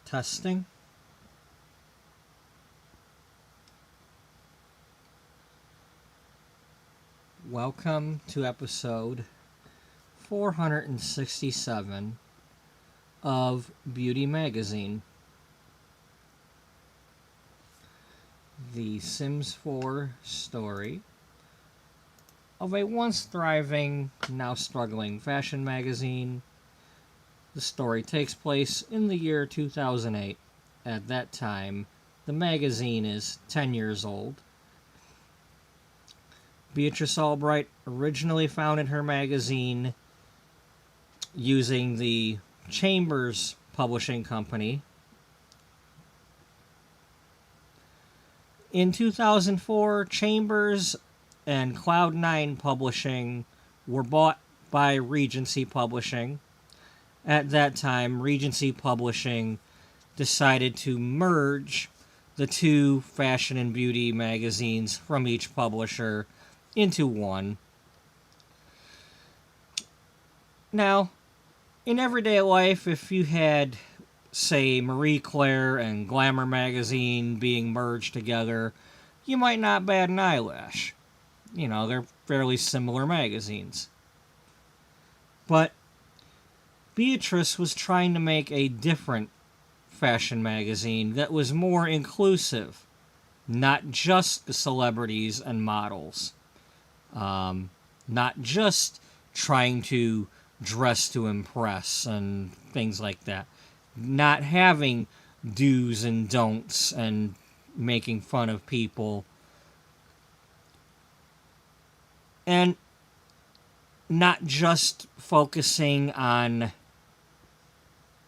Testing. Welcome to episode 467 of Beauty Magazine. The Sims 4 story of a once thriving, now struggling fashion magazine. The story takes place in the year 2008. At that time, the magazine is 10 years old. Beatrice Ullbright originally founded her magazine using the Chambers Publishing Company. In 2004, Chambers and Cloud9 Publishing were bought by Regency Publishing. At that time, Regency Publishing decided to merge the two fashion and beauty magazines from each publisher into one. Now, in everyday life, if you had, say, Marie Claire and Glamour magazine being merged together, you might not bat an eyelash. You know, they're fairly similar magazines. But Beatrice was trying to make a different fashion magazine that was more inclusive, not just the celebrities and models, not just trying to dress to impress and things like that, not having do's and don'ts and making fun of people, and not just focusing on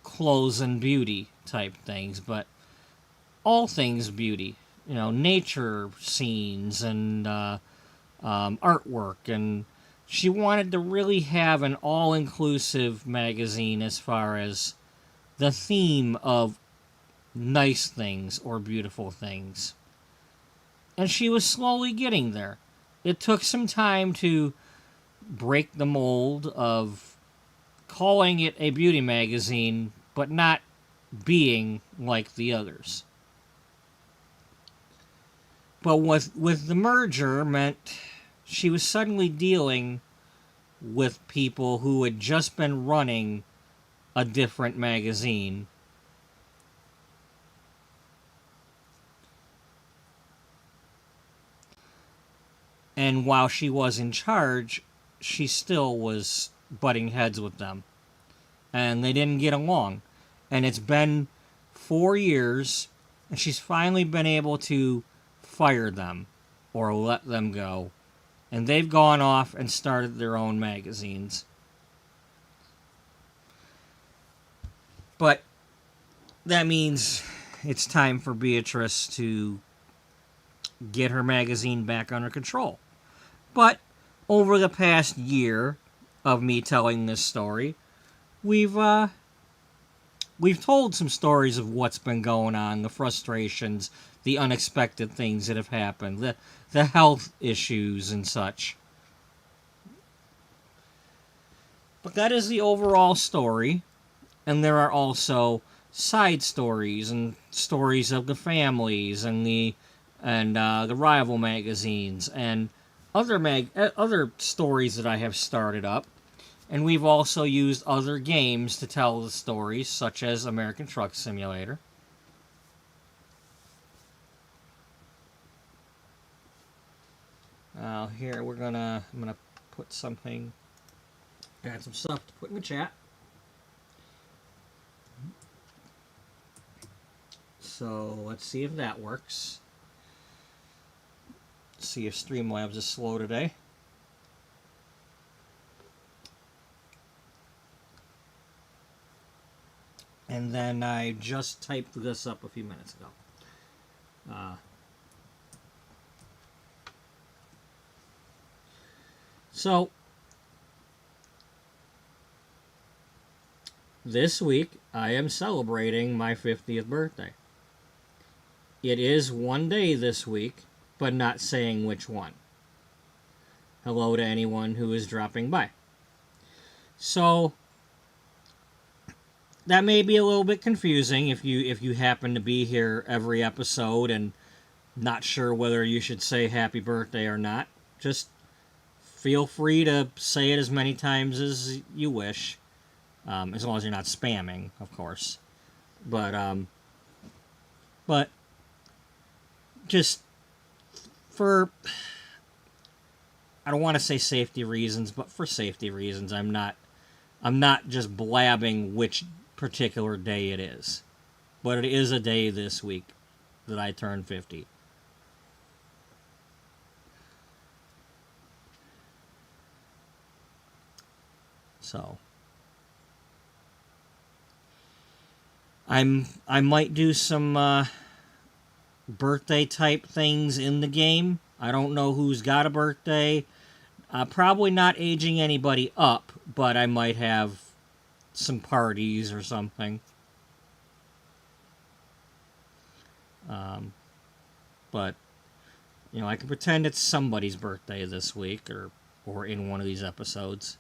clothes and beauty type things, but all things beauty. You know, nature scenes and artwork. And she wanted to really have an all-inclusive magazine as far as the theme of nice things or beautiful things. And she was slowly getting there. It took some time to break the mold of calling it a beauty magazine, but not being like the others. But with the merger meant she was suddenly dealing with people who had just been running a different magazine. And while she was in charge, she still was butting heads with them. And they didn't get along. And it's been 4 years, and she's finally been able to fire them or let them go. And they've gone off and started their own magazines. But that means it's time for Beatrice to get her magazine back under control. But over the past year of me telling this story, we've told some stories of what's been going on, the frustrations, the unexpected things that have happened, the health issues and such. But that is the overall story, and there are also side stories and stories of the families and the rival magazines and other stories that I have started up. And we've also used other games to tell the stories, such as American Truck Simulator. Here I'm gonna put something, add some stuff to put in the chat. So let's see if that works. See if Streamlabs is slow today. And then I just typed this up a few minutes ago. So, this week I am celebrating my 50th birthday. It is one day this week, but not saying which one. Hello to anyone who is dropping by. So, that may be a little bit confusing if you happen to be here every episode and not sure whether you should say happy birthday or not. Just feel free to say it as many times as you wish, as long as you're not spamming, of course. But just for, I don't want to say safety reasons, but for safety reasons, I'm not just blabbing which particular day it is. But it is a day this week that I turned 50. So I might do some birthday type things in the game. I don't know who's got a birthday. Probably not aging anybody up, but I might have some parties or something. But I can pretend it's somebody's birthday this week or in one of these episodes.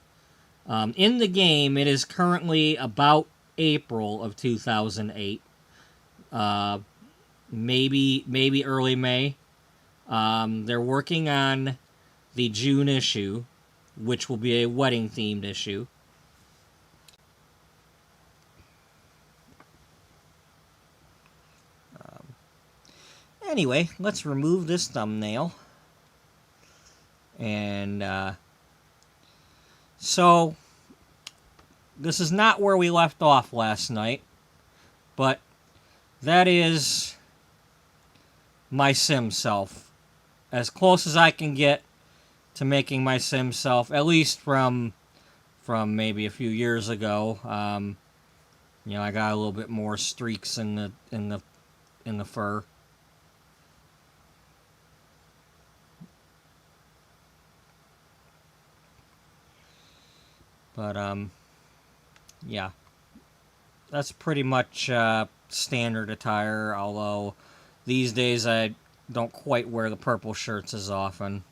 In the game, it is currently about April of 2008. Maybe early May. They're working on the June issue, which will be a wedding-themed issue. Anyway, let's remove this thumbnail. And so, this is not where we left off last night, but that is my sim self. As close as I can get to making my sim self, at least from maybe a few years ago. I got a little bit more streaks in the fur. But yeah, that's pretty much standard attire, although these days I don't quite wear the purple shirts as often.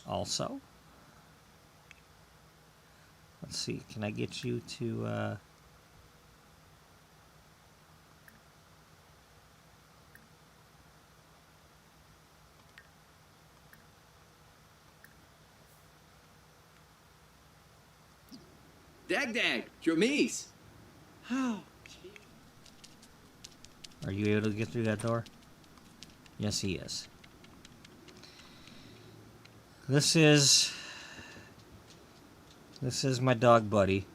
Also, let's see, can I get you to Dag, Jomis. Oh, are you able to get through that door? Yes, he is. This is my dog Buddy.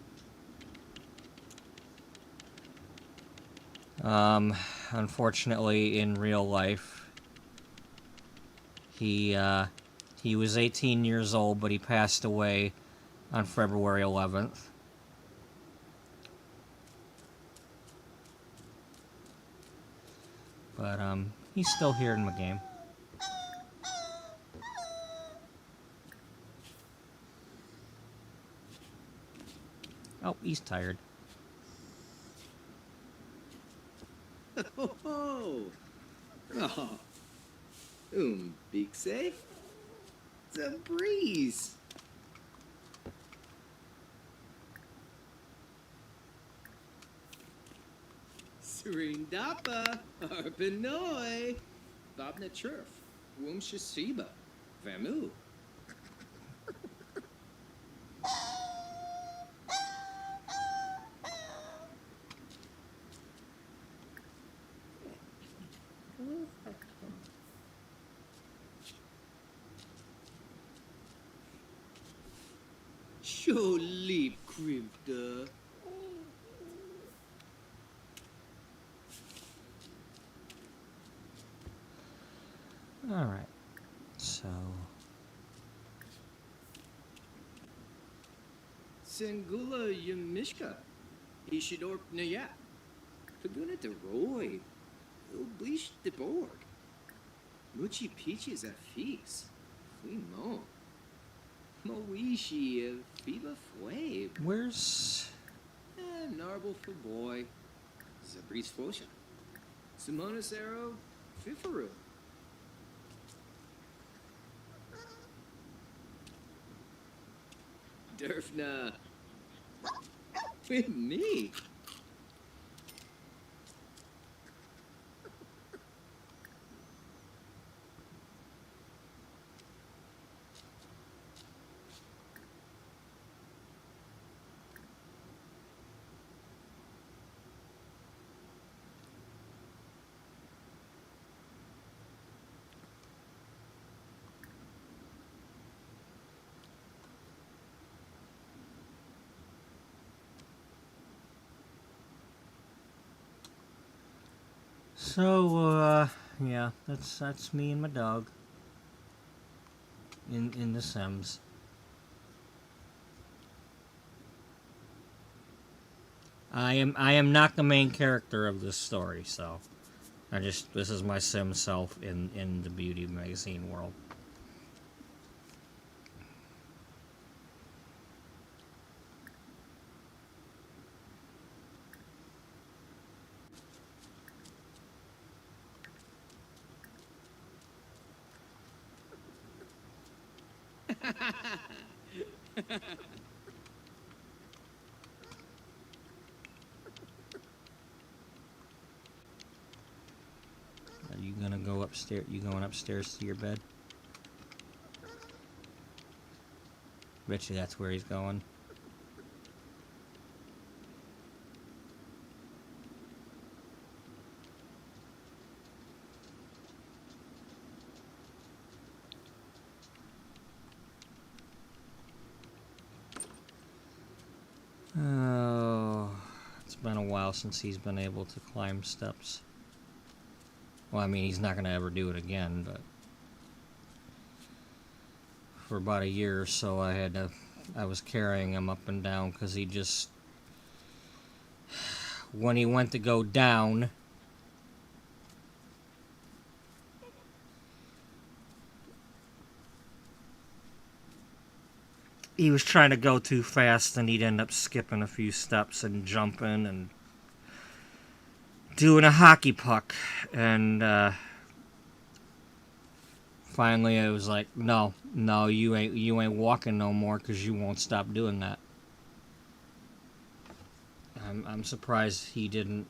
Unfortunately, in real life, he was 18 years old, but he passed away on February 11th. But he's still here in the game. Oh, he's tired. Oh, big say. It's a breeze. Serindapa, Arpanoi, Babna Churf, Wumshasiba, Vamu. Surely, Crimta. Alright, so... Sengula Yamishka, Ishidorp Naya, Paguna de Roy, Oblish de Borg, Muchi Peaches a Feast, Fimo, Moishi of Fiba Fwave, Where's... Narble for Boy, Zabris Fosha, Simonis Arrow, Fifaru. Durfna. With me. So, yeah, that's me and my dog in The Sims. I am not the main character of this story, so this is my Sim self in the beauty magazine world. Are you gonna go upstairs? You going upstairs to your bed? Bet you that's where he's going. Oh, it's been a while since he's been able to climb steps. Well, I mean, he's not gonna ever do it again, but for about a year or so, I was carrying him up and down because he just, when he went to go down, he was trying to go too fast and he'd end up skipping a few steps and jumping and doing a hockey puck. And finally I was like, no, you ain't walking no more because you won't stop doing that. I'm surprised he didn't.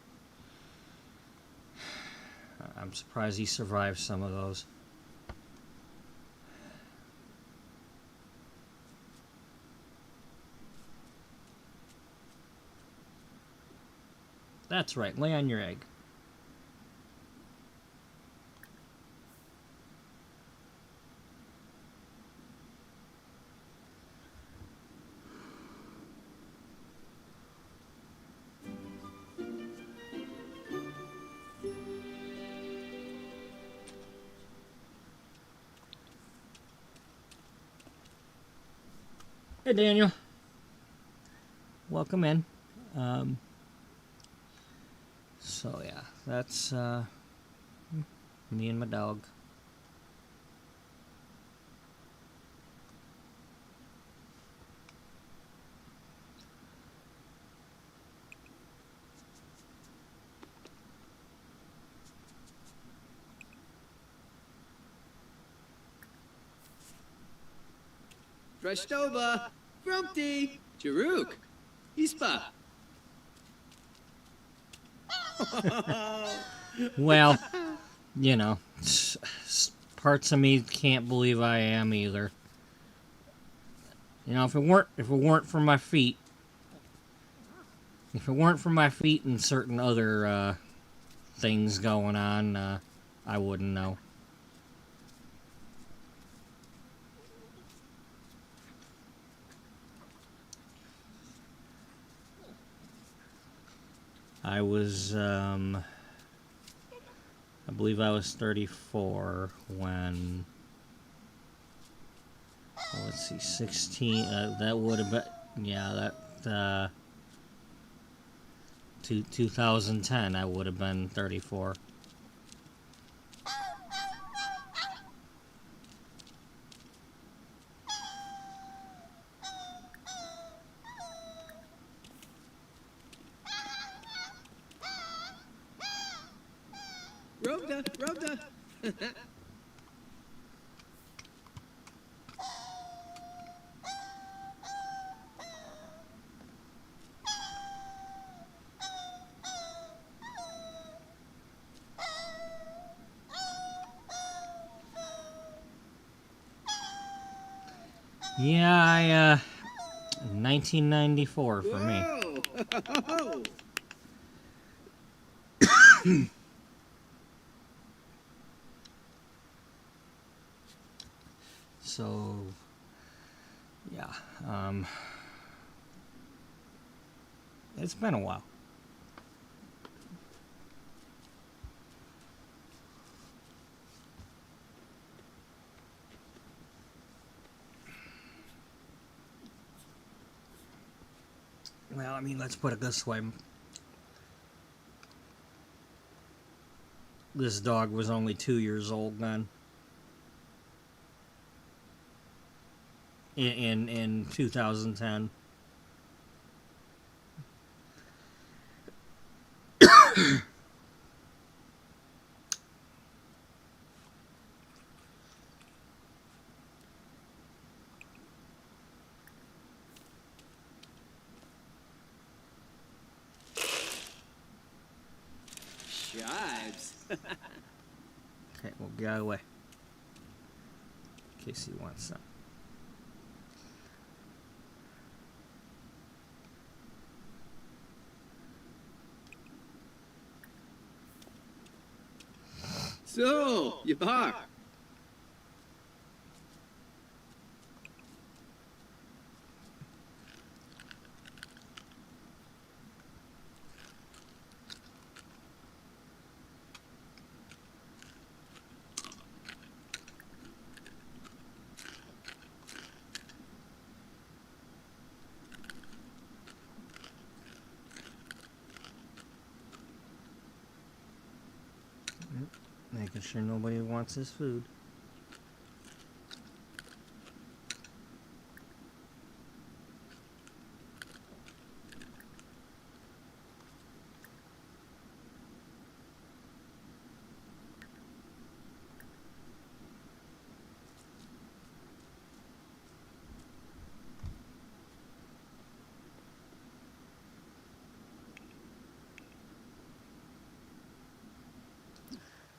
I'm surprised he survived some of those. That's right, lay on your egg. Hey Daniel, welcome in. So yeah, that's me and my dog. Drashtoba. Grumpty. Jaruk. Ispa. Well, you know, parts of me can't believe I am either. You know, if it weren't for my feet, and certain other things going on, I wouldn't know. I believe I was 34 when, well, let's see, 16, that would have been, yeah, that, 2010, I would have been 34. Robda. Yeah, 1994 for me. Whoa! So, yeah, it's been a while. Well, I mean, let's put it this way. This dog was only 2 years old then. In 2010. Shives. Okay, we'll get out of the way. In case he wants some. So, you are. Making sure nobody wants his food.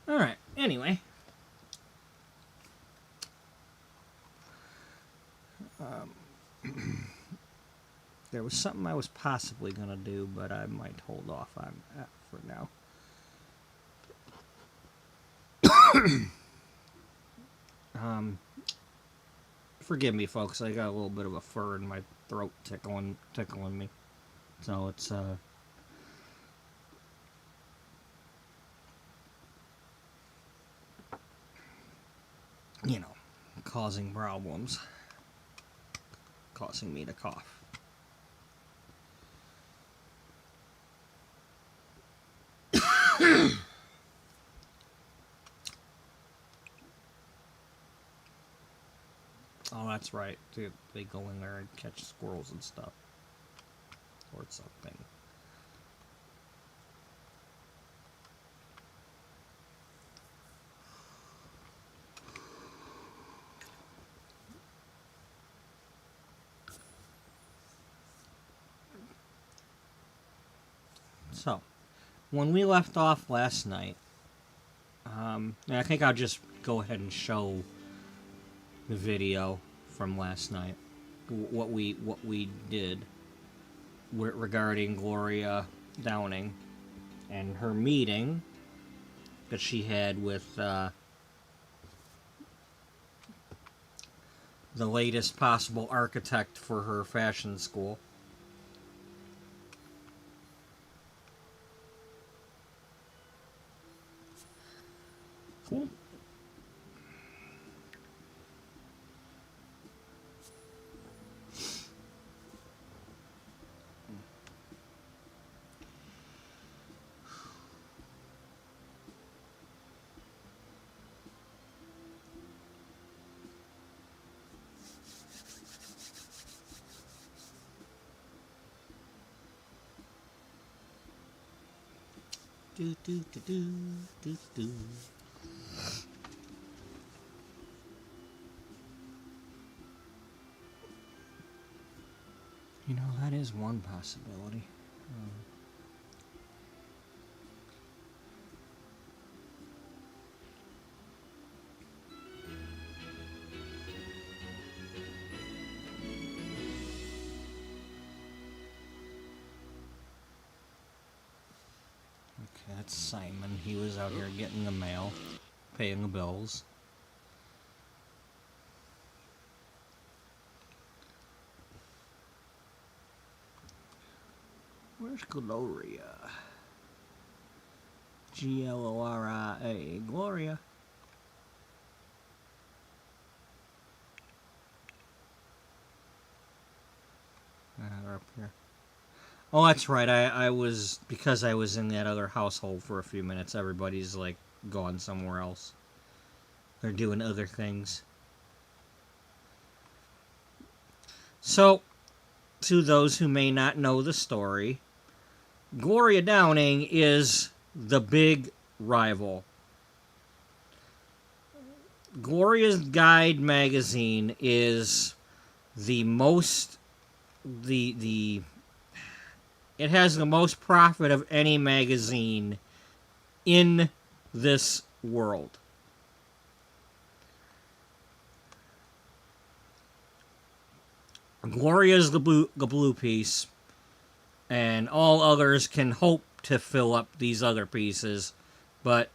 Alright, anyway. There was something I was possibly going to do, but I might hold off on that for now. Forgive me, folks. I got a little bit of a fur in my throat tickling me. So it's, you know, causing problems. Causing me to cough. Oh, that's right. They go in there and catch squirrels and stuff. Or something. So, when we left off last night, I think I'll just go ahead and show the video from last night. What we did regarding Gloria Downing and her meeting that she had with the latest possible architect for her fashion school. Cool. Do do do do do do. You know, that is one possibility. Simon. He was out here getting the mail, paying the bills. Where's Gloria? Gloria. Gloria. They're up here. Oh, that's right. I was, because I was in that other household for a few minutes, everybody's like gone somewhere else. They're doing other things. So, to those who may not know the story, Gloria Downing is the big rival. Gloria's Guide magazine is the most, it has the most profit of any magazine in this world. Gloria's the blue piece, and all others can hope to fill up these other pieces, but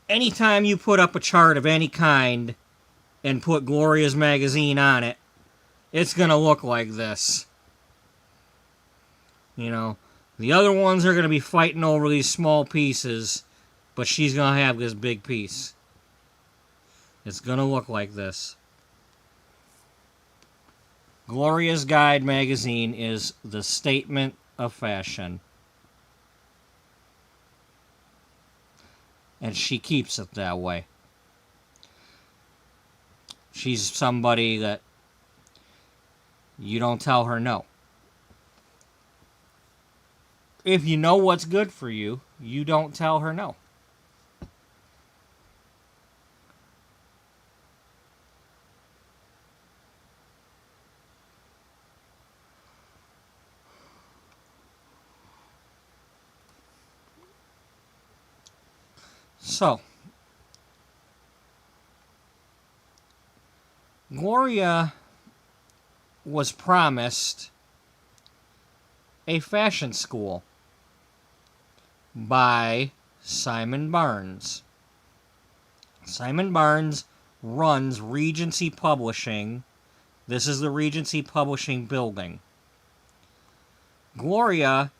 anytime you put up a chart of any kind and put Gloria's magazine on it, it's going to look like this. You know, the other ones are going to be fighting over these small pieces, but she's going to have this big piece. It's going to look like this. Gloria's Guide magazine is the statement of fashion. And she keeps it that way. She's somebody that you don't tell her no. If you know what's good for you, you don't tell her no. So, Gloria was promised a fashion school by Simon Barnes. Simon Barnes runs Regency Publishing. This is the Regency Publishing building. Gloria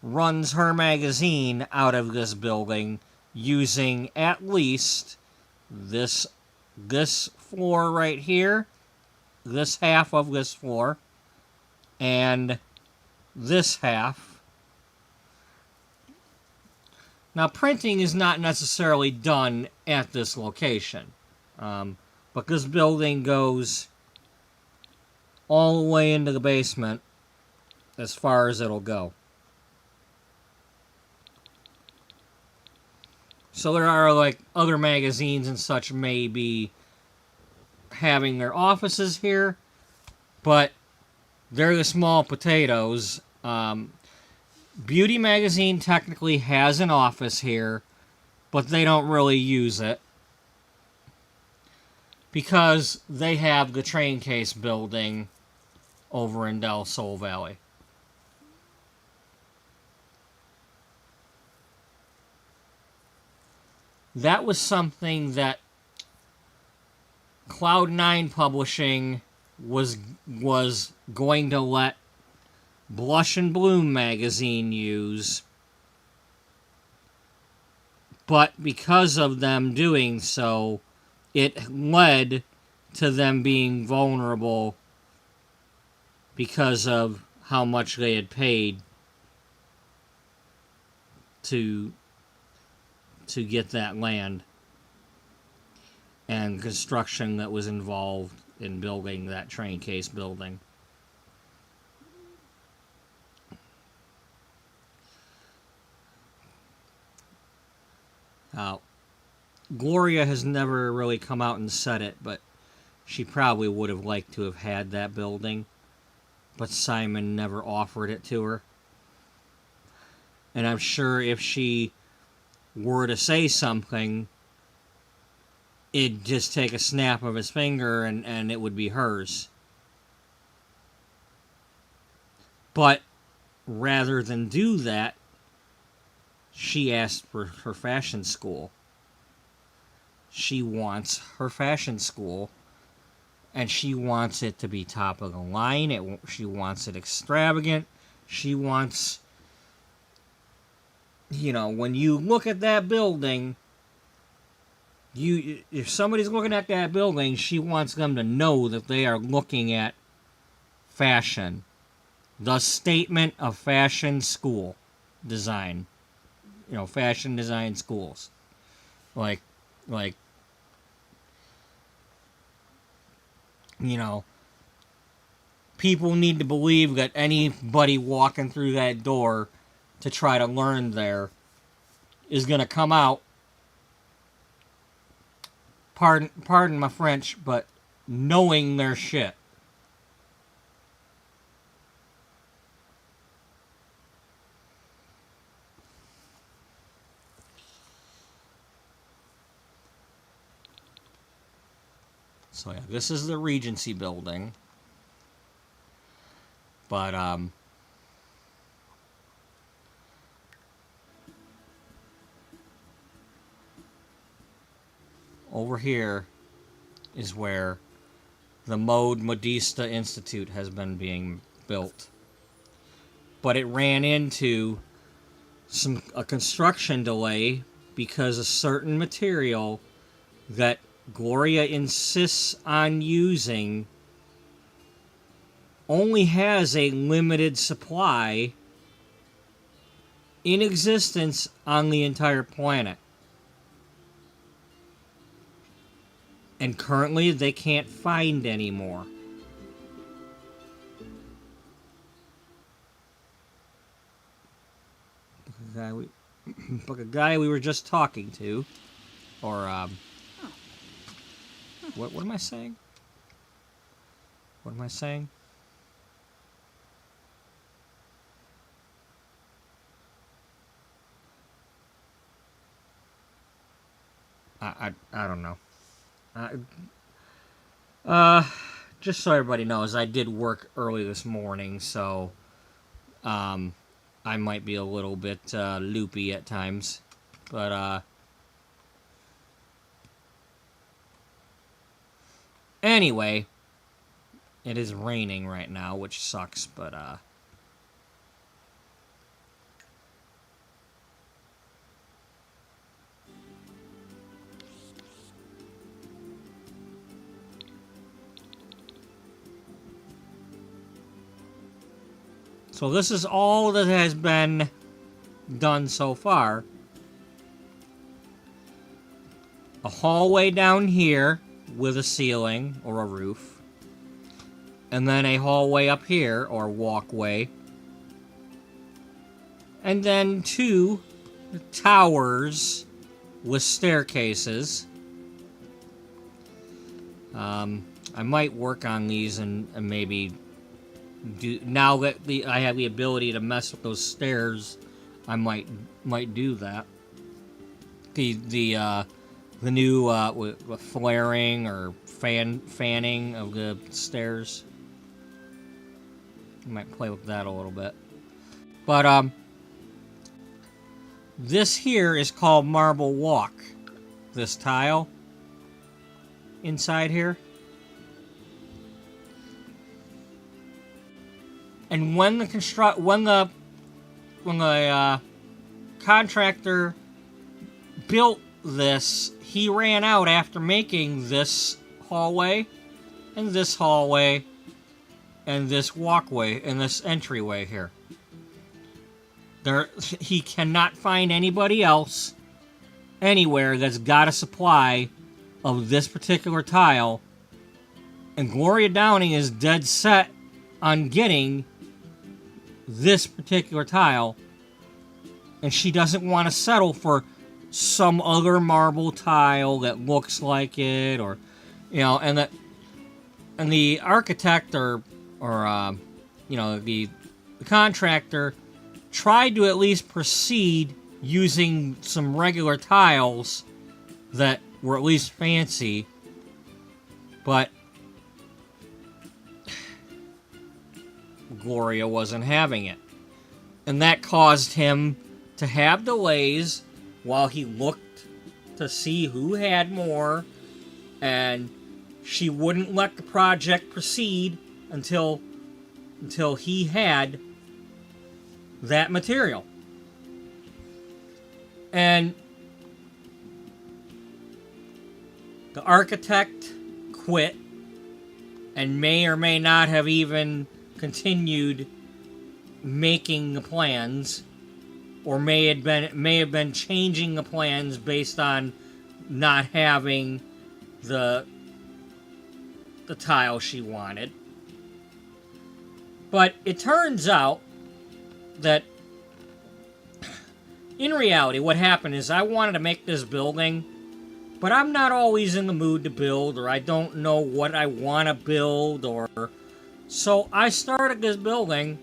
runs her magazine out of this building using at least this floor right here, this half of this floor, and this half. Now, printing is not necessarily done at this location, but this building goes all the way into the basement as far as it'll go. So there are, like, other magazines and such may be having their offices here, but they're the small potatoes. Beauty Magazine technically has an office here, but they don't really use it because they have the train case building over in Del Sol Valley. That was something that Cloud9 Publishing was going to let Blush and Bloom magazine use, but because of them doing so, it led to them being vulnerable because of how much they had paid to get that land and construction that was involved in building that train case building. Gloria has never really come out and said it, but she probably would have liked to have had that building, but Simon never offered it to her. And I'm sure if she were to say something, it'd just take a snap of his finger and it would be hers. But rather than do that, she asked for her fashion school. She wants her fashion school, and she wants it to be top of the line. She wants it extravagant. She wants, when you look at that building, if somebody's looking at that building, she wants them to know that they are looking at fashion. The statement of fashion school design. Fashion design schools. Like, people need to believe that anybody walking through that door to try to learn there is going to come out, pardon my French, but knowing their shit. So yeah, this is the Regency building. But over here is where the Mode Modista Institute has been being built. But it ran into a construction delay because a certain material that Gloria insists on using only has a limited supply in existence on the entire planet. And currently they can't find any more. The guy we were just talking to, or what am I saying? What am I saying? I don't know. Just so everybody knows, I did work early this morning, so I might be a little bit loopy at times, but anyway, it is raining right now, which sucks, but so this is all that has been done so far. A hallway down here with a ceiling or a roof. And then a hallway up here, or walkway. And then 2 towers with staircases. I might work on these and maybe now that I have the ability to mess with those stairs, I might do that. The new flaring or fanning of the stairs. I might play with that a little bit. But this here is called Marble Walk. This tile inside here. And when the contractor built this, he ran out after making this hallway, and this hallway, and this walkway, and this entryway here. He cannot find anybody else anywhere that's got a supply of this particular tile, and Gloria Downing is dead set on getting this particular tile, and she doesn't want to settle for some other marble tile that looks like it, or and the architect or the contractor tried to at least proceed using some regular tiles that were at least fancy, but Gloria wasn't having it. And that caused him to have delays while he looked to see who had more, and she wouldn't let the project proceed until he had that material. And the architect quit and may or may not have even continued making the plans, or may have been changing the plans based on not having the tile she wanted. But it turns out that in reality what happened is I wanted to make this building, but I'm not always in the mood to build, or I don't know what I want to build, or so I started this building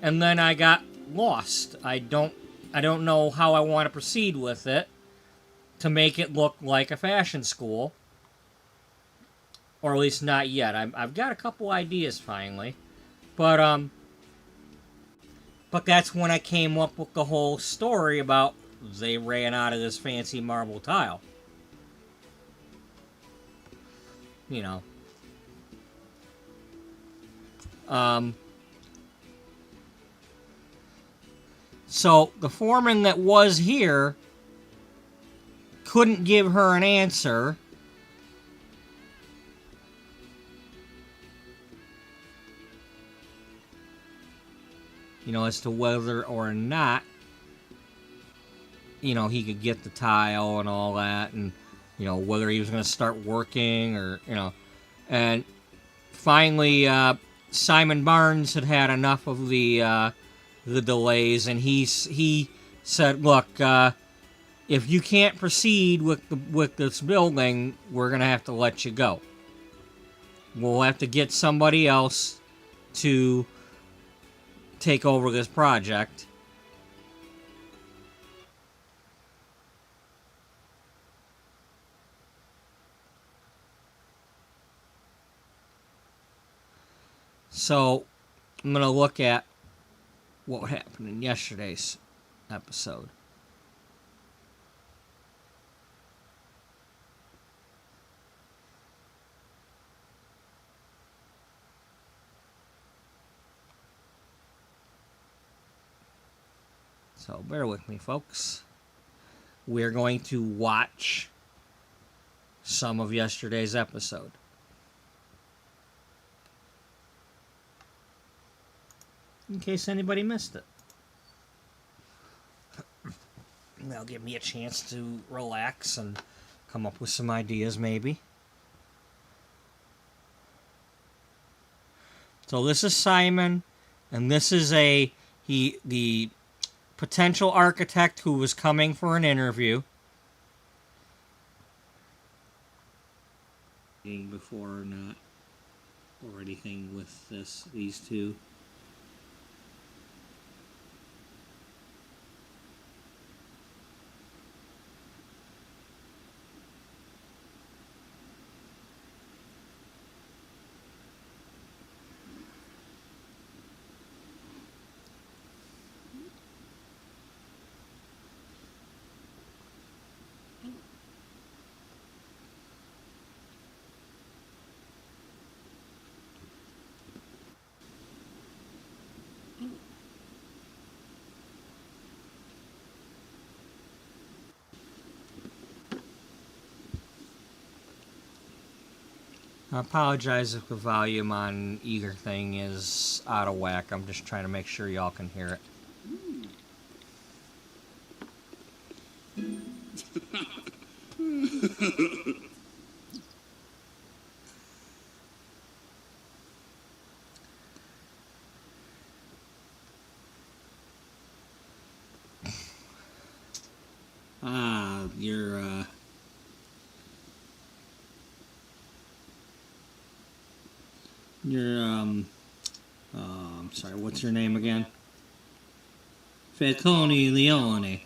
and then I got lost. I don't know how I want to proceed with it to make it look like a fashion school, or at least not yet. I've got a couple ideas finally, but that's when I came up with the whole story about they ran out of this fancy marble tile. You know. So the foreman that was here couldn't give her an answer. You know, as to whether or not, you know, he could get the tile and all that, and, you know, whether he was going to start working, or, you know. And finally, Simon Barnes had enough of the delays, and he said, look, if you can't proceed with this building, we're going to have to let you go. We'll have to get somebody else to take over this project. So I'm going to look at what happened in yesterday's episode. So bear with me, folks. We're going to watch some of yesterday's episode. In case anybody missed it. That'll give me a chance to relax and come up with some ideas, maybe. So this is Simon, and this is the potential architect who was coming for an interview. Before or not, or anything with these two. I apologize if the volume on either thing is out of whack. I'm just trying to make sure y'all can hear it. I'm sorry, what's your name again? Falcone Leone.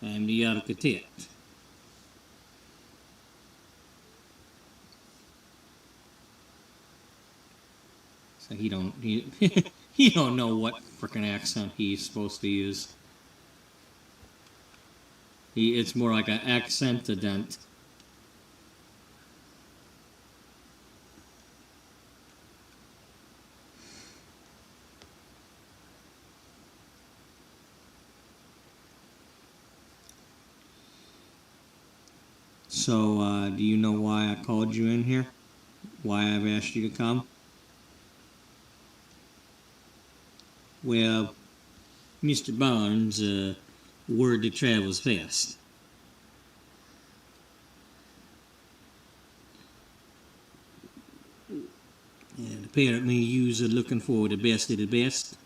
I'm the architect. So he don't know what frickin' accent he's supposed to use. It's more like an accent-a-dent. So, do you know why I called you in here? Why I've asked you to come? Well, Mr. Barnes, word that travels fast. And apparently you're looking for the best of the best.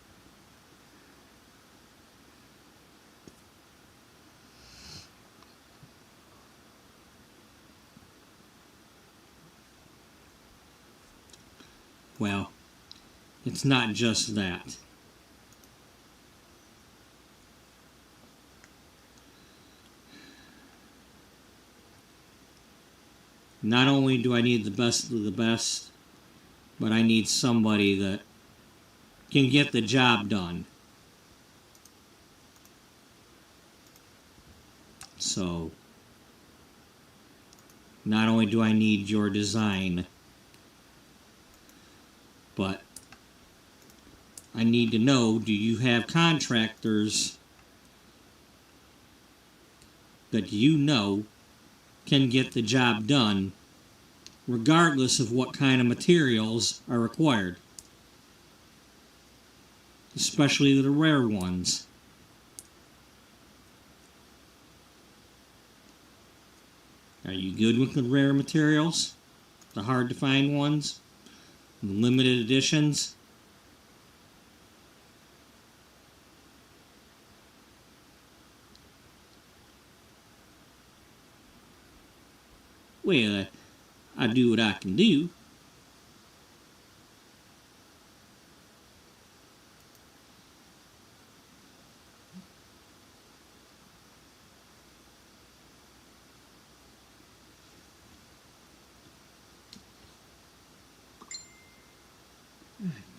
Well, it's not just that. Not only do I need the best of the best, but I need somebody that can get the job done. So, not only do I need your design, but I need to know, do you have contractors that you know can get the job done regardless of what kind of materials are required, especially the rare ones. Are you good with the rare materials? The hard to find ones? The limited editions? Well, I do what I can do.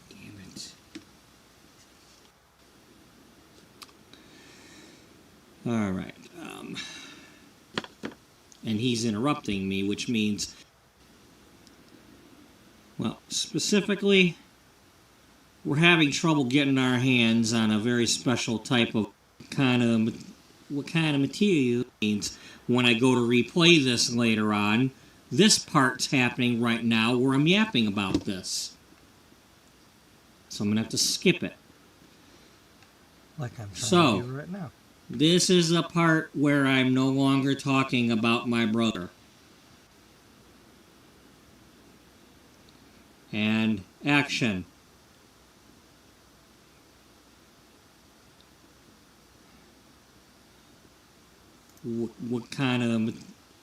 Damn it. All right. And he's interrupting me, which means, well, specifically, we're having trouble getting our hands on a very special type of what kind of material means. When I go to replay this later on, this part's happening right now where I'm yapping about this. So I'm going to have to skip it. Like I'm trying to do right now. This is a part where I'm no longer talking about my brother. And action. What kind of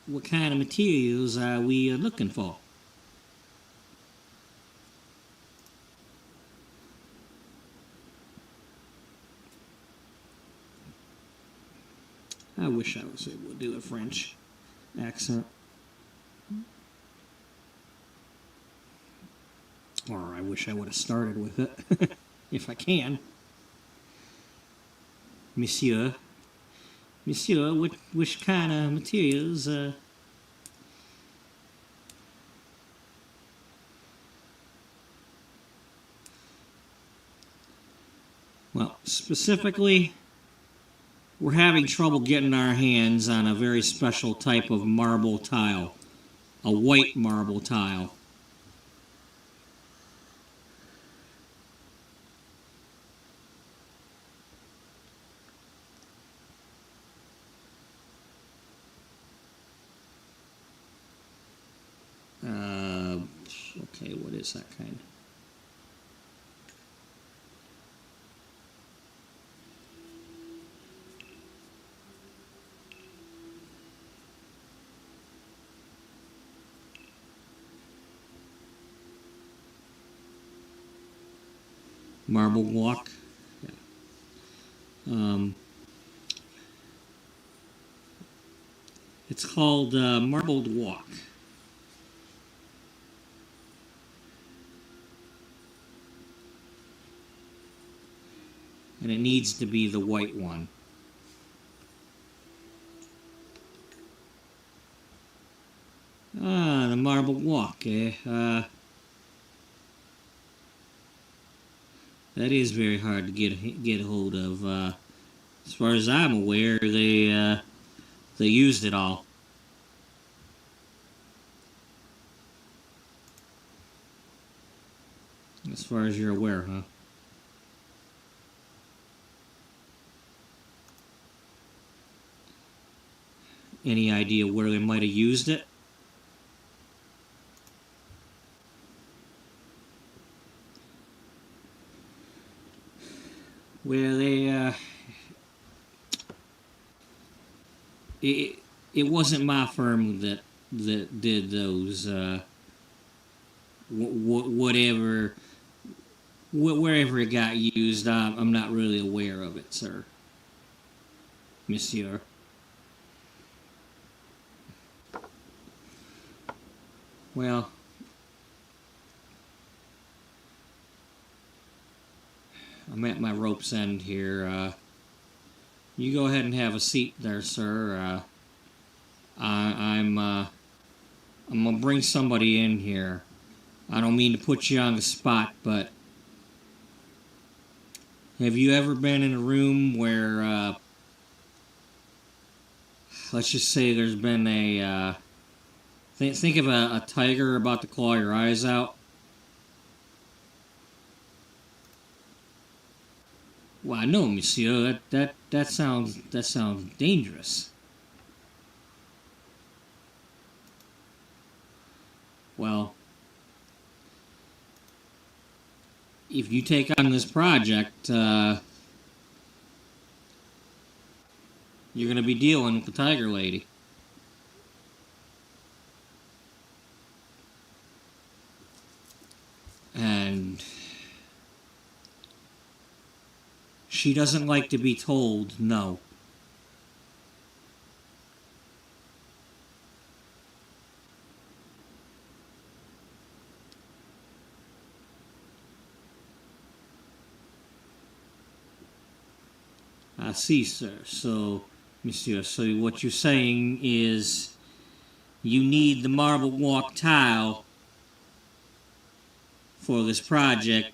materials are we looking for? I wish I was able to do a French accent. Or I wish I would have started with it, if I can. Monsieur, which kind of materials, well, specifically, we're having trouble getting our hands on a very special type of marble tile. A white marble tile. Okay, what is that kind? Marble walk. Yeah. It's called marbled walk. and it needs to be the white one. Ah, the marble walk, eh? That is very hard to get hold of. As far as I'm aware, they used it all. As far as you're aware, huh? Any idea where they might have used it? Well, it wasn't my firm that did those. Whatever, wherever it got used, I'm not really aware of it, sir, Monsieur. Well, I'm at my rope's end here. You go ahead and have a seat there, sir. I'm gonna bring somebody in here. I don't mean to put you on the spot, but have you ever been in a room where, let's just say there's been a, think of a tiger about to claw your eyes out? Well, no, monsieur, that sounds dangerous. Well, if you take on this project, you're going to be dealing with the tiger lady. And she doesn't like to be told no. I see, sir. So, monsieur, so what you're saying is you need the marble walk tile for this project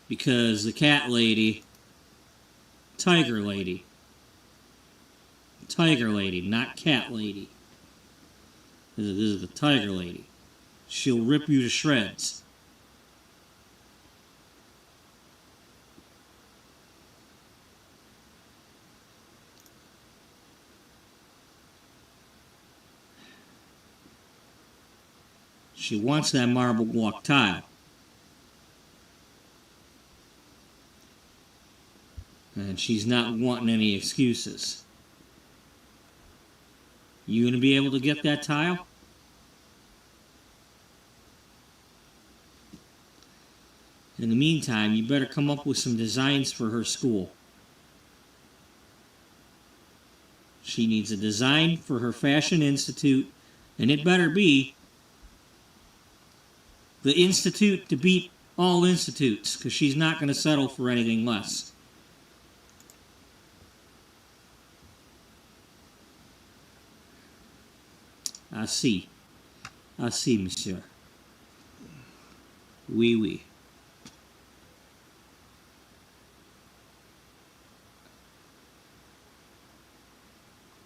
because the cat lady, tiger lady, not cat lady. This is the tiger lady. She'll rip you to shreds. She wants that marble walk tile. And she's not wanting any excuses. You gonna be able to get that tile? In the meantime, you better come up with some designs for her school. She needs a design for her fashion institute, and it better be the institute to beat all institutes, because she's not going to settle for anything less. I see, monsieur. Oui, oui.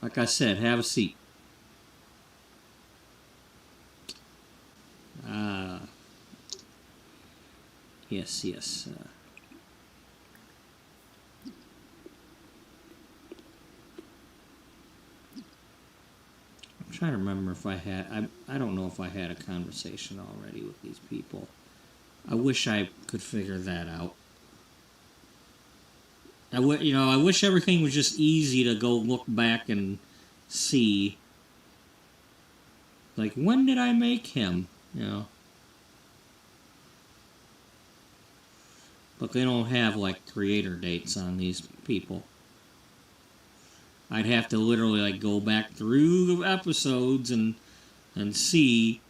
Like I said, have a seat. Yes. I'm trying to remember if I had... I don't know if I had a conversation already with these people. I wish I could figure that out. I wish everything was just easy to go look back and see. Like, when did I make him? But they don't have, like, creator dates on these people. I'd have to literally, like, go back through the episodes and see,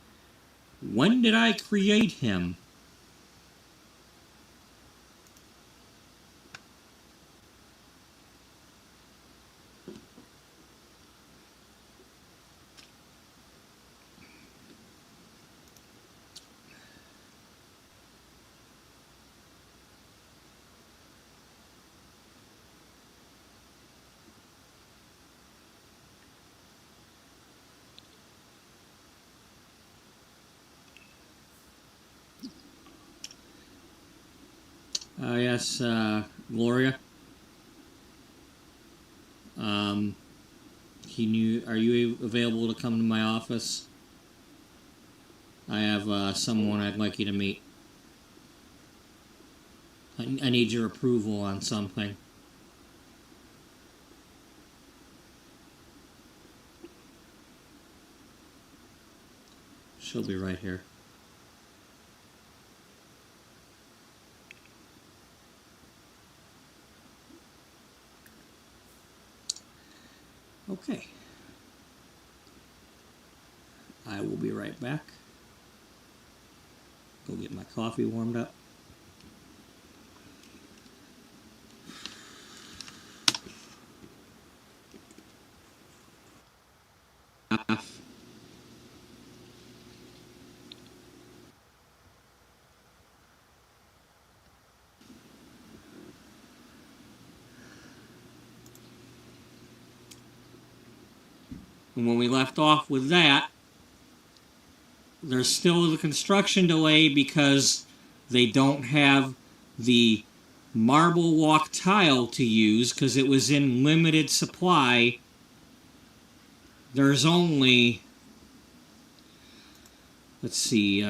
when did I create him? Yes, Gloria. Are you available to come to my office? I have someone I'd like you to meet. I need your approval on something. She'll be right here. Okay. I will be right back. Go get my coffee warmed up. And when we left off with that, there's still the construction delay because they don't have the marble walk tile to use because it was in limited supply. There's only, let's see,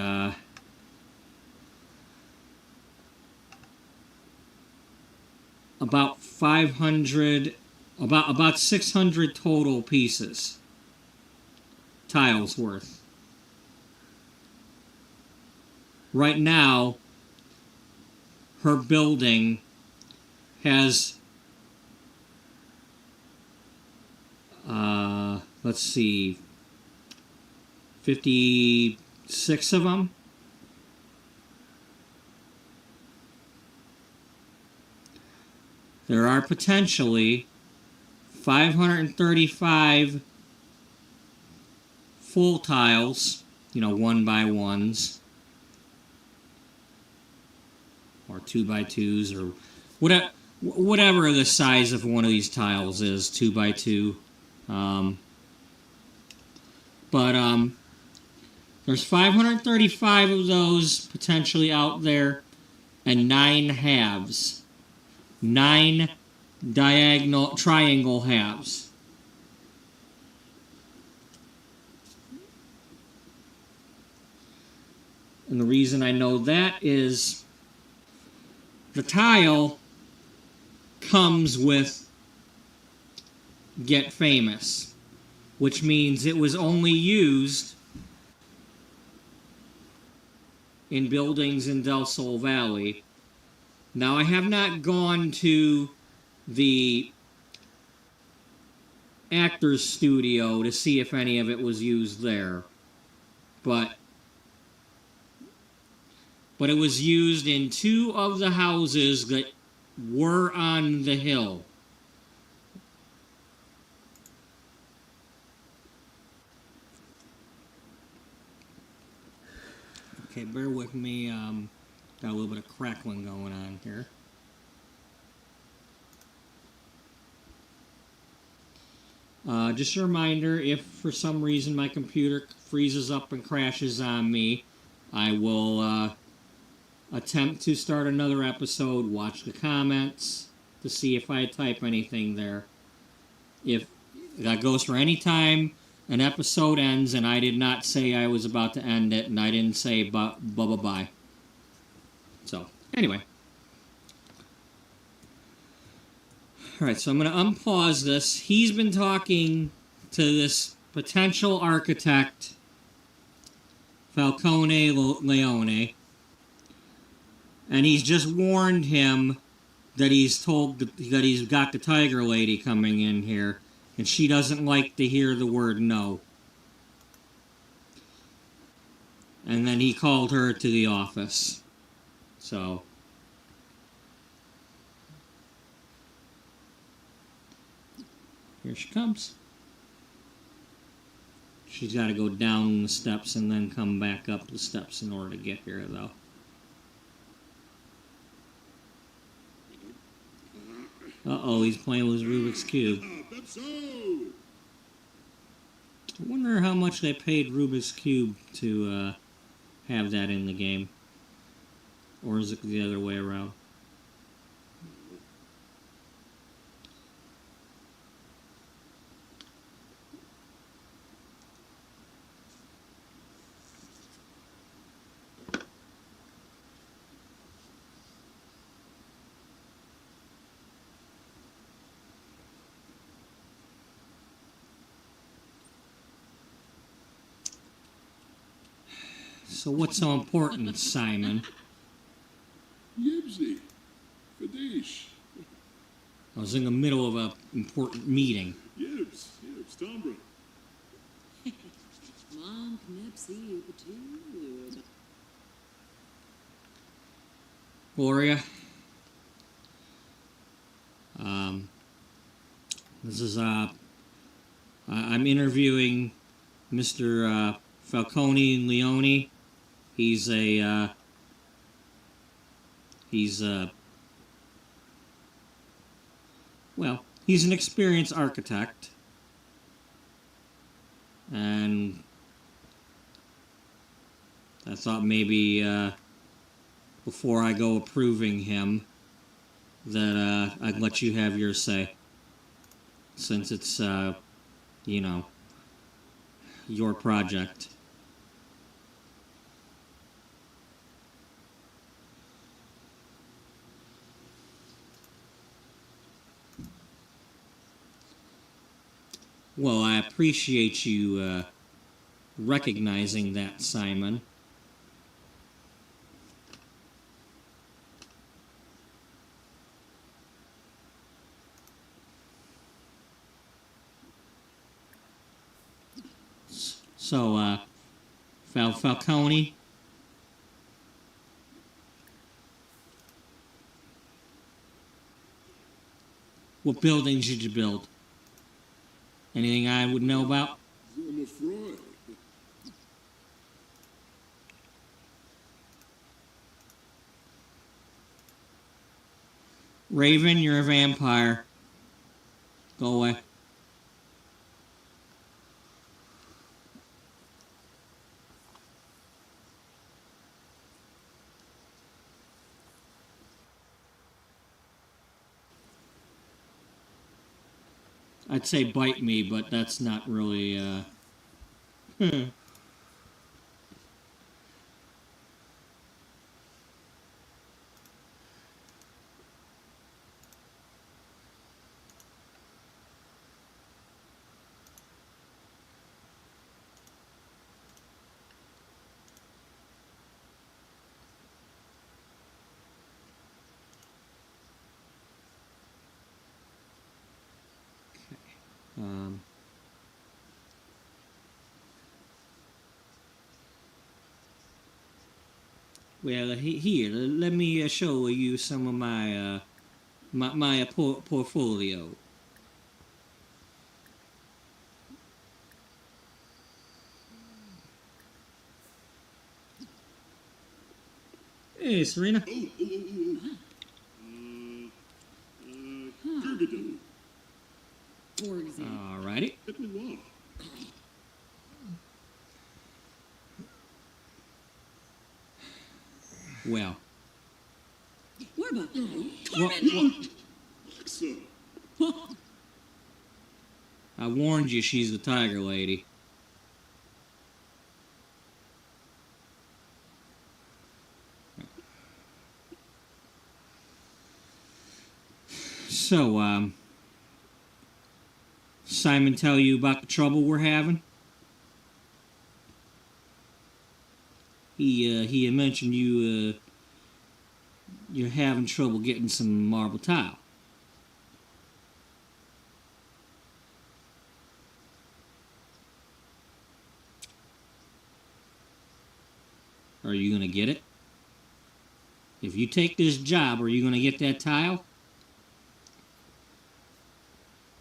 about 500, about 600 total pieces, tiles worth. Right now, her building has, let's see, 56 of them. There are potentially 535 full tiles, you know, 1x1s. Or 2x2s, or whatever the size of one of these tiles is, 2x2. There's 535 of those potentially out there, and 9 halves. 9 diagonal triangle halves. And the reason I know that is the tile comes with Get Famous, which means it was only used in buildings in Del Sol Valley. Now, I have not gone to the actor's studio to see if any of it was used there, but it was used in 2 of the houses that were on the hill. Okay, bear with me. Got a little bit of crackling going on here. Just a reminder, if for some reason my computer freezes up and crashes on me, I will attempt to start another episode, watch the comments to see if I type anything there. If that goes for any time an episode ends and I did not say I was about to end it and I didn't say bye. So, anyway. Alright, so I'm going to unpause this. He's been talking to this potential architect, Falcone Leone, and he's just warned him that he's told that he's got the tiger lady coming in here, and she doesn't like to hear the word no. And then he called her to the office. So, here she comes. She's got to go down the steps and then come back up the steps in order to get here, though. Uh-oh, he's playing with Rubik's Cube. I wonder how much they paid Rubik's Cube to have that in the game. Or is it the other way around? So what's so important, Simon? Yibsy. Fadish. I was in the middle of an important meeting. Yibs. Tombra. Mom, Knipsy, too. Gloria. This is, I'm interviewing Mr. Falcone Leone. He's well, he's an experienced architect. And I thought maybe, before I go approving him, that, I'd let you have your say. Since it's, you know, your project. Well, I appreciate you recognizing that, Simon. So, Falcone, what buildings did you build? Anything I would know about? Zoma Freud. Raven, you're a vampire. Go away. I'd say bite me, but that's not really, well, here, let me show you some of my, my portfolio. Hey, Serena. Gurgadoo. Borgsy. Alrighty. Hit me wall. Well, What about what, Alexa. I warned you she's the tiger lady. So, Simon tell you about the trouble we're having? He had mentioned you're having trouble getting some marble tile. Are you gonna get it? If you take this job, are you gonna get that tile?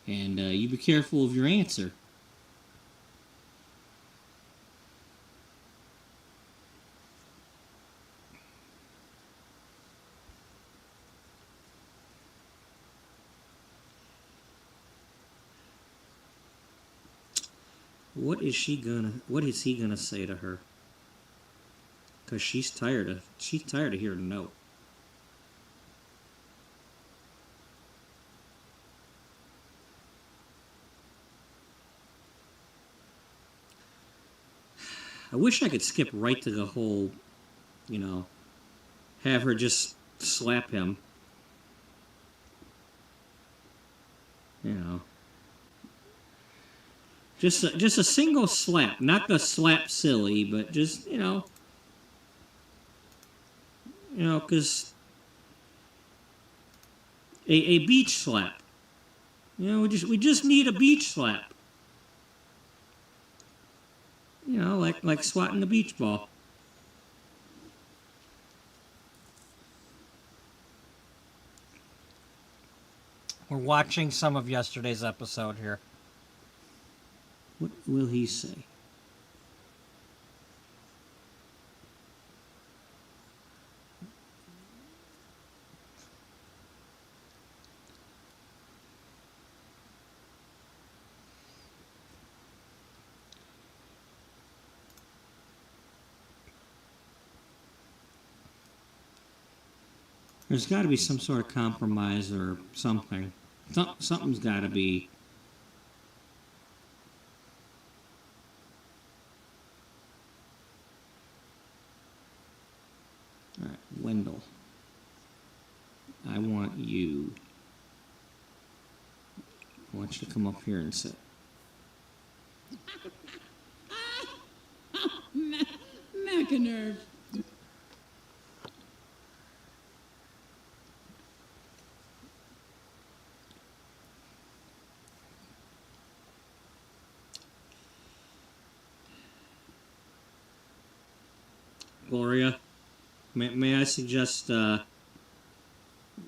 And you be careful of your answer. What is he gonna say to her? Cause she's tired of hearing no. I wish I could skip right to the whole, you know, have her just slap him. You know. Just a single slap, not the slap silly, but just, you know, You know, because a beach slap. You know, we just need a beach slap. You know, like swatting the beach ball. We're watching some of yesterday's episode here. What will he say? There's got to be some sort of compromise or something. Something's got to be. All right, Wendell. I want you. I want you to come up here and sit. Macanerve. Gloria, may I suggest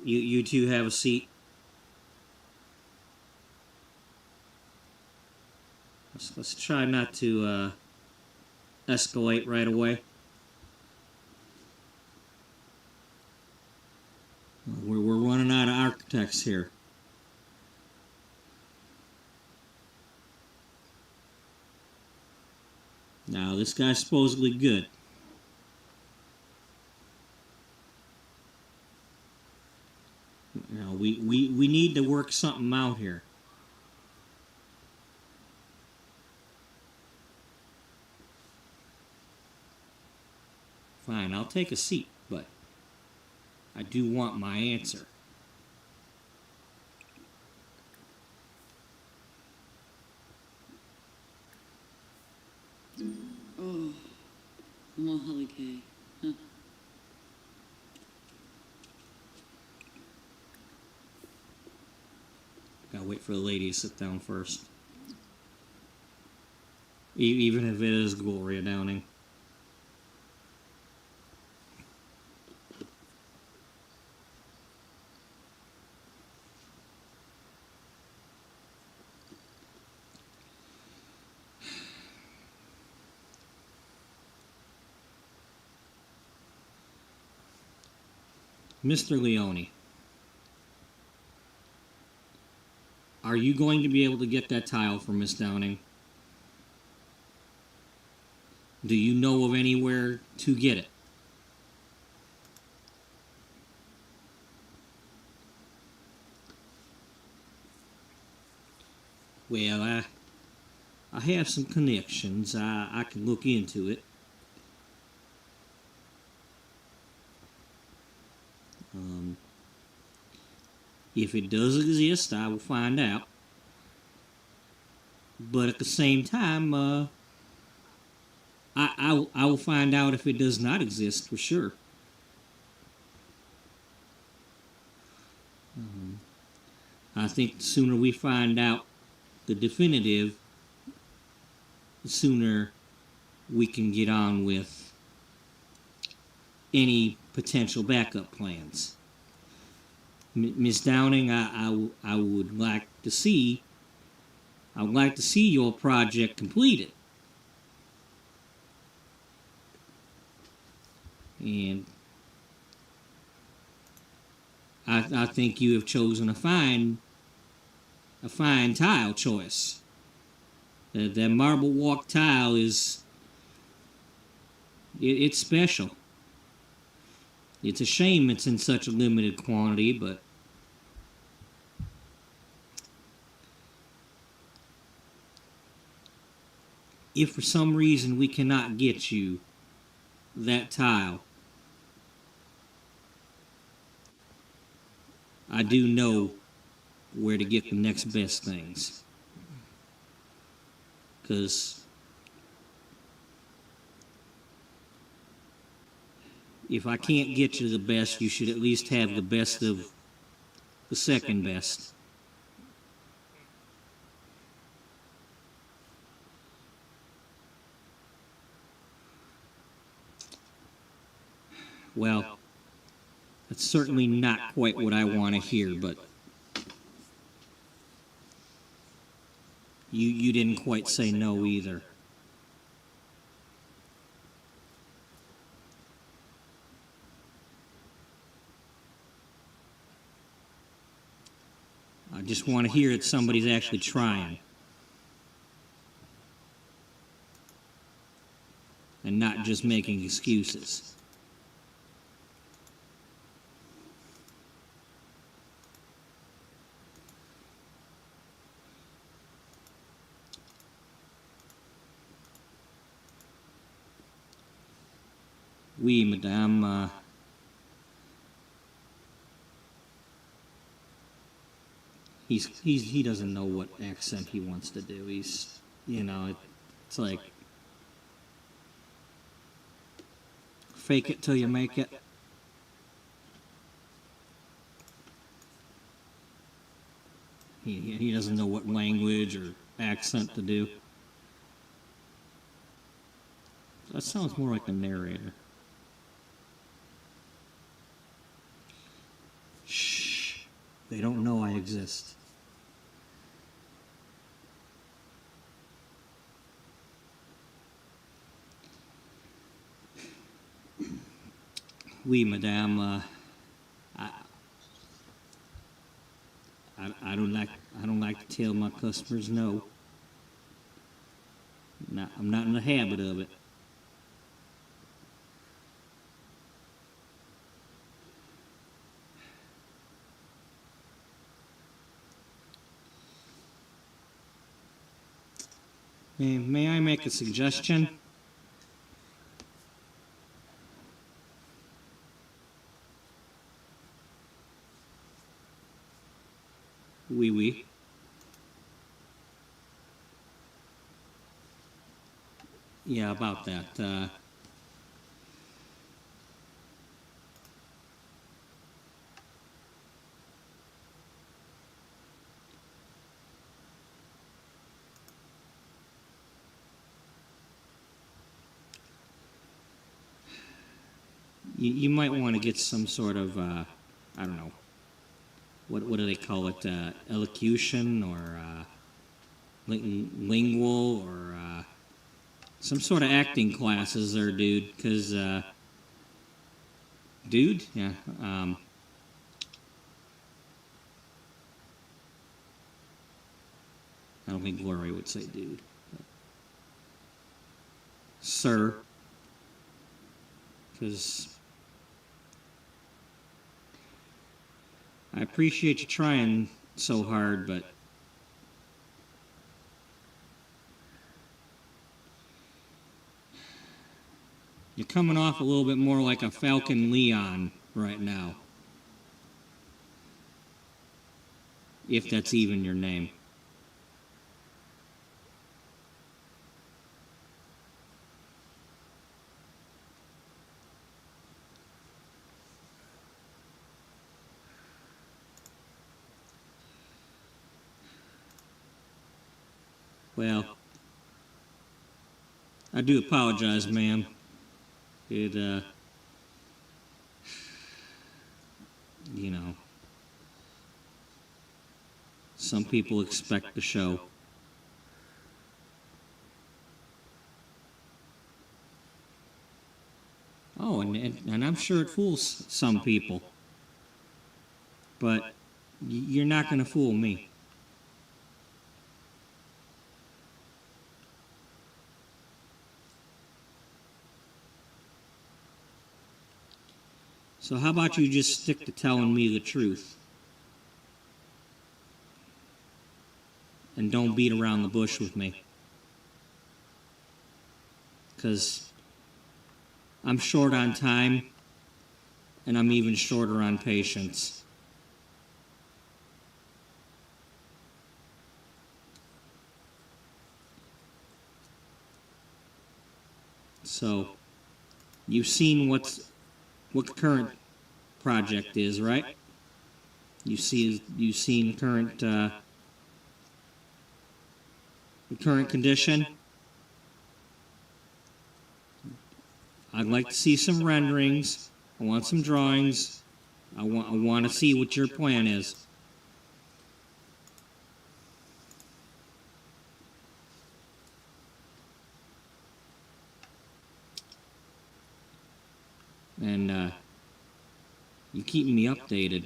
you two have a seat? Let's try not to escalate right away. We're running out of architects here. Now this guy's supposedly good. Now we need to work something out here. Fine, I'll take a seat, but I do want my answer. Oh, Molly Kay. Huh. Gotta wait for the lady to sit down first. Even if it is Gloria Downing. Mr. Leone, are you going to be able to get that tile from Miss Downing? Do you know of anywhere to get it? Well, I have some connections. I can look into it. If it does exist, I will find out. But at the same time, I will find out if it does not exist for sure. I think the sooner we find out the definitive, the sooner we can get on with any potential backup plans. Miss Downing, I would like to see. I would like to see your project completed. And I think you have chosen a fine tile choice. That marble walk tile is it's special. It's a shame it's in such a limited quantity, but if for some reason we cannot get you that tile, I do know where to get the next best things. 'Cause if I can't get you the best, you should at least have the best of the second best. Well, that's certainly not quite what I want to hear, but you didn't quite say no either. I just want to hear that somebody's actually trying. And not just making excuses. Oui, madame. He doesn't know what accent he wants to do. He's, you know, it's like fake it till you make it. He doesn't know what language or accent to do. That sounds more like a narrator. Shh. They don't know I exist. Oui, madame. I don't like to tell my customers no. I'm not in the habit of it. May I make a suggestion? Oui, oui. Yeah, about that. You might want to get some sort of, I don't know, what do they call it, elocution or lingual or some sort of acting classes there, dude, because, dude? Yeah, I don't think Glory would say dude. Sir. Because I appreciate you trying so hard, but you're coming off a little bit more like a Falcon Leon right now. If that's even your name. Well, I do apologize, ma'am. It, you know, some people expect the show. Oh, and I'm sure it fools some people. But you're not going to fool me. So how about you just stick to telling me the truth? And don't beat around the bush with me. Because I'm short on time, and I'm even shorter on patience. So, you've seen what's what the current project is, right? You've seen the current condition. I'd like to see some renderings. I want some drawings. I want to see what your plan is. And you keep me updated,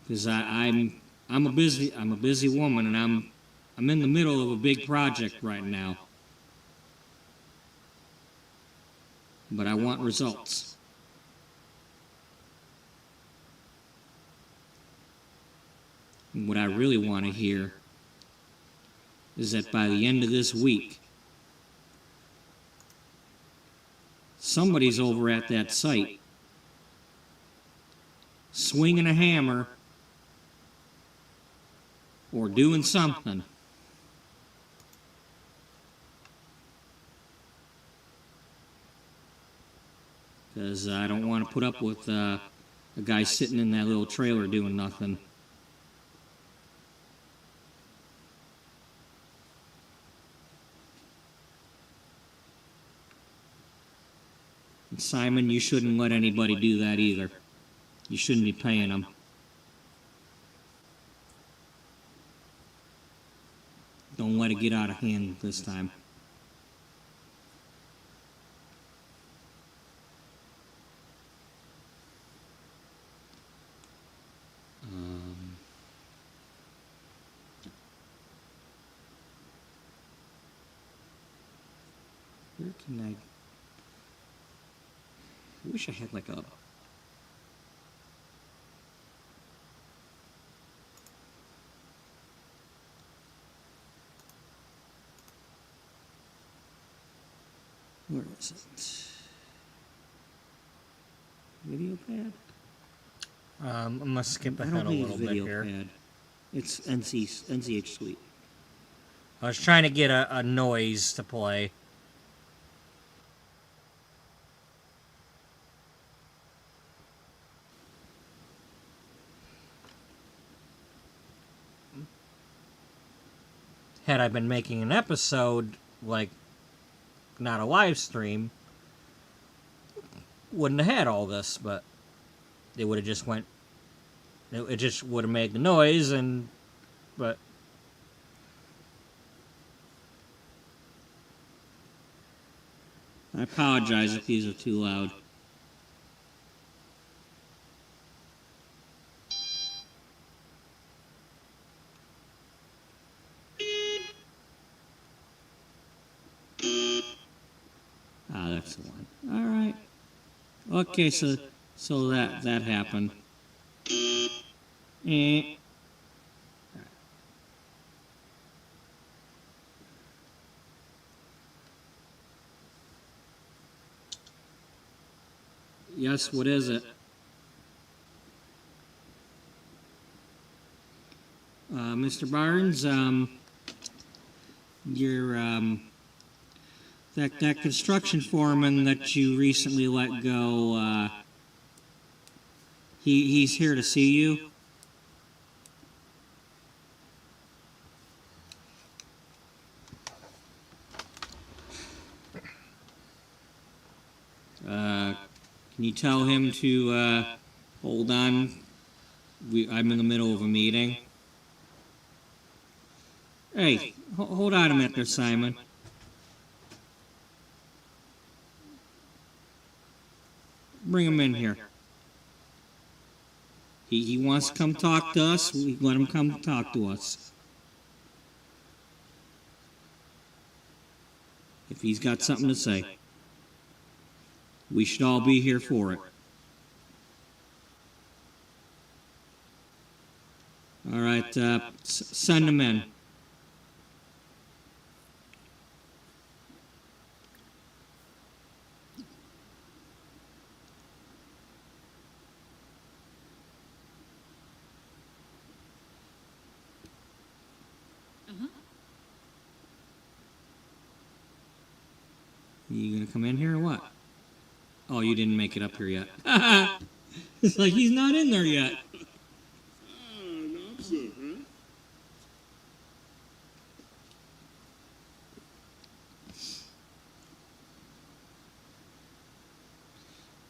because I'm a busy woman, and I'm in the middle of a big project right now. But I want results. And what I really want to hear is that by the end of this week, somebody's over at that site swinging a hammer or doing something because I don't want to put up with a guy sitting in that little trailer doing nothing. And Simon, you shouldn't let anybody do that either. You shouldn't be paying them. Don't let it get out of hand this time. Where can I wish I had like a... Where is it? Video pad? I'm gonna skip I ahead don't a think little it's bit video here. pad. It's NCH Suite. I was trying to get a noise to play. Had I been making an episode, like, not a live stream, wouldn't have had all this, but it would have just went, it just would have made the noise, and, but... I apologize if these are too loud. Ah, that's the one. All right. Okay, so that happened. Eh. Yes, what is it? Mr. Barnes, your that construction foreman that you recently let go, he's here to see you. Can you tell him to hold on? I'm in the middle of a meeting. Hey, hold on a minute there, Simon. Bring him in here. He wants to come talk to us. We let him come talk to us. If he's got something to say, we should all be here for it. All right, send him in. You gonna come in here or what? Oh, you didn't make it up here yet. It's like he's not in there yet. Ah, an officer, huh?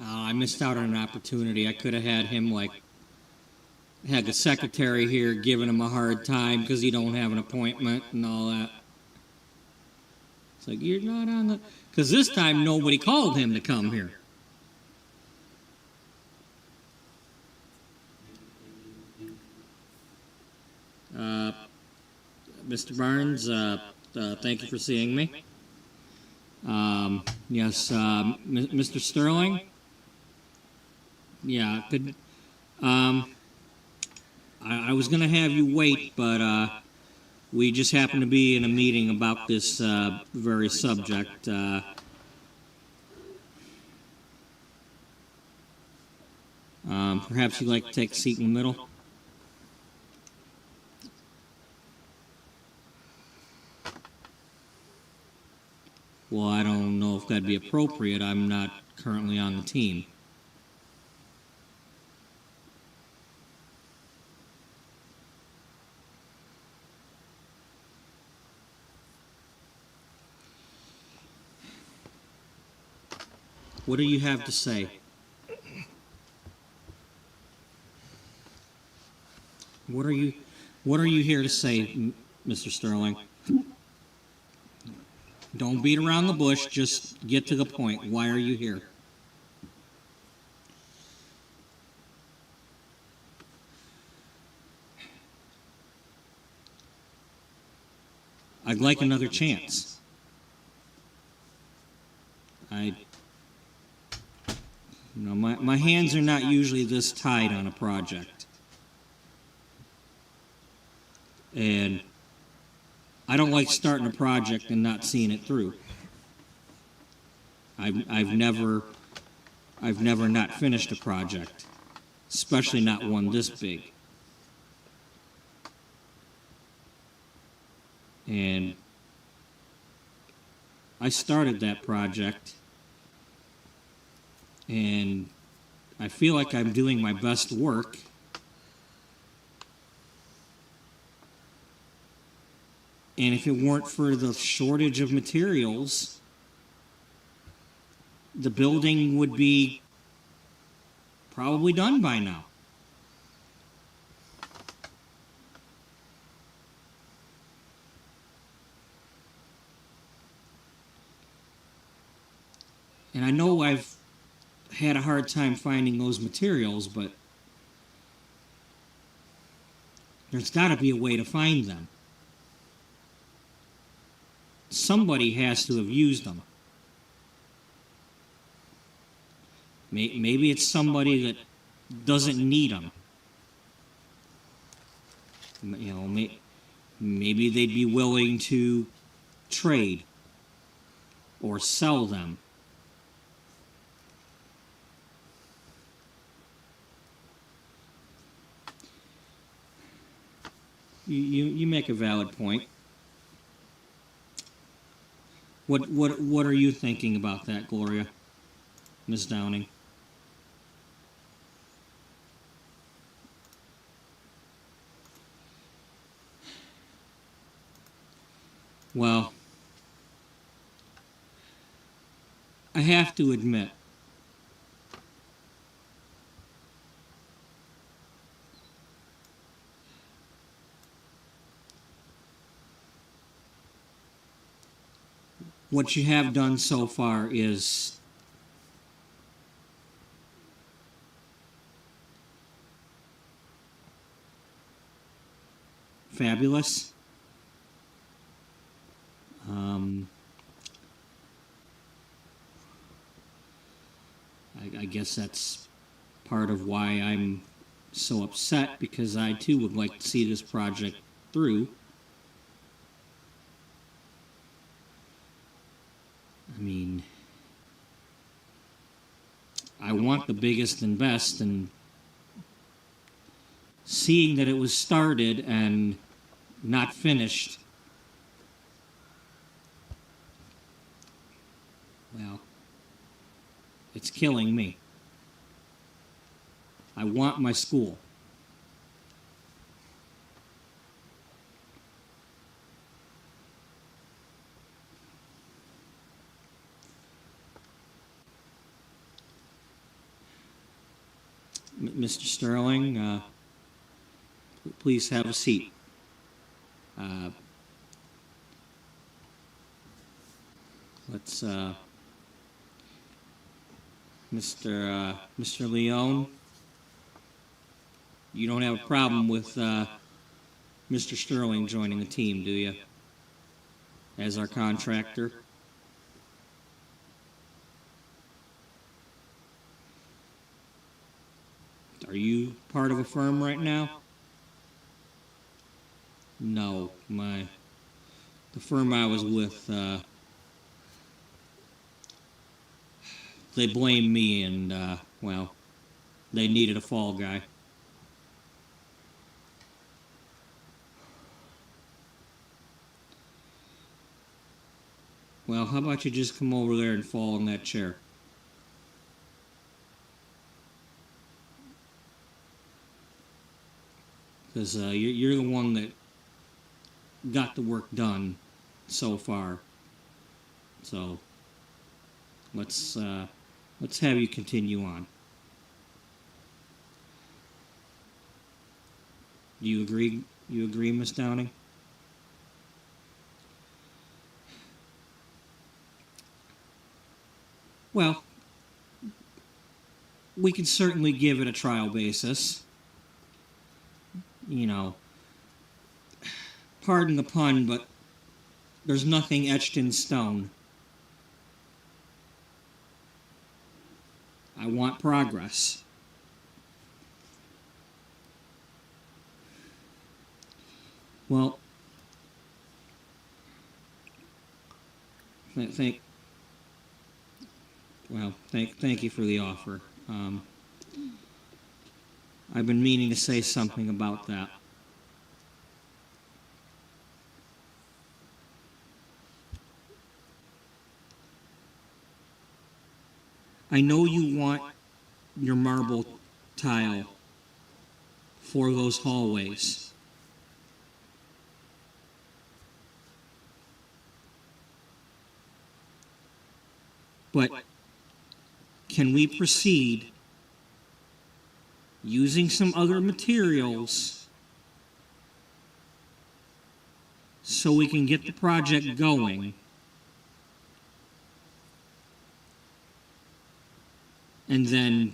I missed out on an opportunity. I could have had him, like, had the secretary here giving him a hard time because he don't have an appointment and all that. It's like, you're not on the... Because this time nobody called him to come here. Mr. Barnes, thank you for seeing me. Yes, Mr. Sterling? Yeah, could... I was going to have you wait, but we just happened to be in a meeting about this very subject. Perhaps you'd like to take a seat in the middle? Well, I don't know if that'd be appropriate. I'm not currently on the team. What do you have to say? What are you here to say, Mr. Sterling? Don't beat around the bush, just get to the point. Why are you here? I'd like another chance. My hands are not usually this tied on a project. And I don't like starting a project and not seeing it through. I've never not finished a project, especially not one this big. And I started that project, and I feel like I'm doing my best work. And if it weren't for the shortage of materials, the building would be probably done by now. And I know I've had a hard time finding those materials, but there's got to be a way to find them. Somebody has to have used them. Maybe it's somebody that doesn't need them. You know, maybe they'd be willing to trade or sell them. You make a valid point. What are you thinking about that, Gloria? Miss Downing? Well, I have to admit, what you have done so far is fabulous. I guess that's part of why I'm so upset, because I too would like to see this project through. I mean, I want the biggest and best, and seeing that it was started and not finished, well, It's killing me. I want my school. Mr. Sterling, please have a seat. Let's, Mr. Leone, you don't have a problem with Mr. Sterling joining the team, do you? As our contractor? Are you part of a firm right now? No, the firm I was with, they blamed me and, well, they needed a fall guy. Well, how about you just come over there and fall in that chair? Because you're the one that got the work done so far. So let's have you continue on. Do you agree? You agree, Miss Downing? Well, we can certainly give it a trial basis. You know, pardon the pun, but there's nothing etched in stone. I want progress. Well, thank you for the offer. I've been meaning to say something about that. I know you want your marble tile for those hallways. But can we proceed using some other materials so we can get the project going? And then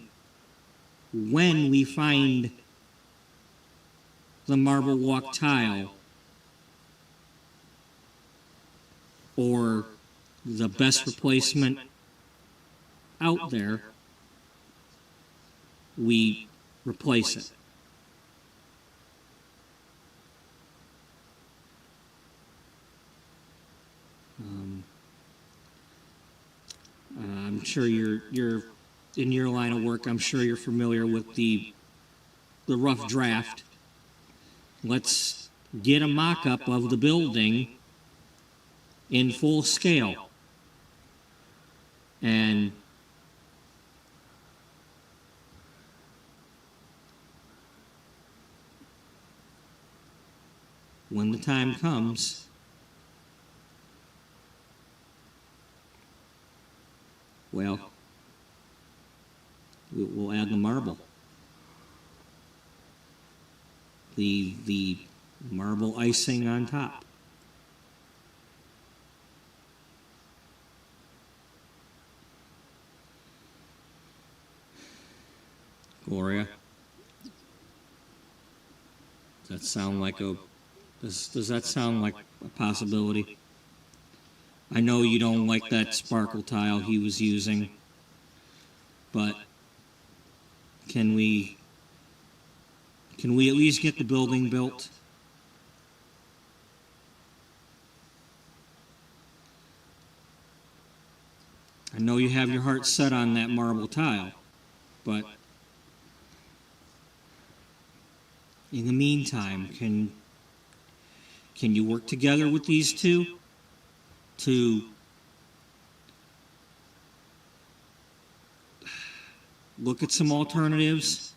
when we find the marble walk tile or the best replacement out there, we replace it. I'm sure you're in your line of work. I'm sure you're familiar with the rough draft. Let's get a mock-up of the building in full scale. And when the time comes, well, we'll add the marble. The marble icing on top. Gloria, does that sound like does that sound like a possibility? I know you don't like that sparkle tile he was using, but can we at least get the building built? I know you have your heart set on that marble tile, but in the meantime, can you work together with these two to look at some alternatives.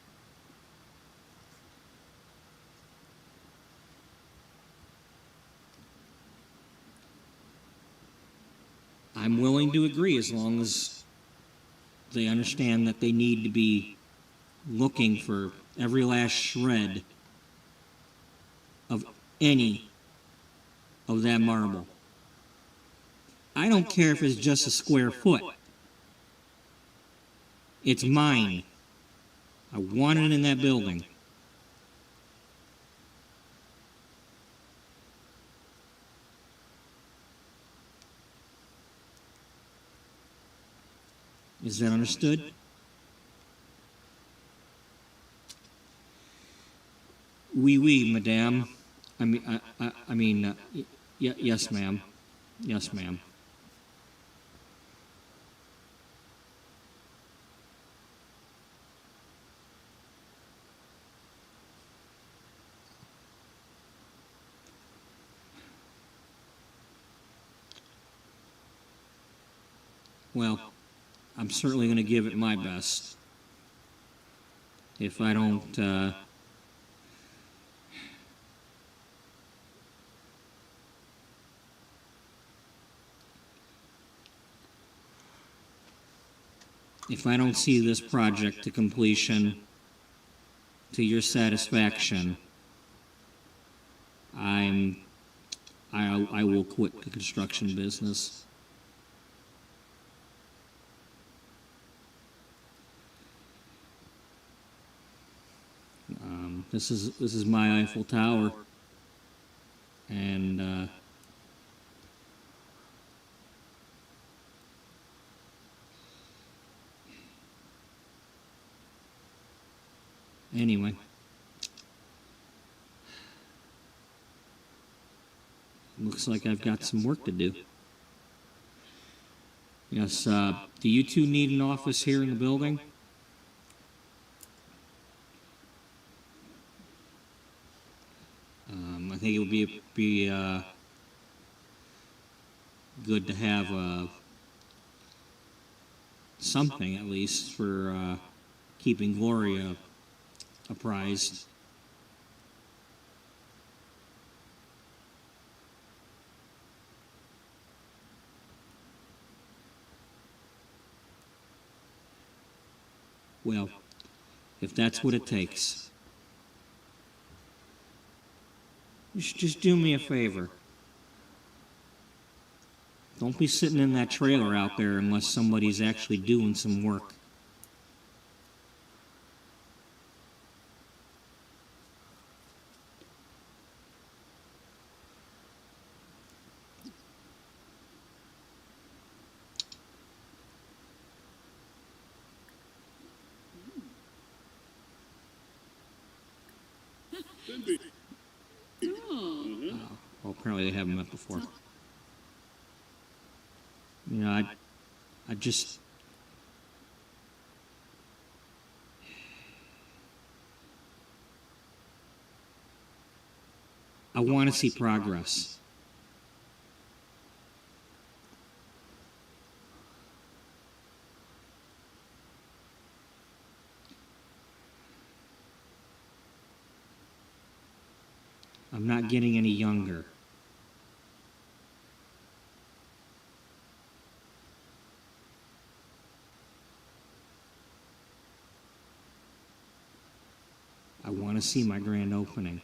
I'm willing to agree as long as they understand that they need to be looking for every last shred of any of that marble. I don't care if it's just a square foot. It's mine. I want it in that building. Is that understood? Oui, madame. Yes, ma'am. Yes, ma'am. Well, I'm certainly going to give it my best. If I don't, if I don't see this project to completion to your satisfaction, I will quit the construction business. This is my Eiffel Tower, and anyway, looks like I've got some work to do. Yes, do you two need an office here in the building? I think it would be good to have something at least for keeping Gloria apprised. Well, if that's what it takes. Just do me a favor. Don't be sitting in that trailer out there unless somebody's actually doing some work. Well, apparently they haven't met before. You know, I just... I want to see progress. I'm not getting any younger. I want to see my grand opening.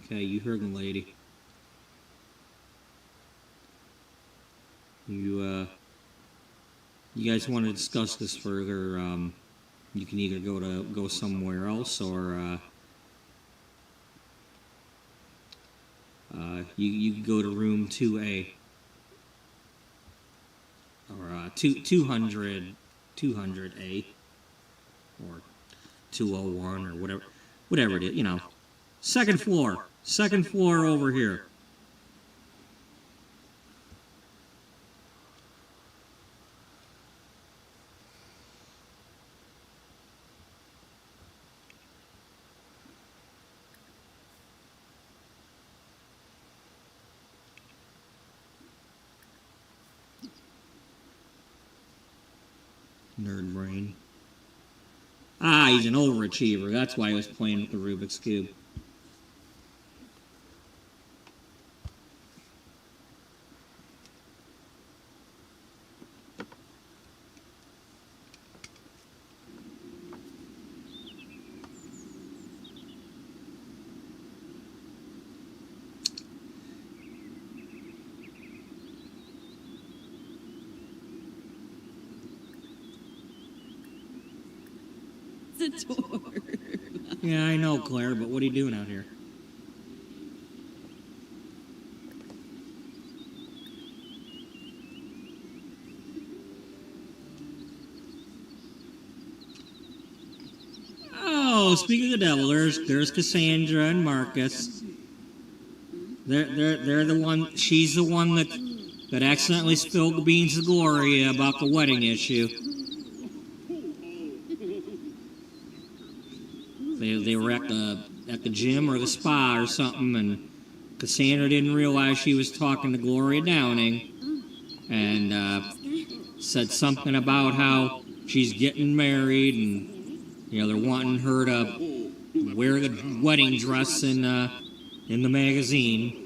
Okay, you heard the lady. You guys want to discuss this further? You can either go somewhere else, or you can go to room 2A, or 200A, or 201, or whatever it is. You know, second floor over here. Nerd brain. Ah, he's an overachiever. That's why he was playing with the Rubik's Cube. It's a tour. Yeah, I know, Claire, but what are you doing out here? Oh, speaking of the devil, there's Cassandra and Marcus. They're the one. She's the one that accidentally spilled the beans to Gloria about the wedding issue. They were at the gym or the spa or something, and Cassandra didn't realize she was talking to Gloria Downing, and said something about how she's getting married, and they're wanting her to wear the wedding dress in the magazine.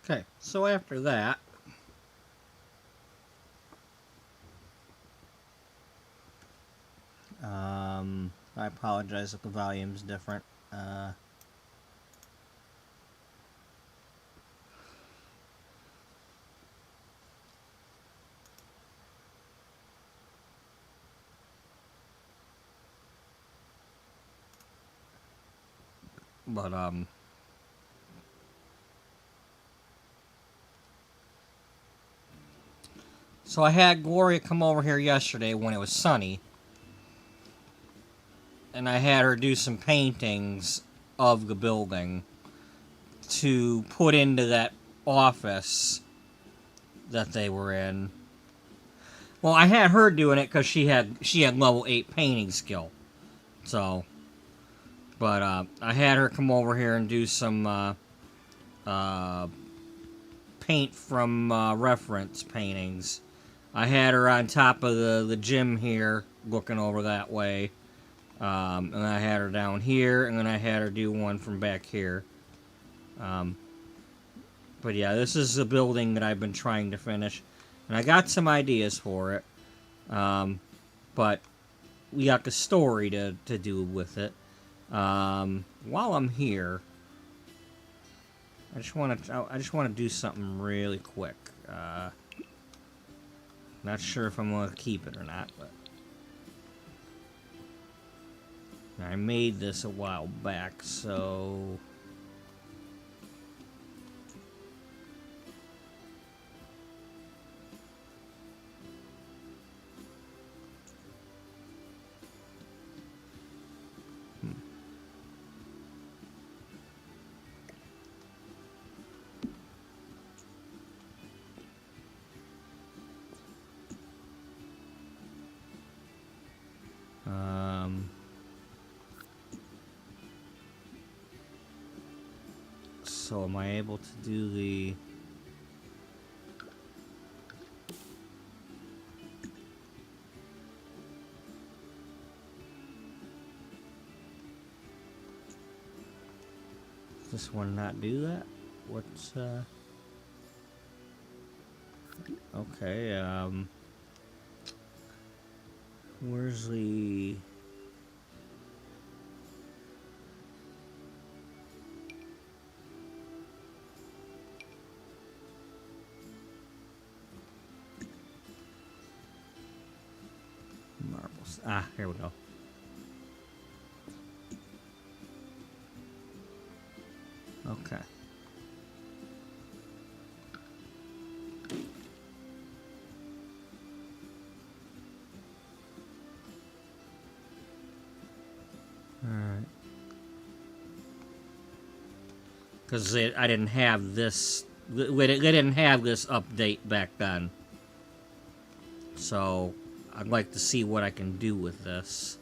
Okay, so after that, I apologize if the volume's different. But so I had Gloria come over here yesterday when it was sunny, and I had her do some paintings of the building to put into that office that they were in. Well, I had her doing it because she had level 8 painting skill. So, but I had her come over here and do some paint from reference paintings. I had her on top of the gym here, looking over that way. And I had her down here, and then I had her do one from back here. But yeah, this is a building that I've been trying to finish. And I got some ideas for it. But we got the story to do with it. While I'm here, I just want to do something really quick. Not sure if I'm going to keep it or not, but I made this a while back, so so am I able to do the does this one not do that? What's okay, where's the marbles? Ah, here we go. Okay. because I didn't have this. They didn't have this update back then. So I'd like to see what I can do with this.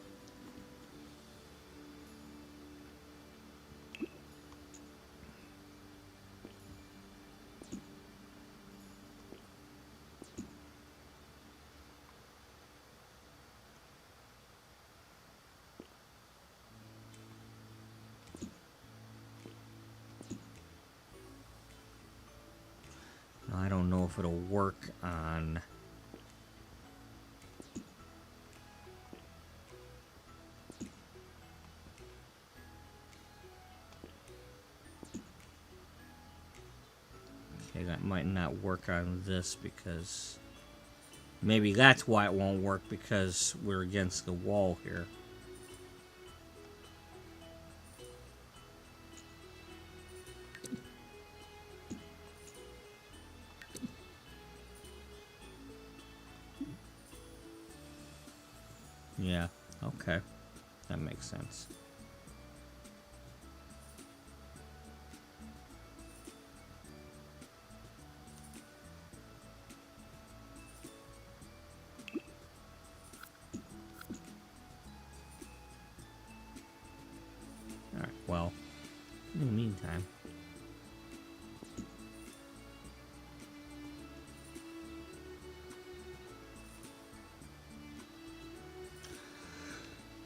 I don't know if it'll work on... Okay, that might not work on this because... Maybe that's why it won't work, because we're against the wall here. Yeah, okay. That makes sense. Alright, well, in the meantime...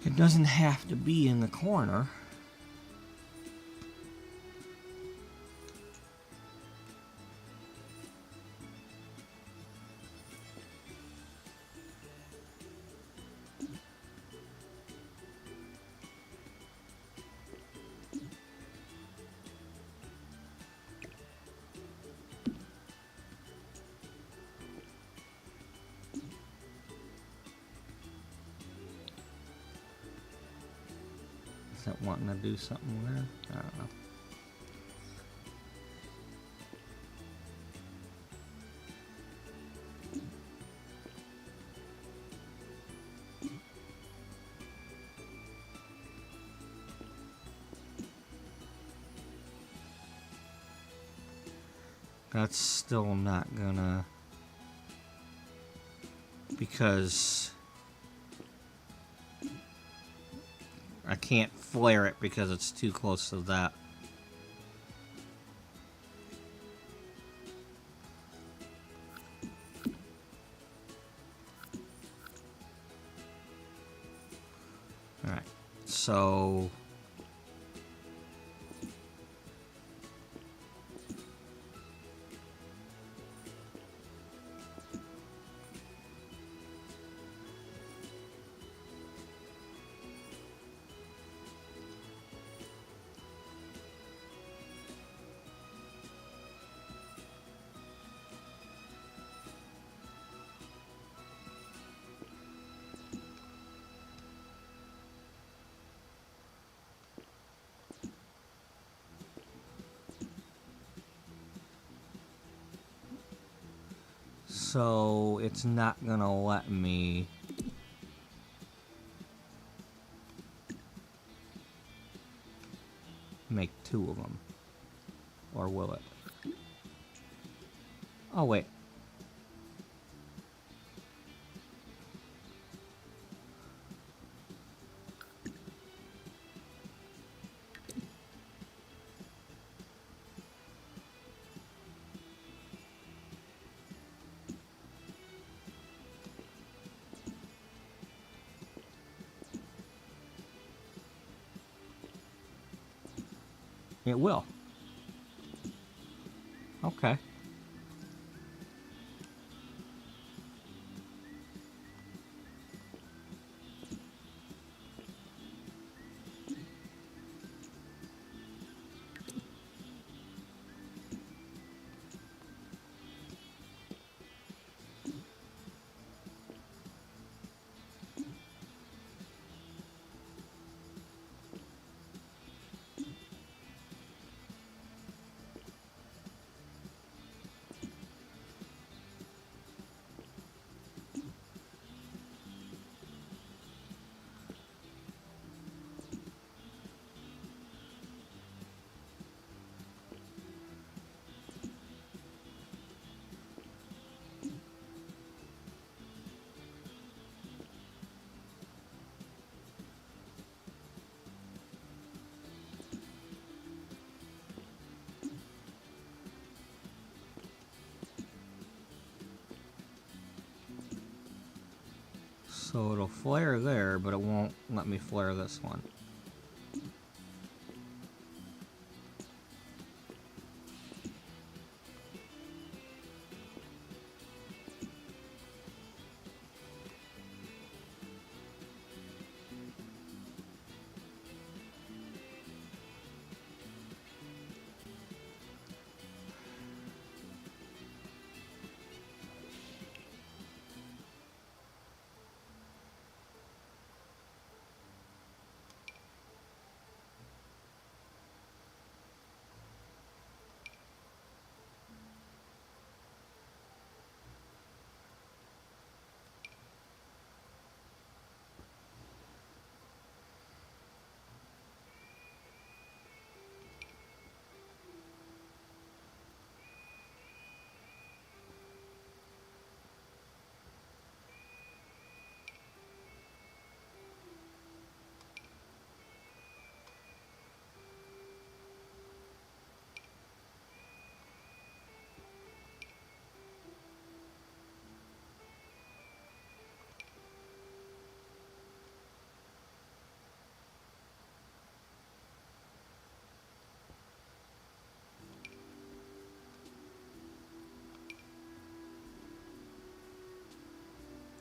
It doesn't have to be in the corner. Is that wanting to do something there? I don't know. That's still not gonna... Because... I can't flare it because it's too close to that. Alright, so... So it's not gonna let me make two of them, or will it? Oh wait. It will. Okay. So it'll flare there, but it won't let me flare this one.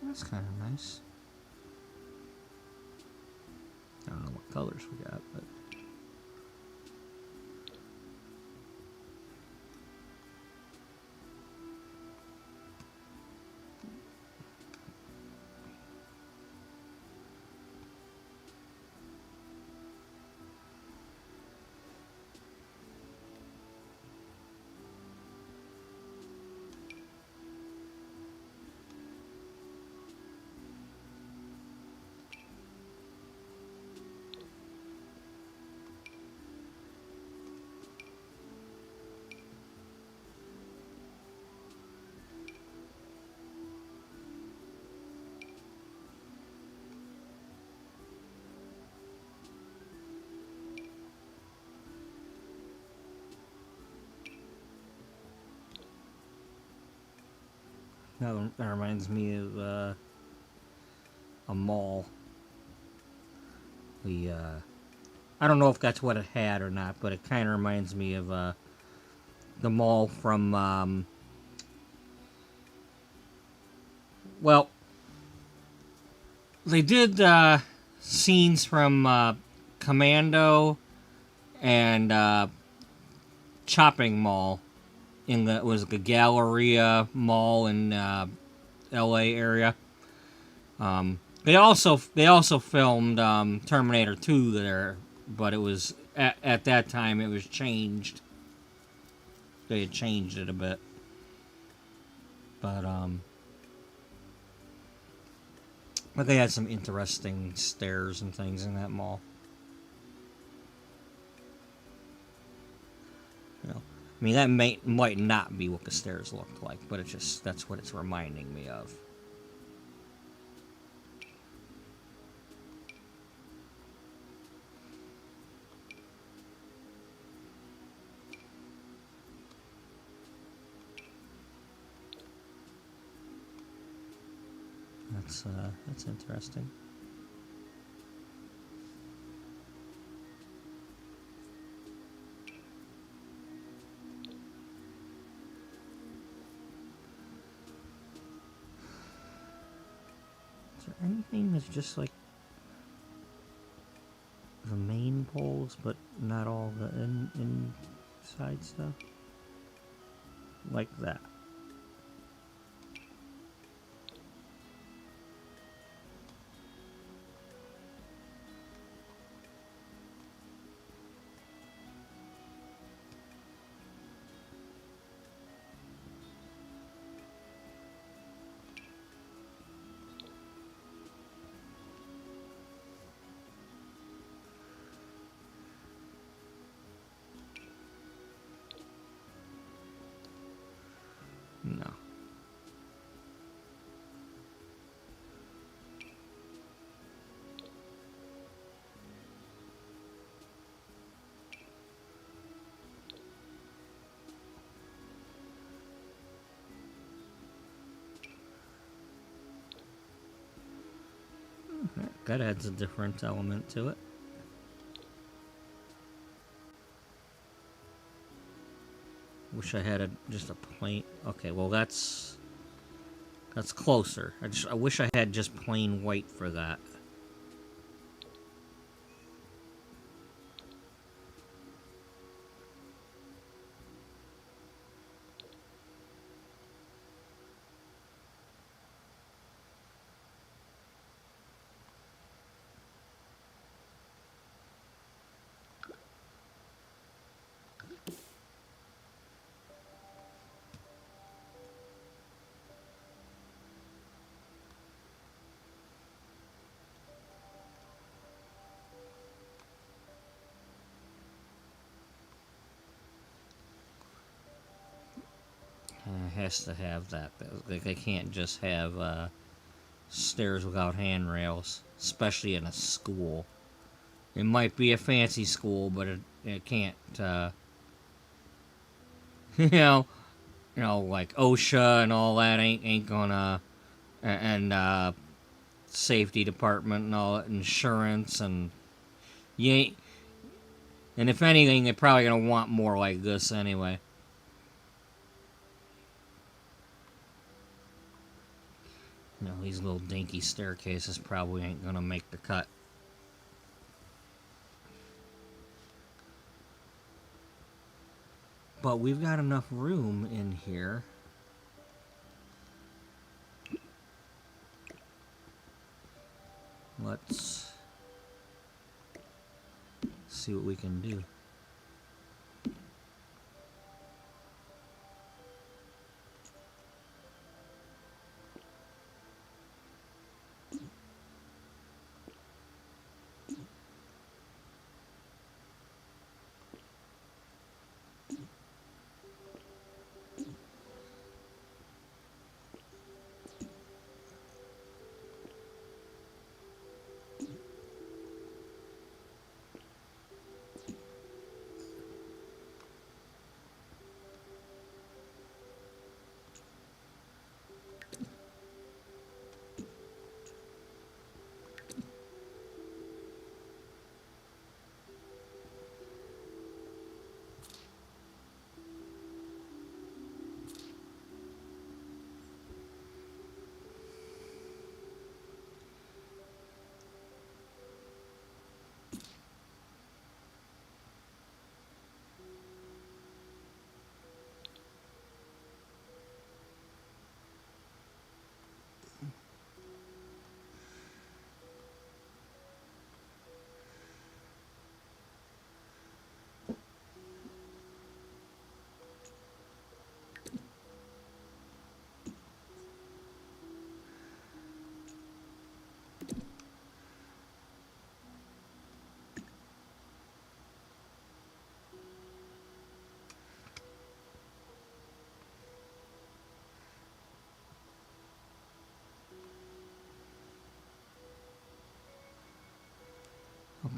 That's kind of nice. I don't know what colors we got, but that reminds me of a mall. I don't know if that's what it had or not, but it kind of reminds me of the mall from, well, they did scenes from Commando and Chopping Mall it was the Galleria Mall in L.A. area. They also filmed Terminator 2 there, but it was at that time it was changed. They had changed it a bit, but they had some interesting stairs and things in that mall. You know, I mean that might not be what the stairs looked like, but that's what it's reminding me of. That's interesting. Is there anything that's just like the main poles, but not all the inside stuff? Like that. That adds a different element to it. Wish I had just a plain. Okay, well that's closer. I wish I had just plain white for that. It has to have that. They can't just have stairs without handrails, especially in a school. It might be a fancy school, but it can't. You know, like OSHA and all that ain't gonna, and safety department and all that, insurance, and you ain't. And if anything, they're probably gonna want more like this anyway. You know, these little dinky staircases probably ain't gonna make the cut. But we've got enough room in here. Let's see what we can do.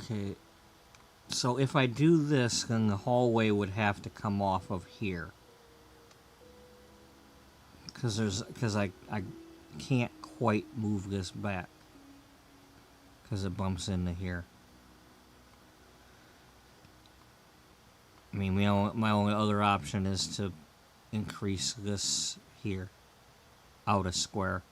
Okay, so if I do this, then the hallway would have to come off of here. Because I can't quite move this back. Because it bumps into here. I mean, my only other option is to increase this here out a square.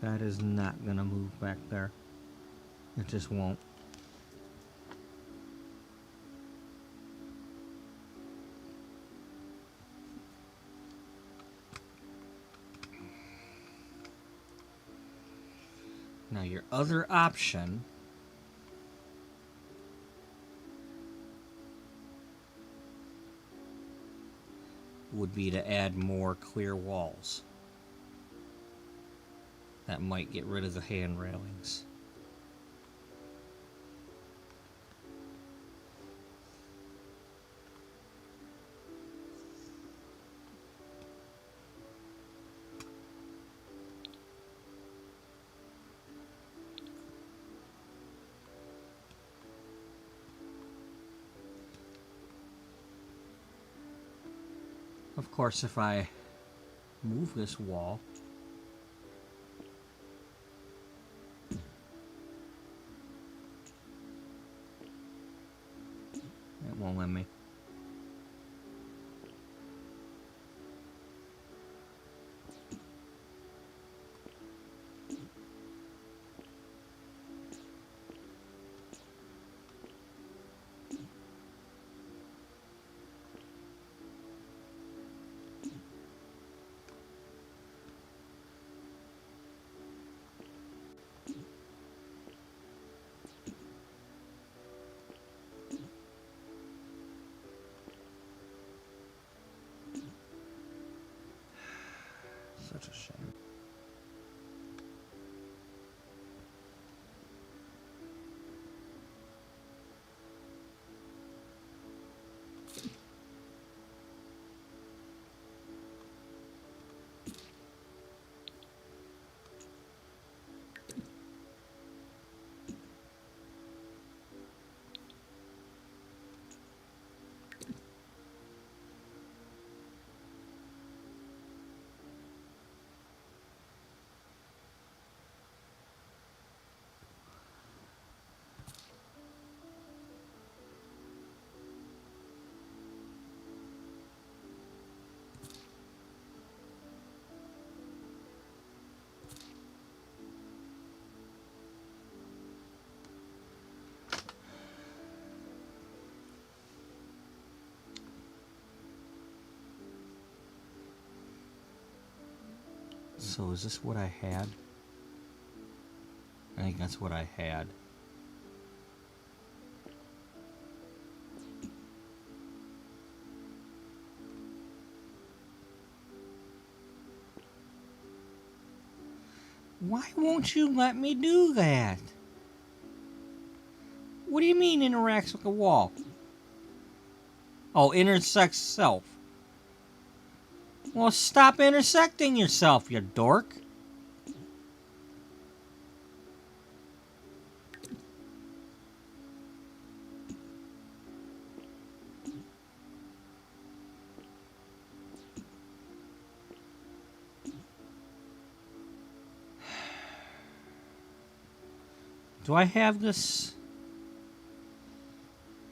That is not gonna move back there. It just won't. Now your other option would be to add more clear walls. That might get rid of the hand railings. Of course, if I move this wall, it won't let me. Such a shame. So is this what I had? I think that's what I had. Why won't you let me do that? What do you mean interacts with the wall? Oh, intersects self. Well, stop intersecting yourself, you dork. Do I have this?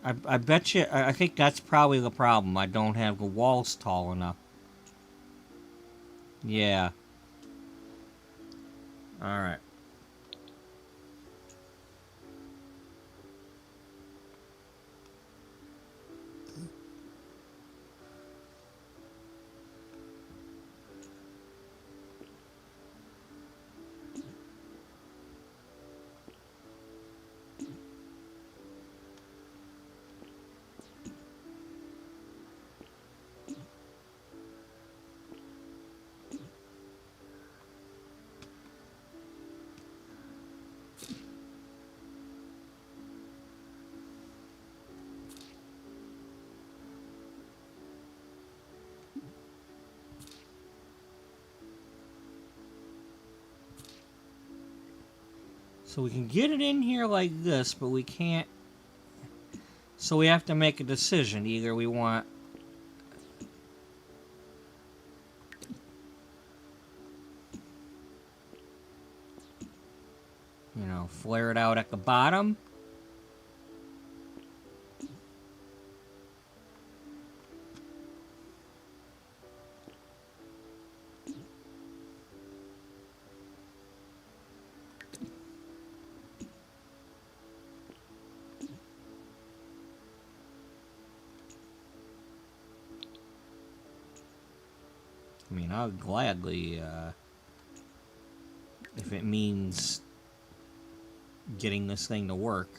I bet you, I think that's probably the problem. I don't have the walls tall enough. Yeah. Alright. So we can get it in here like this, but we can't. So we have to make a decision. Either we want flare it out at the bottom. I mean, I'll gladly, if it means getting this thing to work.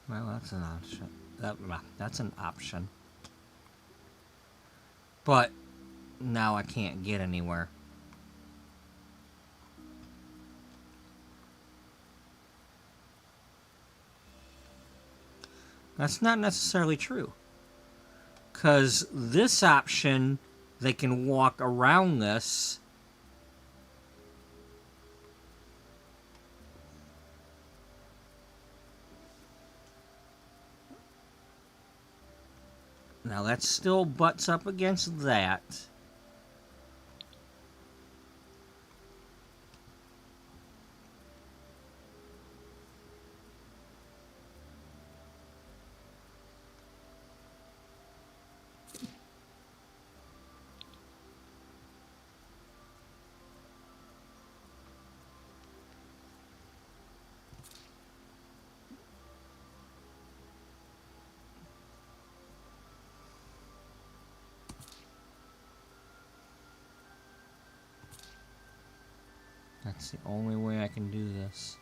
Well, that's an option. That's an option. But now I can't get anywhere. That's not necessarily true. Because this option, they can walk around this. Now that still butts up against that. That's the only way I can do this.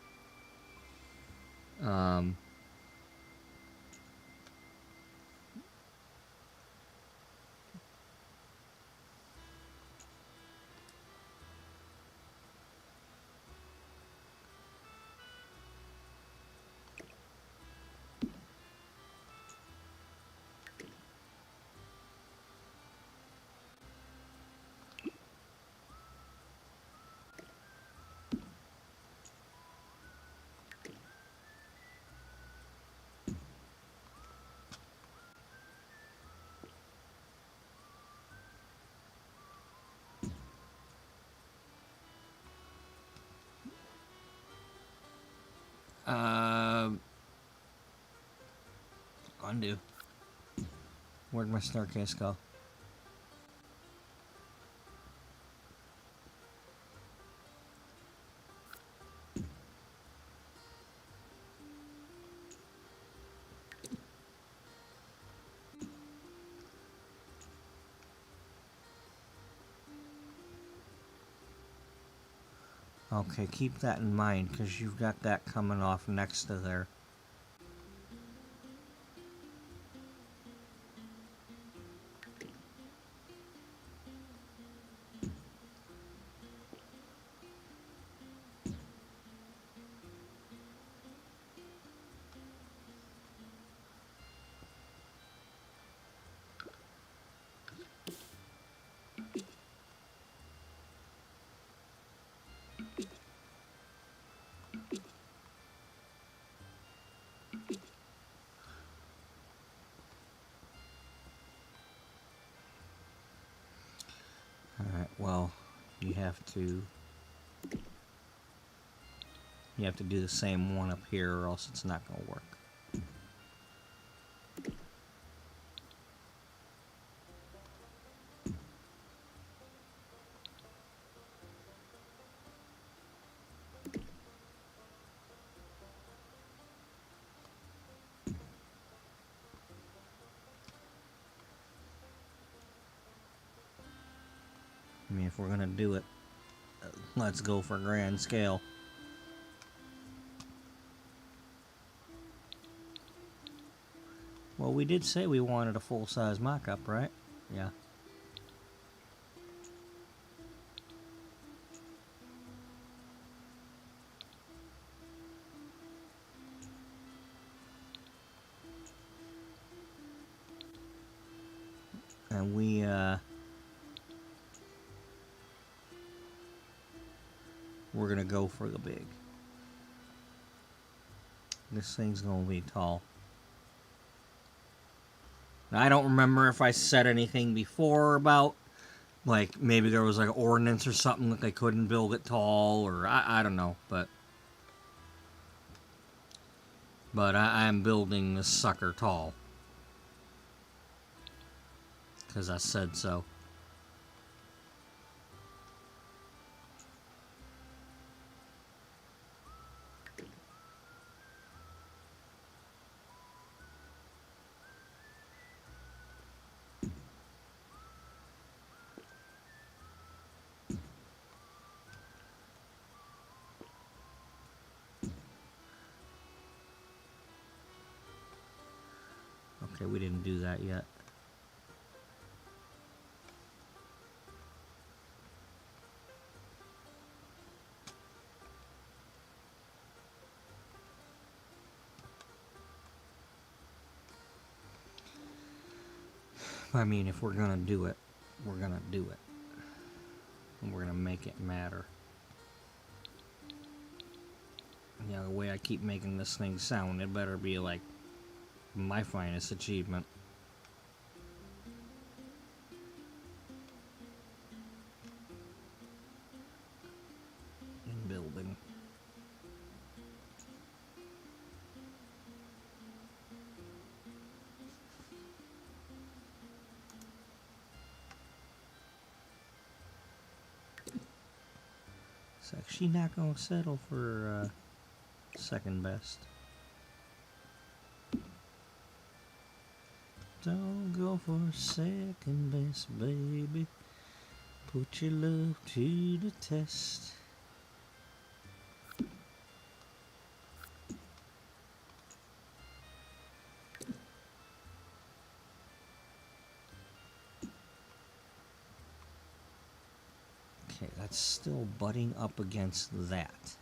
Undo. Where'd my staircase go? Okay, keep that in mind, because you've got that coming off next to there. Alright, well, you have to do the same one up here, or else it's not going to work. if we're gonna do it, let's go for grand scale. Well, we did say we wanted a full-size mock-up, right? Yeah. And we're gonna go for the big. This thing's gonna be tall. Now, I don't remember if I said anything before about, like, maybe there was like an ordinance or something that they couldn't build it tall, or I don't know, but I'm building this sucker tall. Because I said so. Okay, we didn't do that yet. I mean, if we're gonna do it, we're gonna do it. And we're gonna make it matter. You know, the way I keep making this thing sound, it better be like my finest achievement. In building. It's actually not gonna settle for second best. Don't go for second best, baby. Put your love to the test. Okay, that's still butting up against that.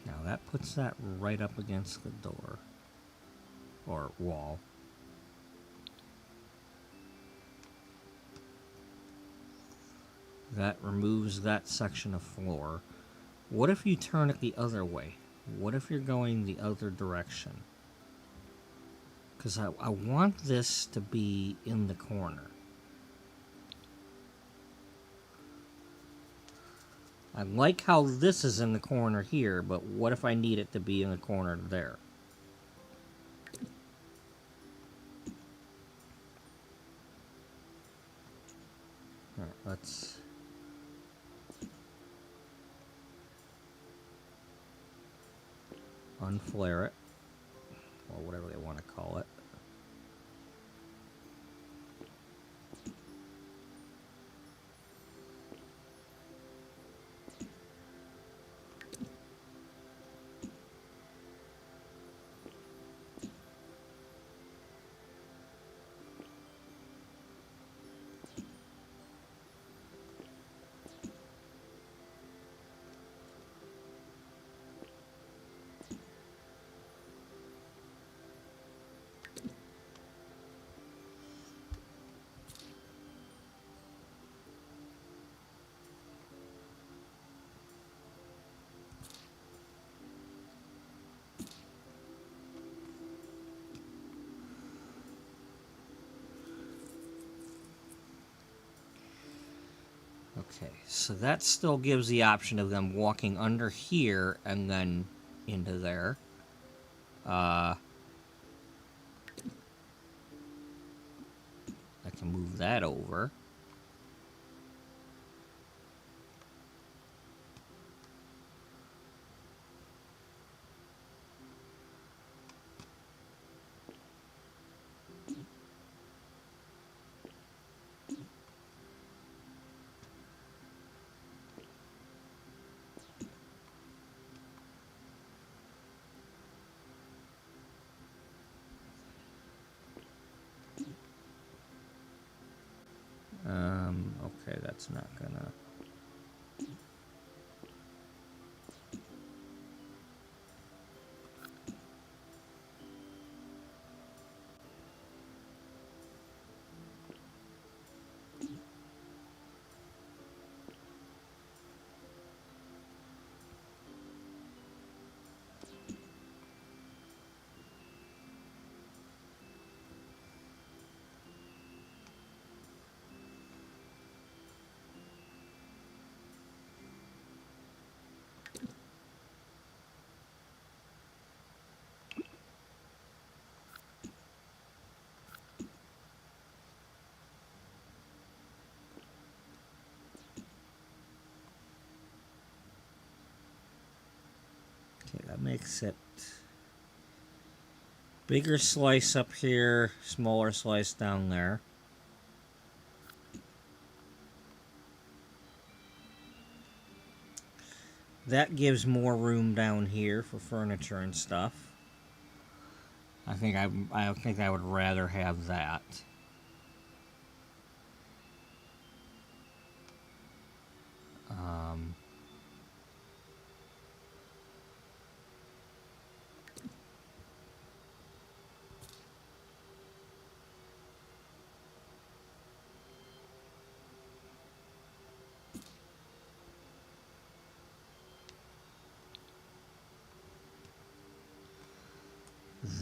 Now that puts that right up against the door. Or wall. That removes that section of floor. What if you turn it the other way? What if you're going the other direction? Because I want this to be in the corner. I like how this is in the corner here, but what if I need it to be in the corner there? Alright, let's... unflare it, or whatever they want to call it. Okay, so that still gives the option of them walking under here and then into there. I can move that over. Okay, that's not gonna... Okay, that makes it bigger slice up here, smaller slice down there. That gives more room down here for furniture and stuff. I think I would rather have that.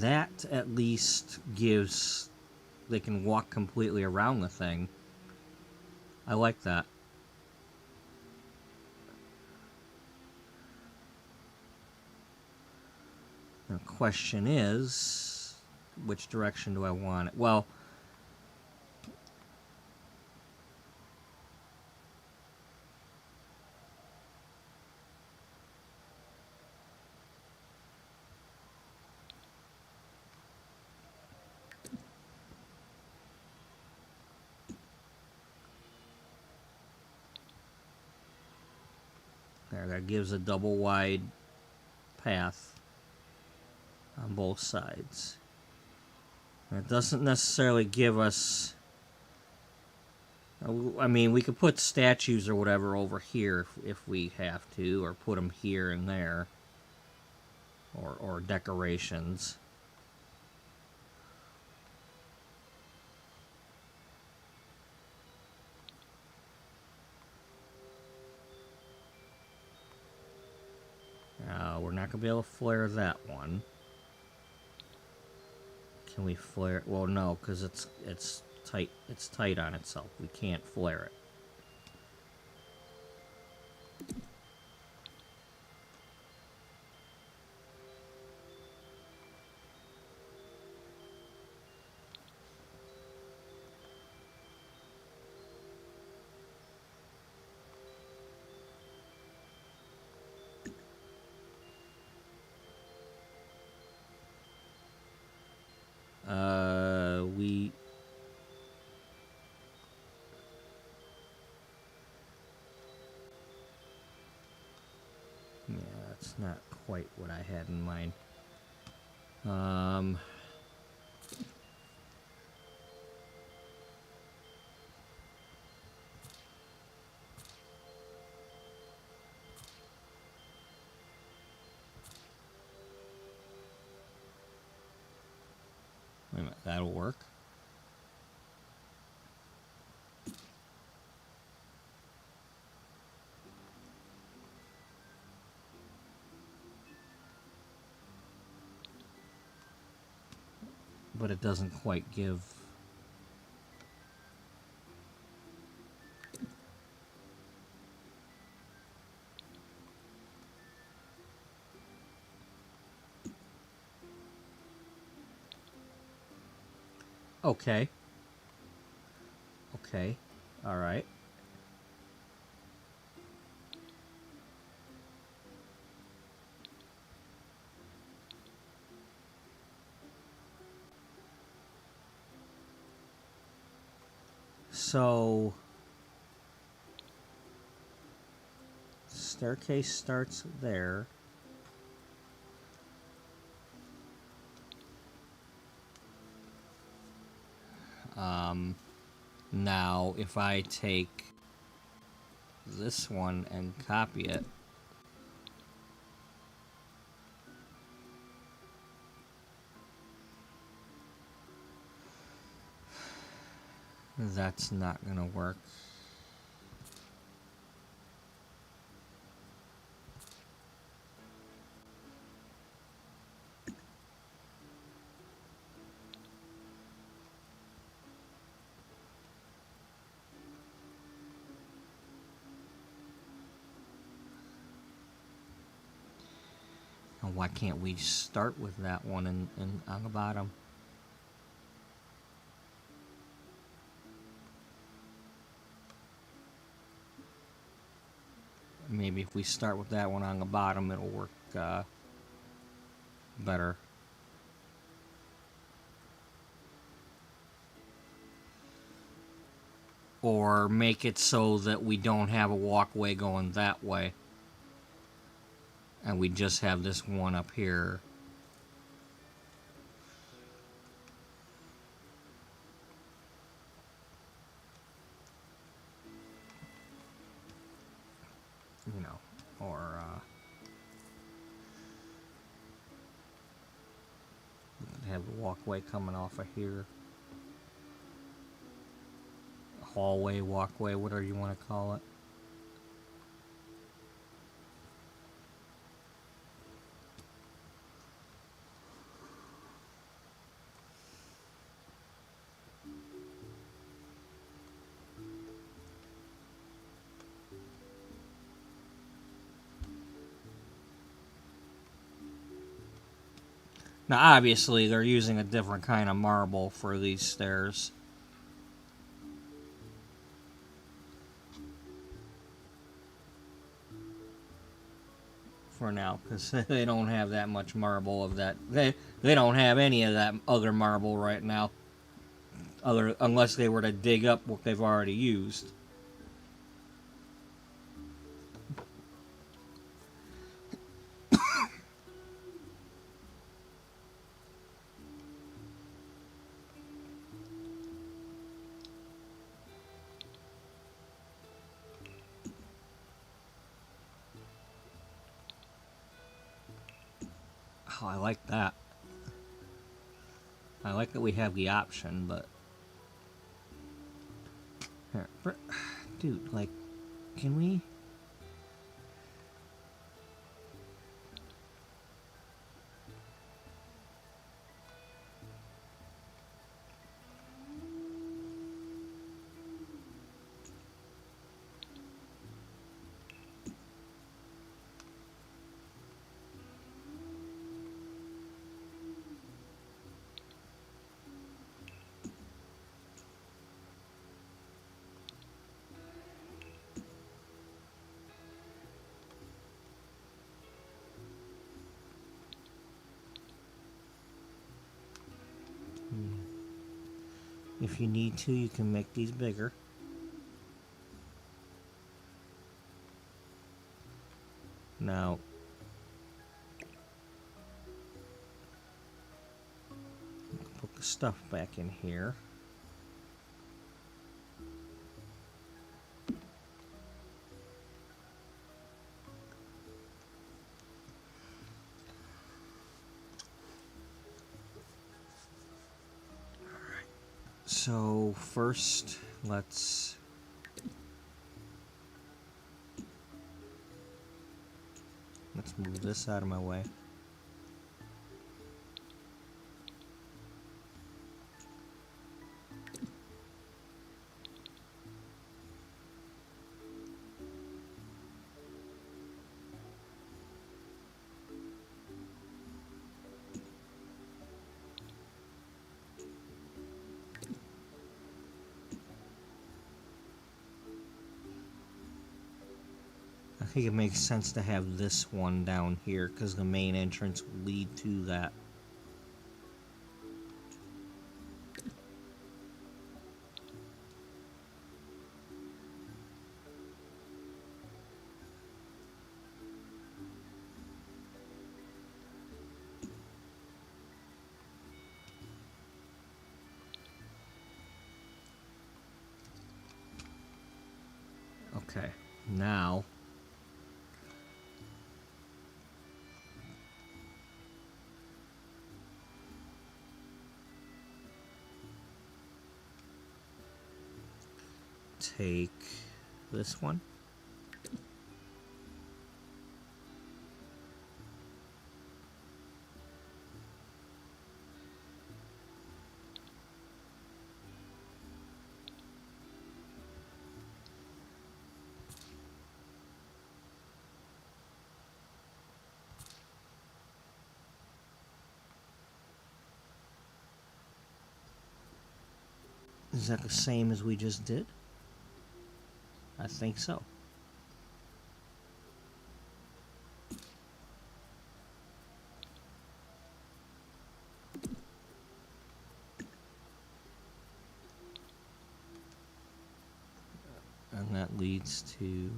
That at least gives... they can walk completely around the thing. I like that. The question is, which direction do I want it? Well, there, that gives a double wide path on both sides. It doesn't necessarily give us... I mean, we could put statues or whatever over here if we have to, or put them here and there, or decorations. We're not going to be able to flare that one. Can we flare it? Well, no, because it's tight. It's tight on itself. We can't flare it. Yeah, that's not quite what I had in mind. Wait a minute, that'll work. But it doesn't quite give... Okay. Okay. All right. So staircase starts there. Now if I take this one and copy it, that's not gonna work. And why can't we start with that one and on the bottom? Maybe if we start with that one on the bottom, it'll work better. Or make it so that we don't have a walkway going that way. And we just have this one up here. You know, or have the walkway coming off of here. Hallway, walkway, whatever you want to call it. Now, obviously, they're using a different kind of marble for these stairs. For now, because they don't have that much marble of that. They don't have any of that other marble right now. Unless they were to dig up what they've already used. Oh, I like that. I like that we have the option, but... Here, dude, like, can we... If you need to, you can make these bigger. Now, put the stuff back in here. So first, let's move this out of my way. I think it makes sense to have this one down here because the main entrance will lead to that. Okay, now take this one. Is that the same as we just did? I think so. And that leads to...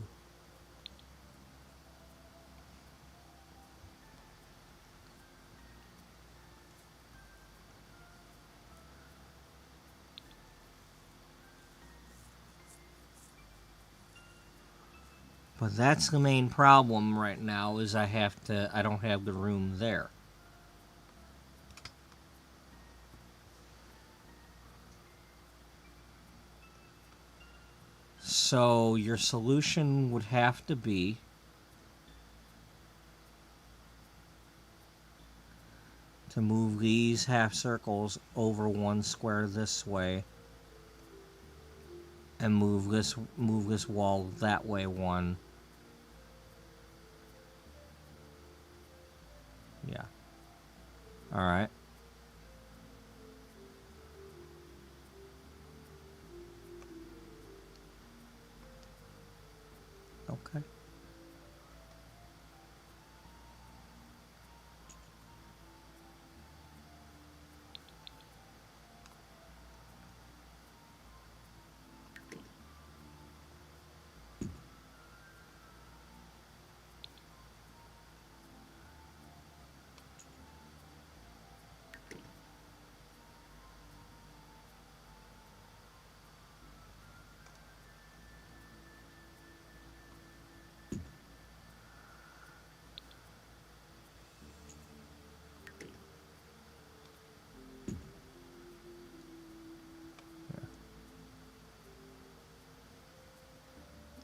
But that's the main problem right now is I don't have the room there. So your solution would have to be to move these half circles over one square this way and move this wall that way one. Yeah. All right. Okay.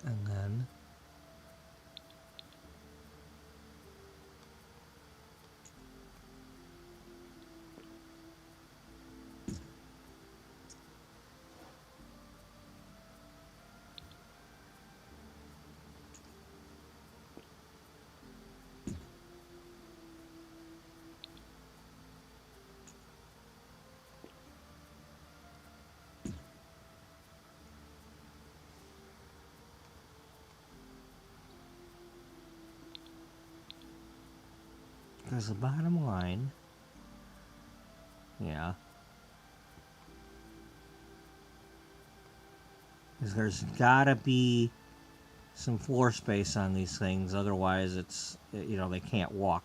And then there's the bottom line. Yeah. Is there's gotta be some floor space on these things, otherwise it's, you know, they can't walk.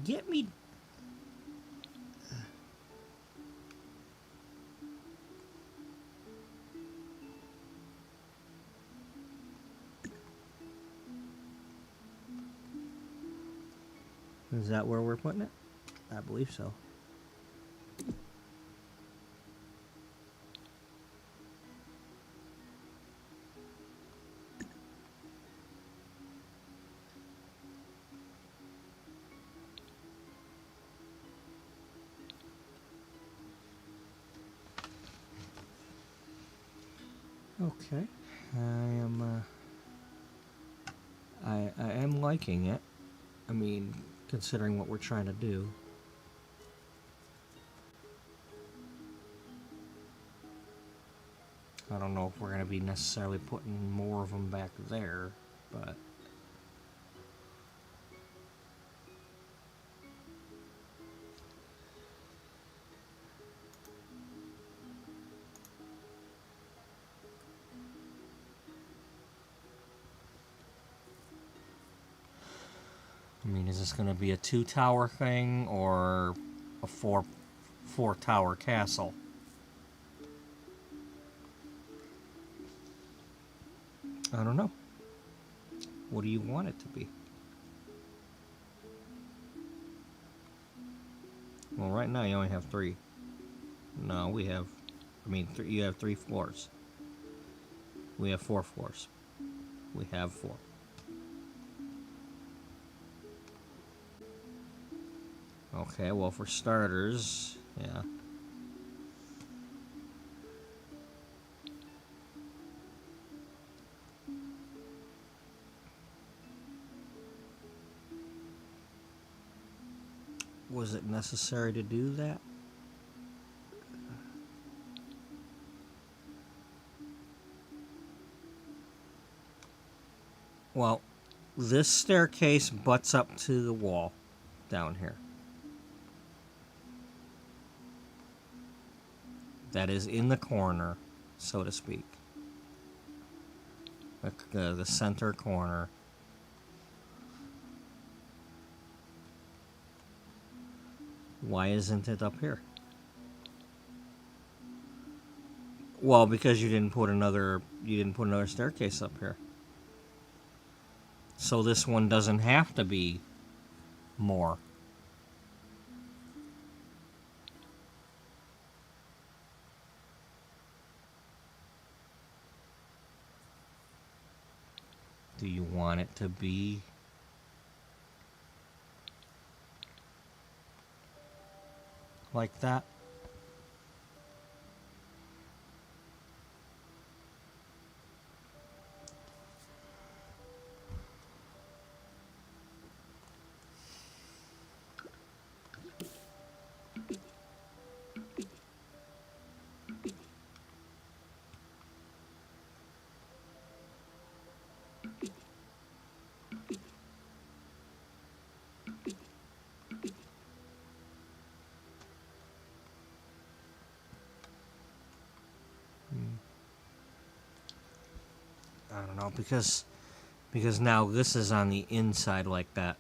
Get me. Is that where we're putting it? I believe so. Okay. I am liking it. I mean, considering what we're trying to do. I don't know if we're going to be necessarily putting more of them back there, but... I mean, is this going to be a 2-tower thing or a 4-tower castle? I don't know. What do you want it to be? Well, right now you only have 3. No, we have... I mean, you have 3 floors. We have 4 floors. We have 4. Okay, well, for starters, yeah. Was it necessary to do that? Well, this staircase butts up to the wall down here. That is in the corner, so to speak. The center corner. Why isn't it up here? Well, because you didn't put another staircase up here. So this one doesn't have to be more. Do you want it to be like that? I don't know, because now this is on the inside like that.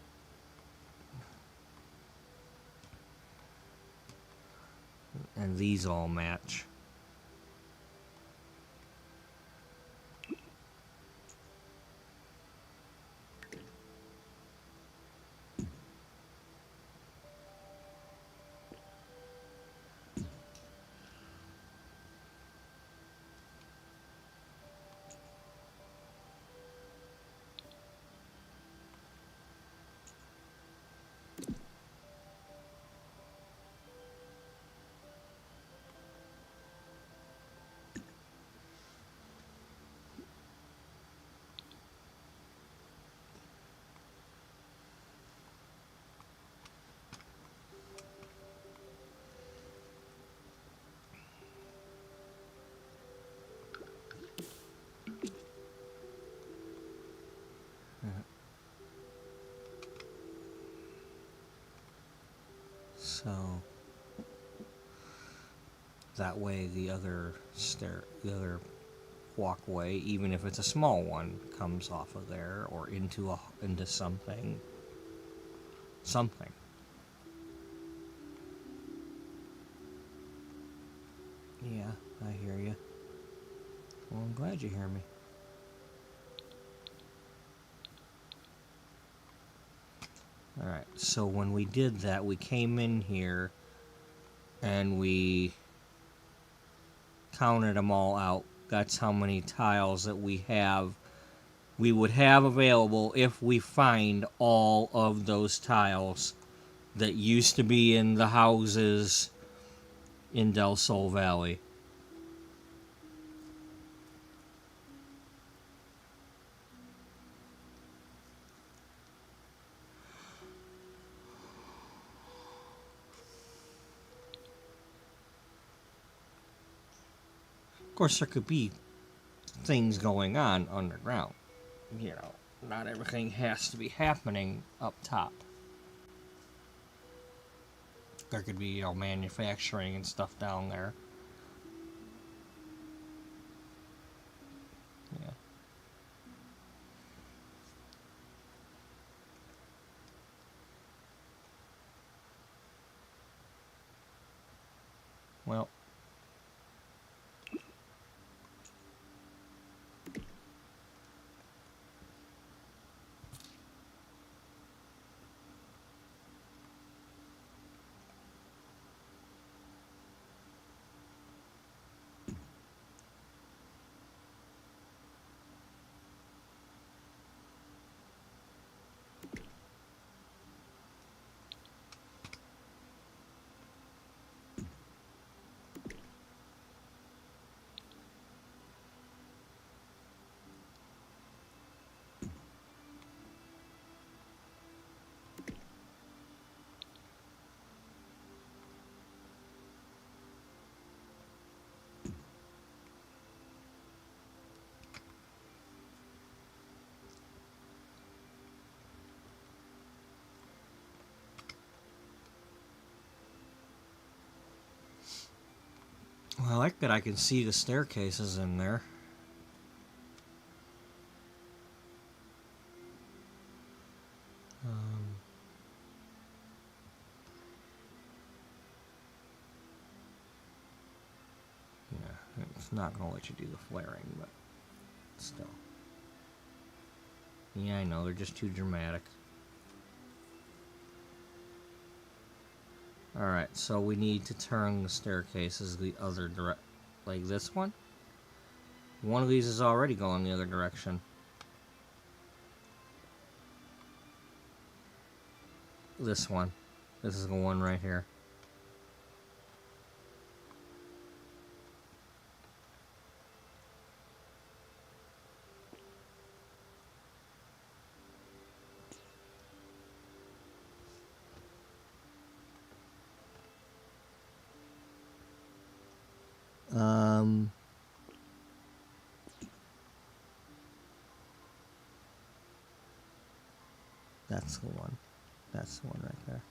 And these all match. So that way the other walkway, even if it's a small one, comes off of there or into something. Yeah, I hear you. Well, I'm glad you hear me. Alright, so when we did that, we came in here and we counted them all out. That's how many tiles that we would have available if we find all of those tiles that used to be in the houses in Del Sol Valley. Of course, there could be things going on underground. You know, not everything has to be happening up top. There could be, manufacturing and stuff down there. Yeah. Well, I like that I can see the staircases in there. Yeah, it's not going to let you do the flaring, but still. Yeah, I know, they're just too dramatic. Alright, so we need to turn the staircases the other direction. Like this one? One of these is already going the other direction. This one. This is the one right here. That's the one. That's the one right there.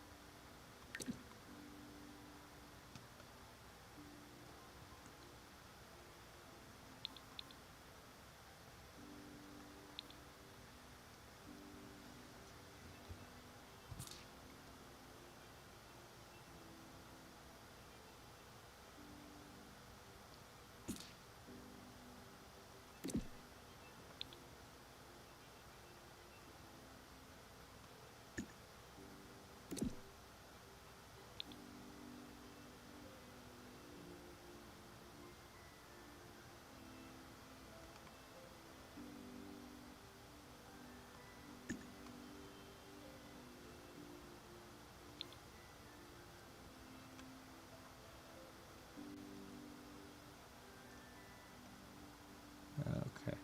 Okay.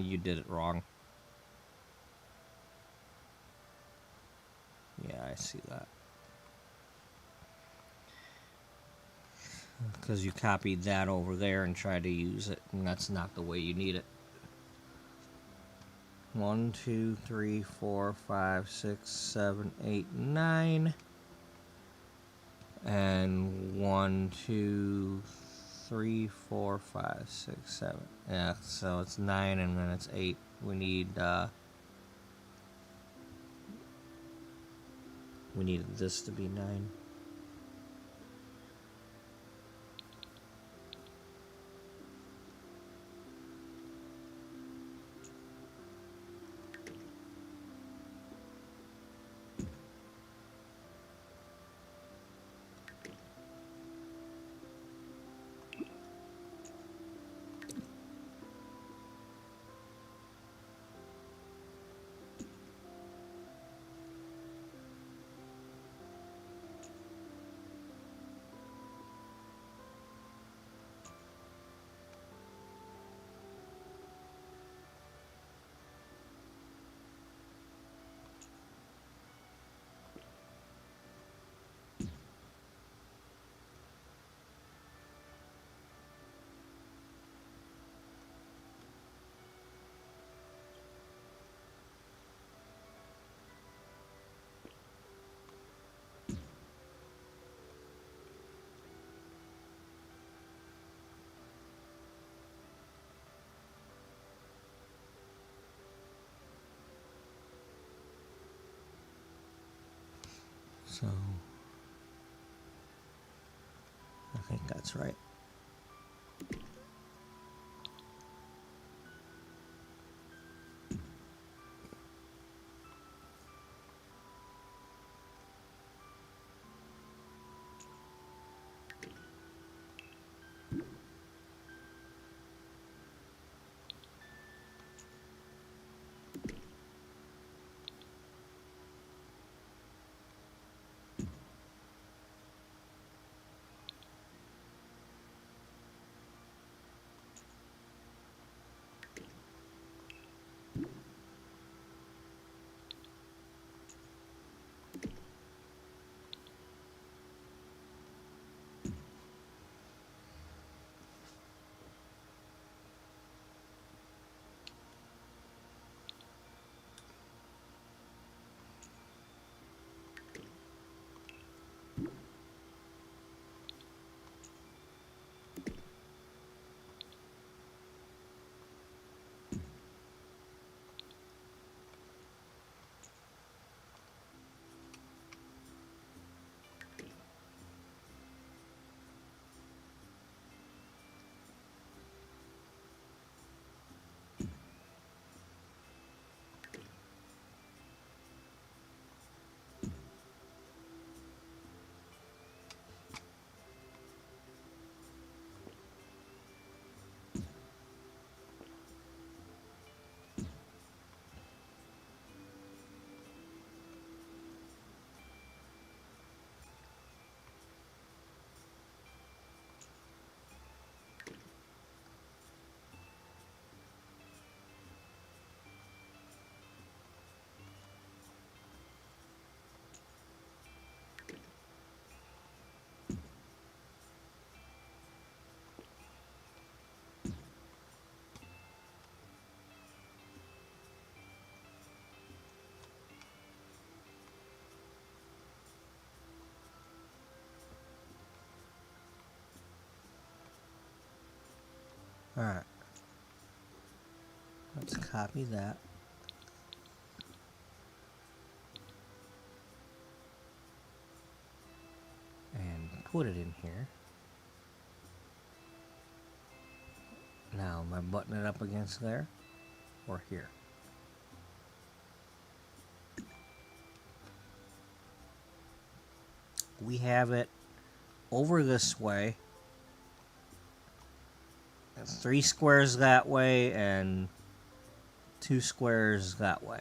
You did it wrong. Yeah, I see that. Because you copied that over there and tried to use it, and that's not the way you need it. 1, 2, 3, 4, 5, 6, 7, 8, 9. And 1, 2, 3, 4, 5, 6, 7. Yeah, so it's 9 and then it's 8. We need this to be 9. So I think that's right. Alright. Let's copy that. And put it in here. Now, am I button it up against there? Or here? We have it over this way. 3 squares that way and 2 squares that way.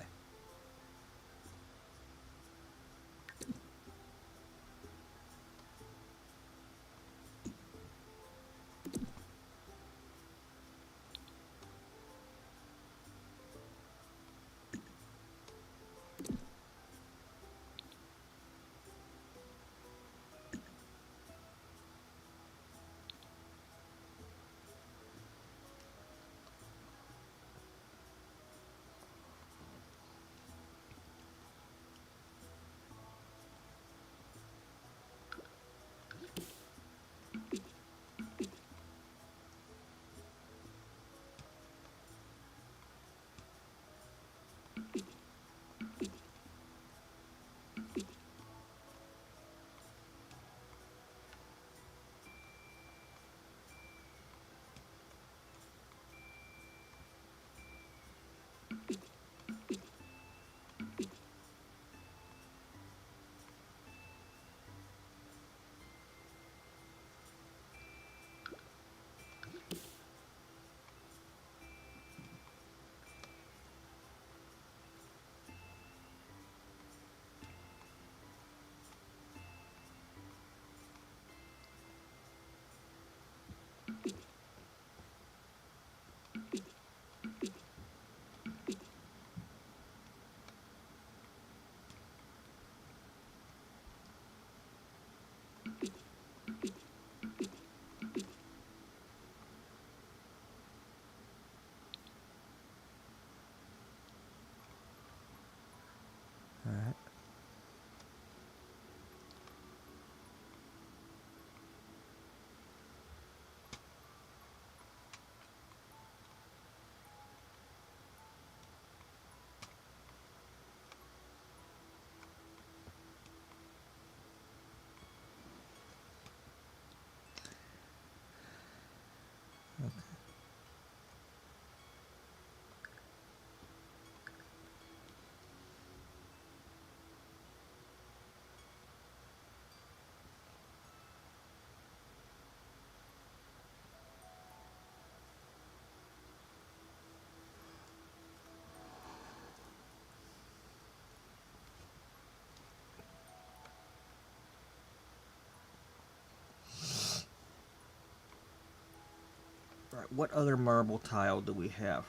Alright, what other marble tile do we have?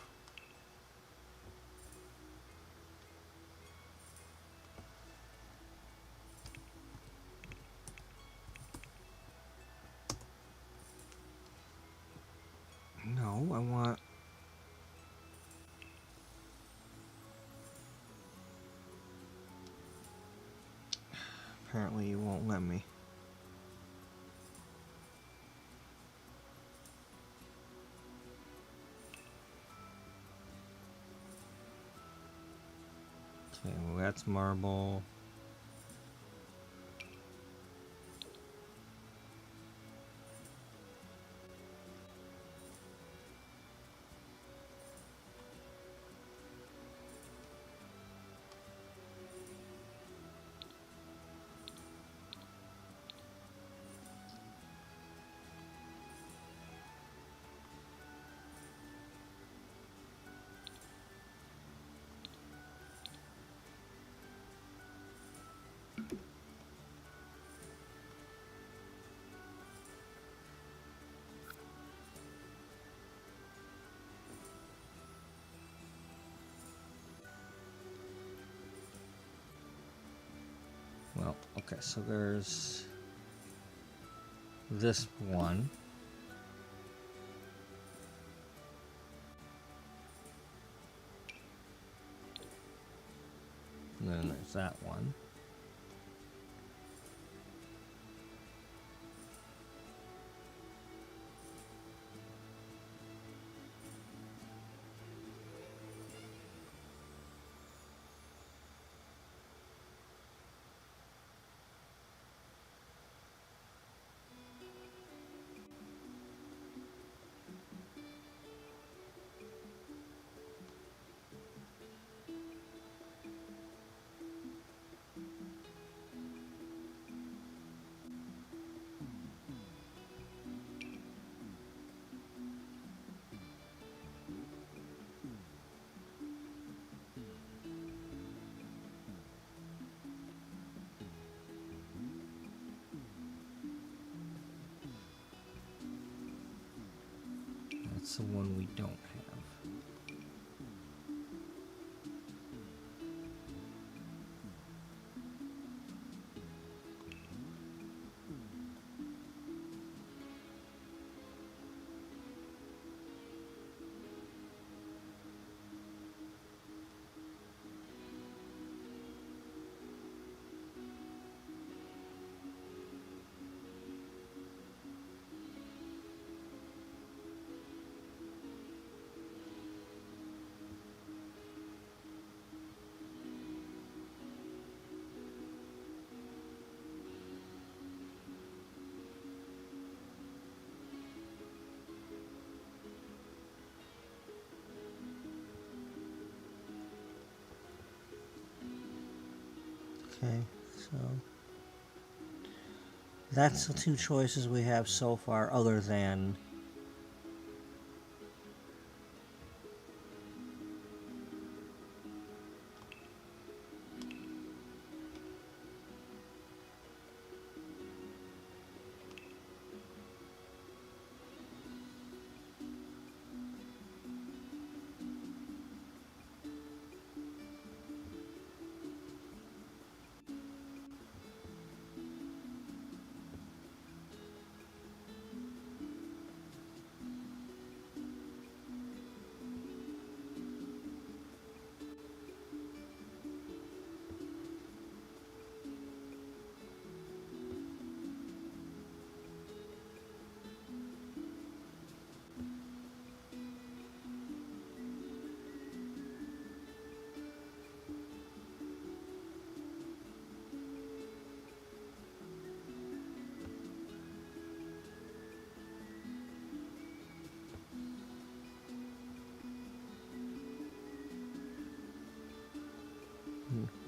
No, I want... Apparently you won't let me. Okay, well that's marble. Well, okay, so there's this one. And then there's that one. That's the one we don't have. Okay, so that's the two choices we have so far, other than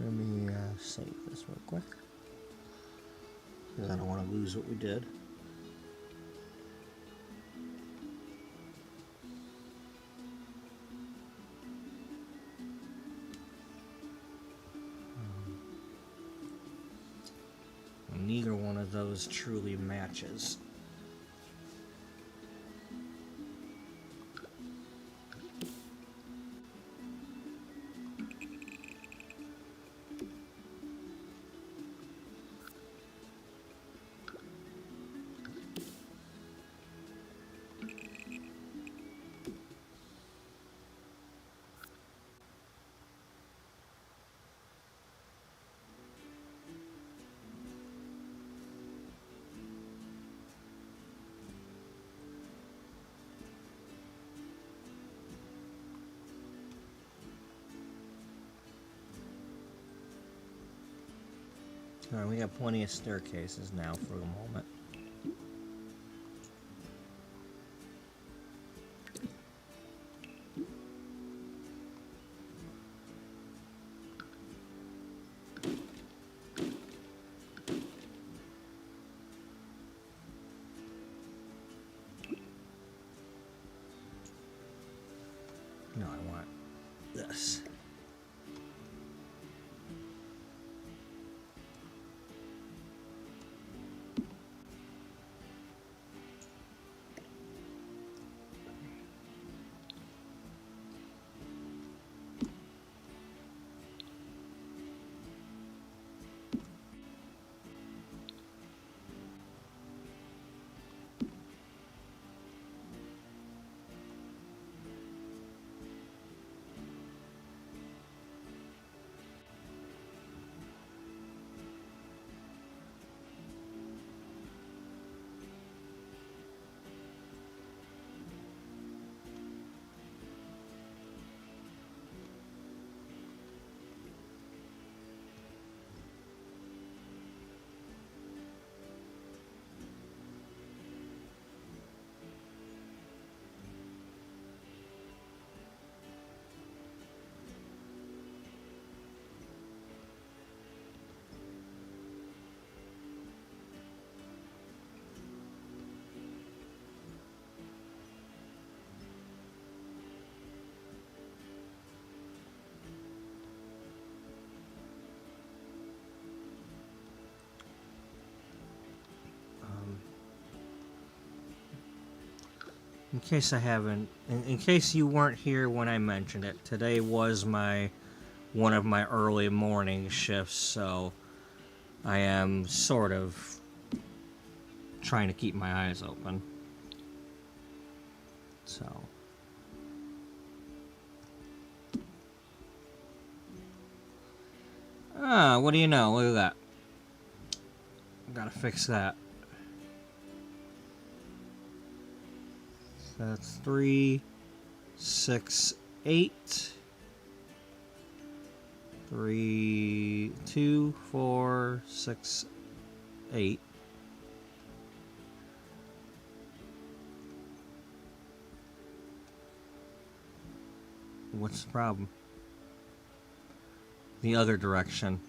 let me save this real quick, because I don't want to lose what we did. Neither one of those truly matches. Alright, we got plenty of staircases now for the moment. No, I want this. In case you weren't here when I mentioned it, today was one of my early morning shifts, so I am sort of trying to keep my eyes open. So. Ah, what do you know? Look at that. Gotta fix that. That's 3, 6, 8. 3, 2, 4, 6, 8. What's the problem? The other direction.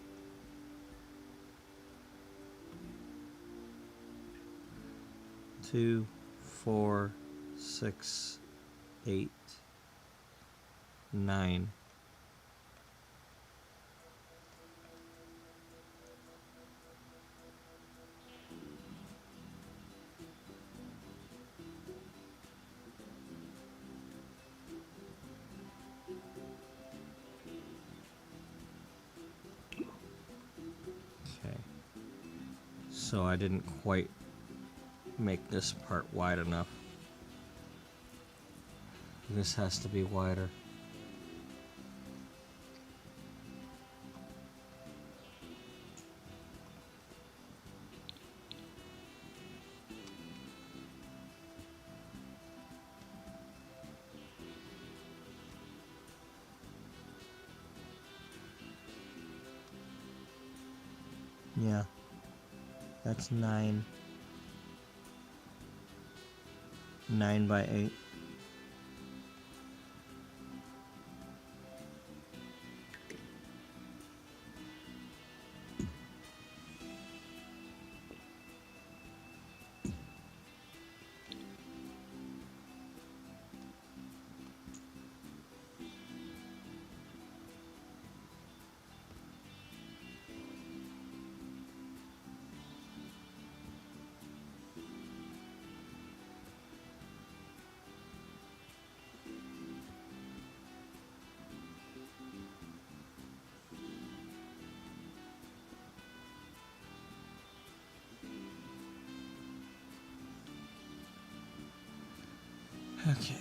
Two, 4, 6, 8, 9. Okay. So I didn't quite make this part wide enough. This has to be wider. Yeah, that's 9. 9 by 8. Okay.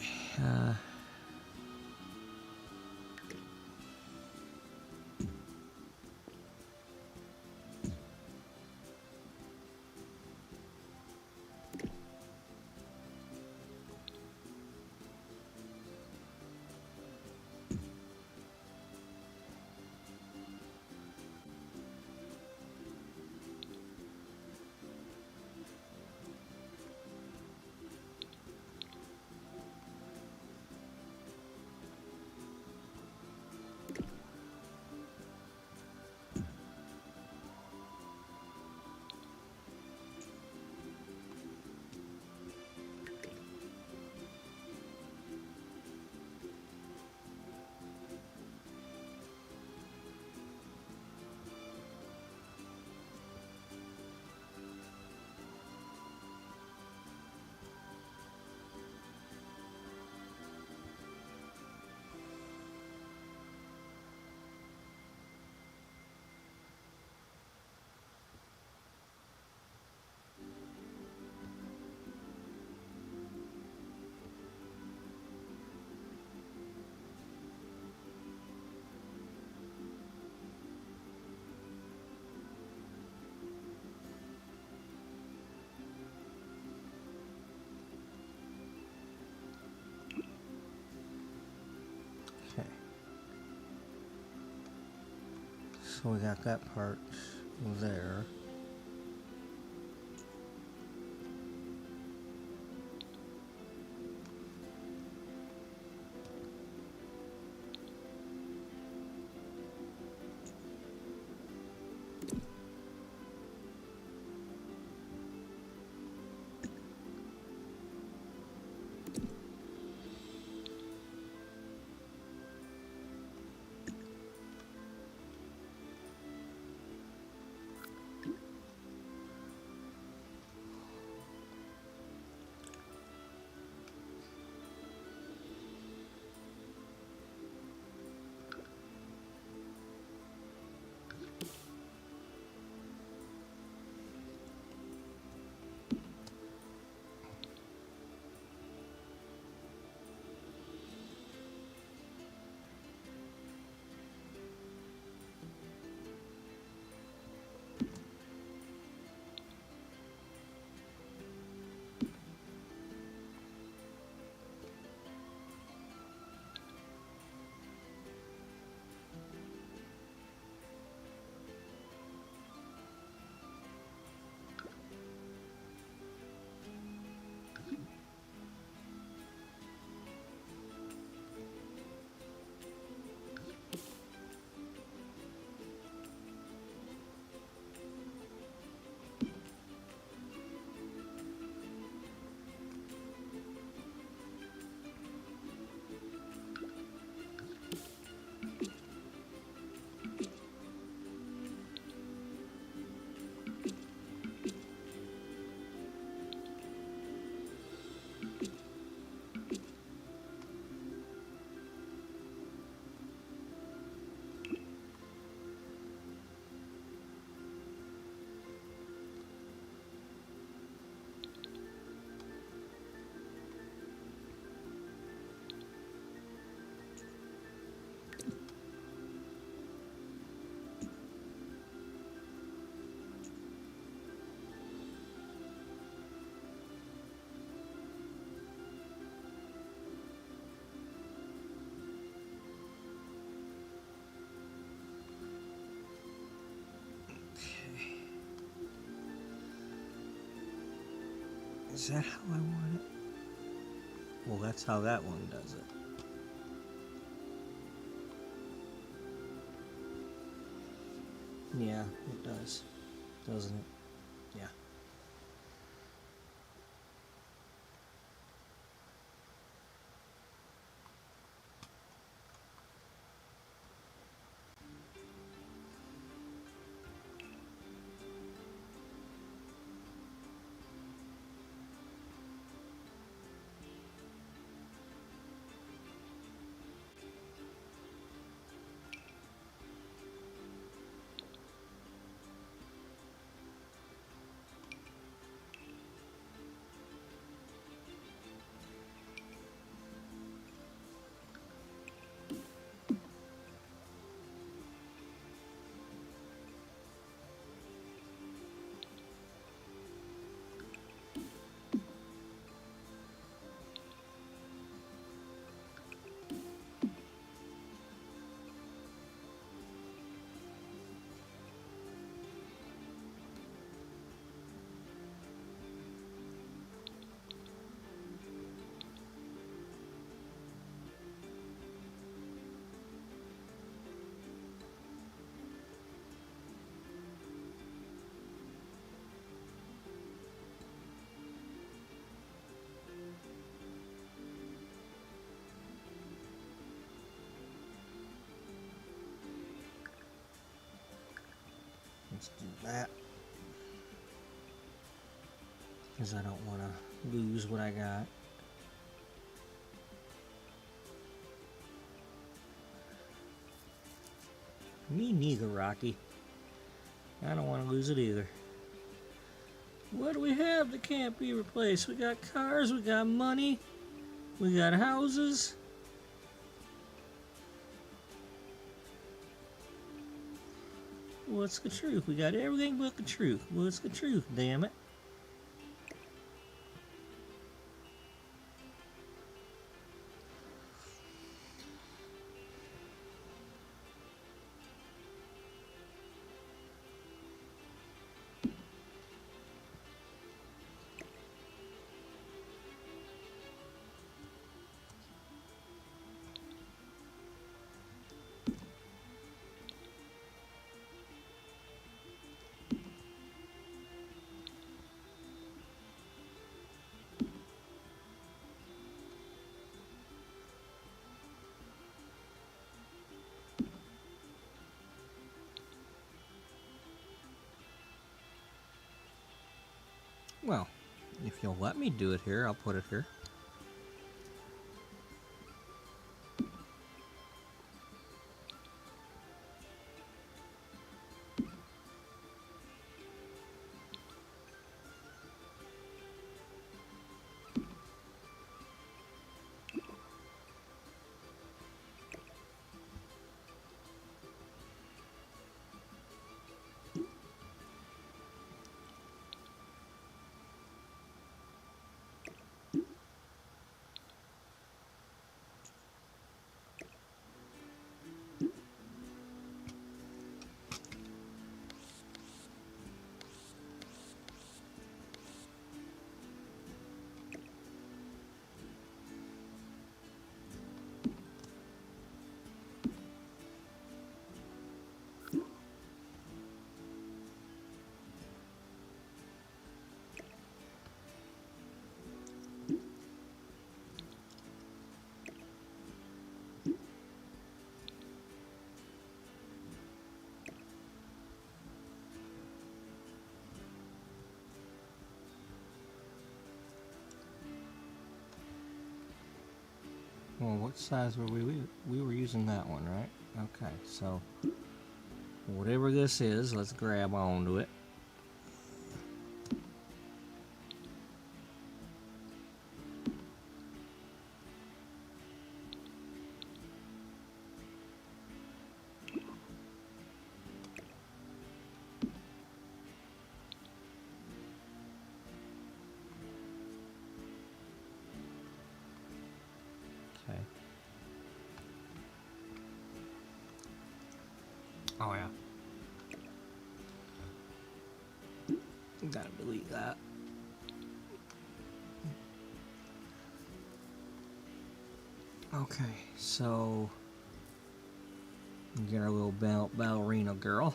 So we got that part there. Is that how I want it? Well, that's how that one does it. Yeah, it does. Doesn't it? Yeah. Let's do that. Because I don't want to lose what I got. Me neither, Rocky. I don't want to lose it either. What do we have that can't be replaced? We got cars, we got money, we got houses. What's the truth? We got everything but the truth. What's the truth, damn it? Well, if you'll let me do it here, I'll put it here. Well, what size were we? We were using that one, right? Okay, so whatever this is, let's grab onto it. Okay. Oh yeah. Gotta delete that. Okay, so get our little ballerina girl.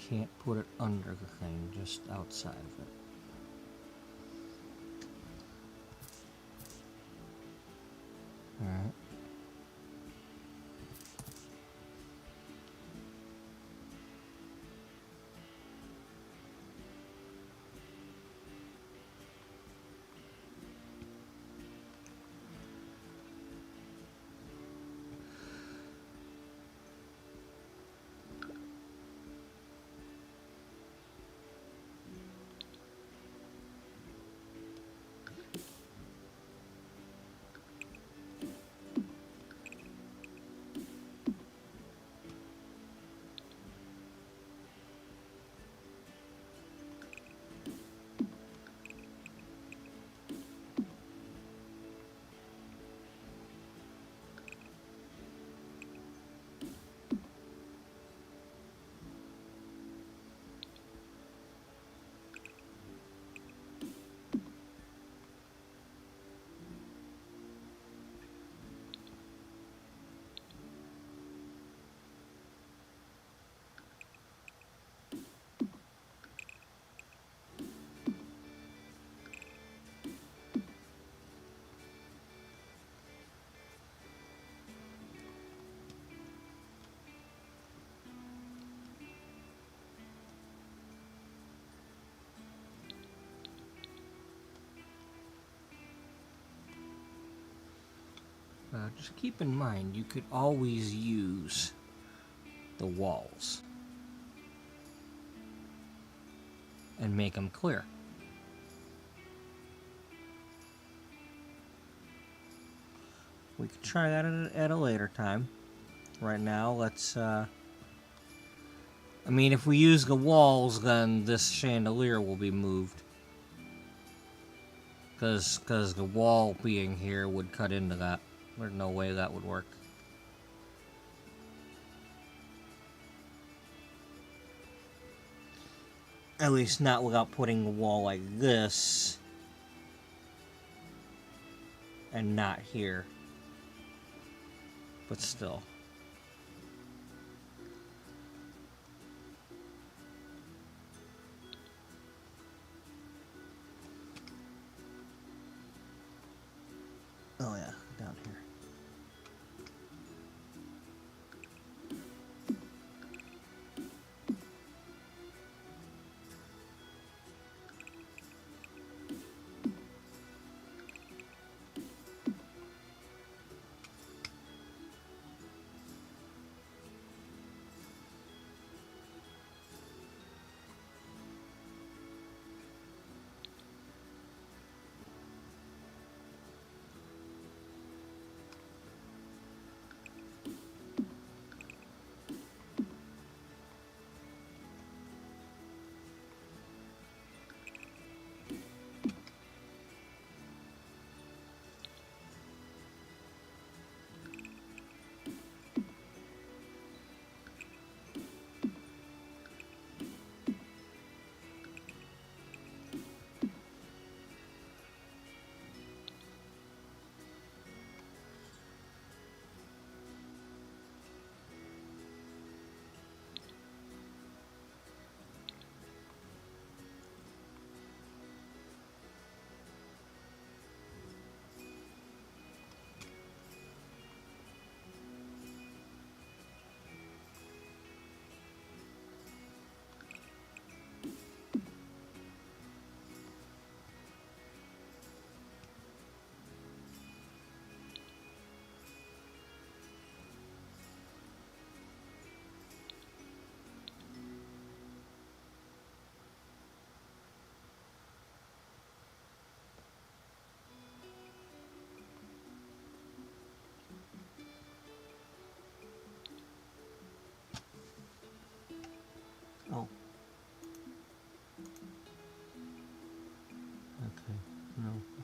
Can't put it under the thing, just outside of it. Alright. Just keep in mind, you could always use the walls and make them clear. We could try that at a later time. Right now, let's, I mean, if we use the walls, then this chandelier will be moved. Because the wall being here would cut into that. There's no way that would work. At least not without putting a wall like this. And not here. But still.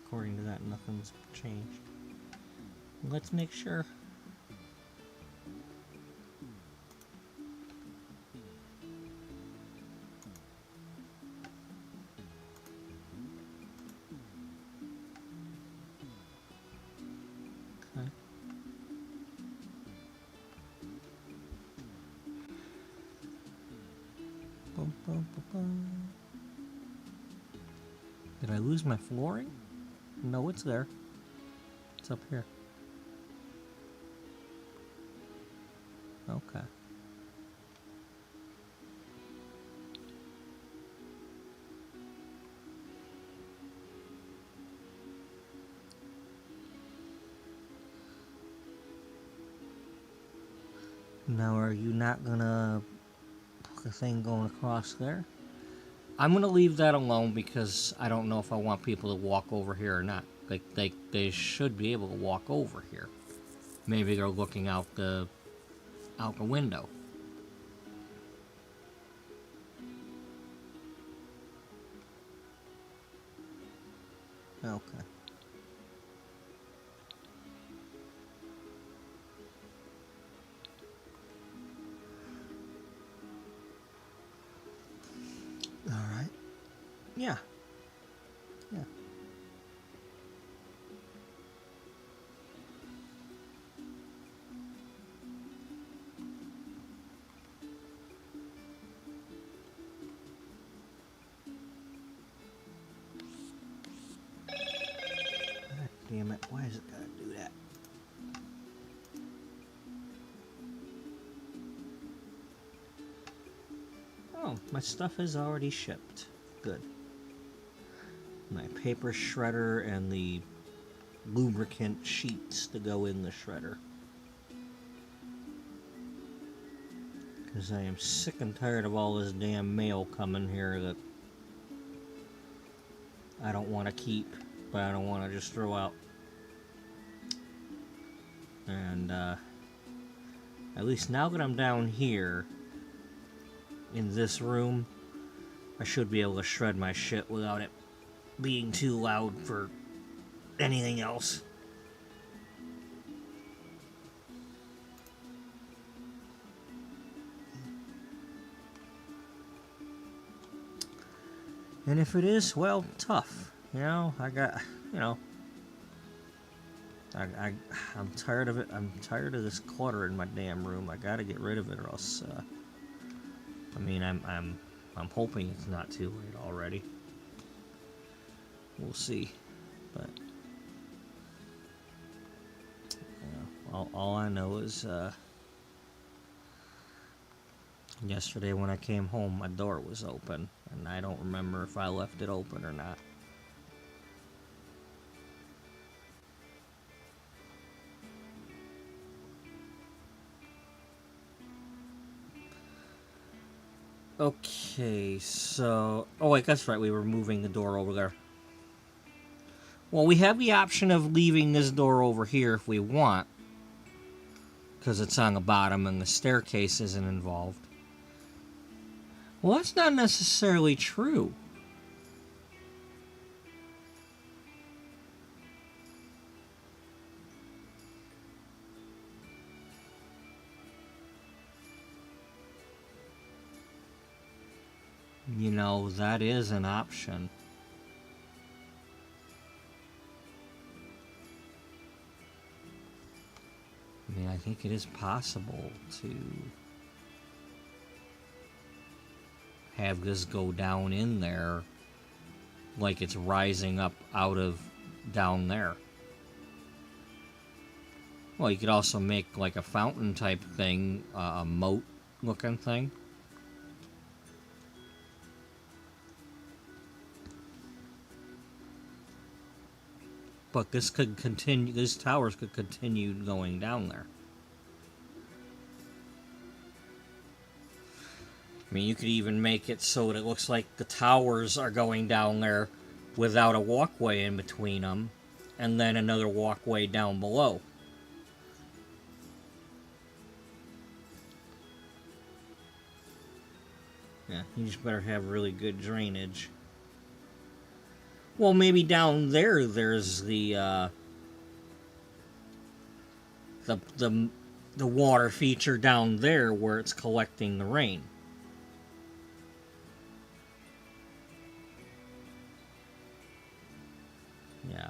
according to that, nothing's changed. Let's make sure. Okay. Bum, bum, bum, bum. Did I lose my flooring? No, it's there. It's up here. Okay. Now, are you not gonna put the thing going across there? I'm gonna leave that alone because I don't know if I want people to walk over here or not. Like they should be able to walk over here. Maybe they're looking out the window. Okay. All right. Yeah. Yeah. God damn it. Why is it gotta do that? Oh, my stuff is already shipped. Good. My paper shredder and the lubricant sheets to go in the shredder. Because I am sick and tired of all this damn mail coming here that I don't want to keep, but I don't want to just throw out. And at least now that I'm down here in this room, I should be able to shred my shit without it being too loud for anything else. And if it is, well, tough. You know, I got, you know, I'm tired of it. I'm tired of this clutter in my damn room. I gotta get rid of it, or else. I mean, I'm hoping it's not too late already. We'll see, but you know, all I know is yesterday when I came home, my door was open, and I don't remember if I left it open or not. Okay, so... Oh, wait, that's right, we were moving the door over there. Well, we have the option of leaving this door over here if we want, because it's on the bottom and the staircase isn't involved. Well, that's not necessarily true. You know, that is an option. I mean, I think it is possible to have this go down in there like it's rising up out of down there. Well, you could also make like a fountain type thing, a moat looking thing. But this could continue, these towers could continue going down there. I mean, you could even make it so that it looks like the towers are going down there without a walkway in between them, and then another walkway down below. Yeah, you just better have really good drainage. Well, maybe down there there's the the water feature down there where it's collecting the rain. Yeah.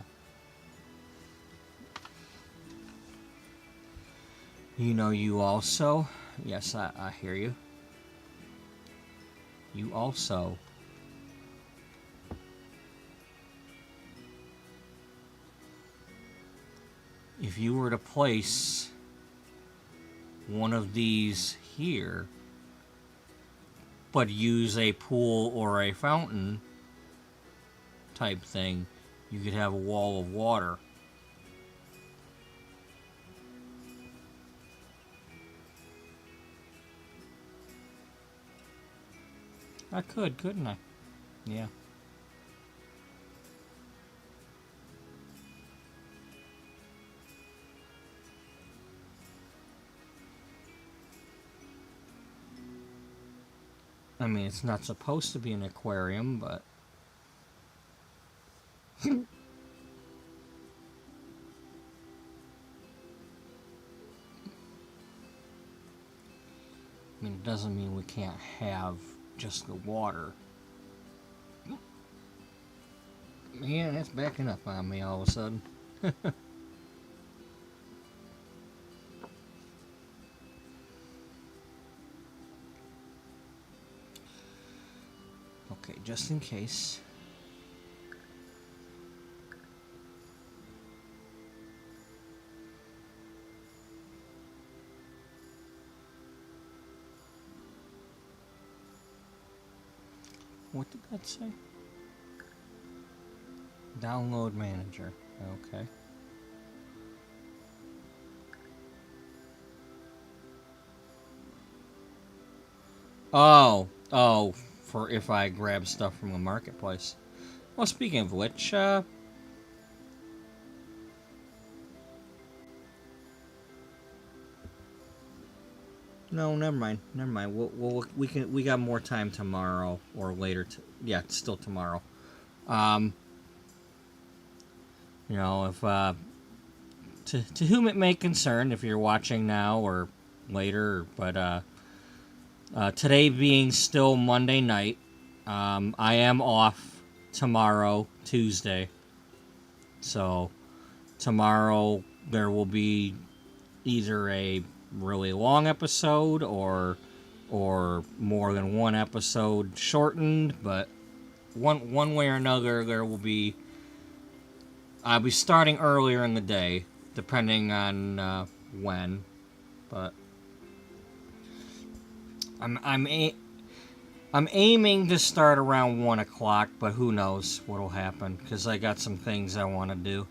You know, you also, yes, I hear you. You also if you were to place one of these here, but use a pool or a fountain type thing, you could have a wall of water. I could, couldn't I? Yeah. I mean, it's not supposed to be an aquarium, but I mean, it doesn't mean we can't have just the water. Man, that's backing up on me all of a sudden. Okay, just in case. What did that say? Download manager. Okay. Oh, for if I grab stuff from the marketplace. Well, speaking of which, no, never mind. Never mind. We got more time tomorrow or later. Yeah, it's still tomorrow. You know, if to whom it may concern, if you're watching now or later, but today being still Monday night, I am off tomorrow, Tuesday. So tomorrow there will be either a really long episode or more than one episode shortened, but one way or another there will be. I'll be starting earlier in the day, depending on when, but I'm aiming to start around 1 o'clock, but who knows what'll happen, because I got some things I want to do.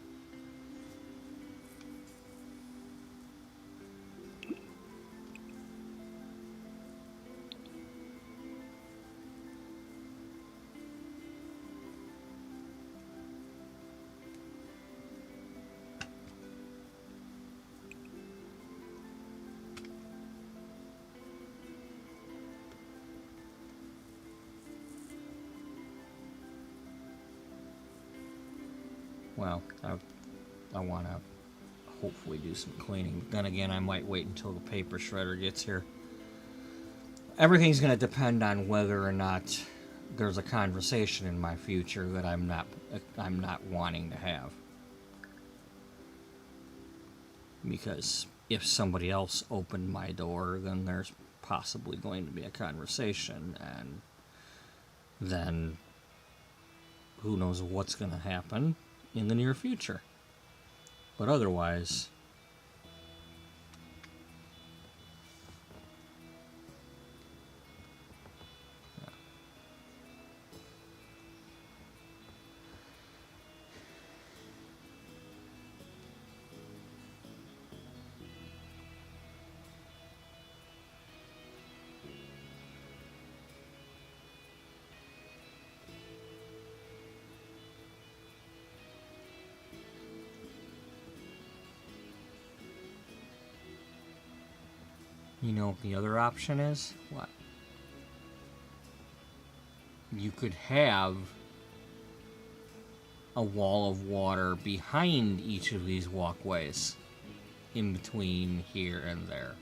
Well, I want to hopefully do some cleaning. Then again, I might wait until the paper shredder gets here. Everything's going to depend on whether or not there's a conversation in my future that I'm not wanting to have. Because if somebody else opened my door, then there's possibly going to be a conversation, and then who knows what's going to happen in the near future. But otherwise, you know what the other option is? What? You could have a wall of water behind each of these walkways, in between here and there.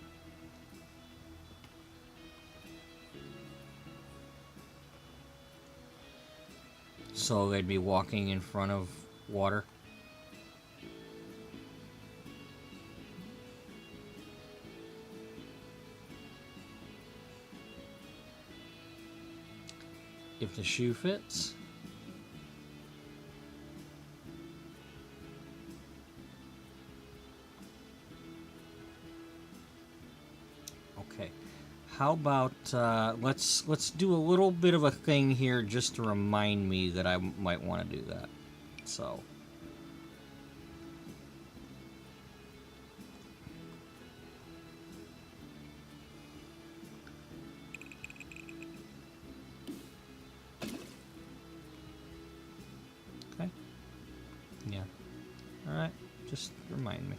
So they'd be walking in front of water. If the shoe fits. Okay. How about let's do a little bit of a thing here just to remind me that I might want to do that. So okay. Yeah. All right. Just remind me.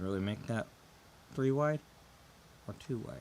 Really make that 3 wide or 2 wide?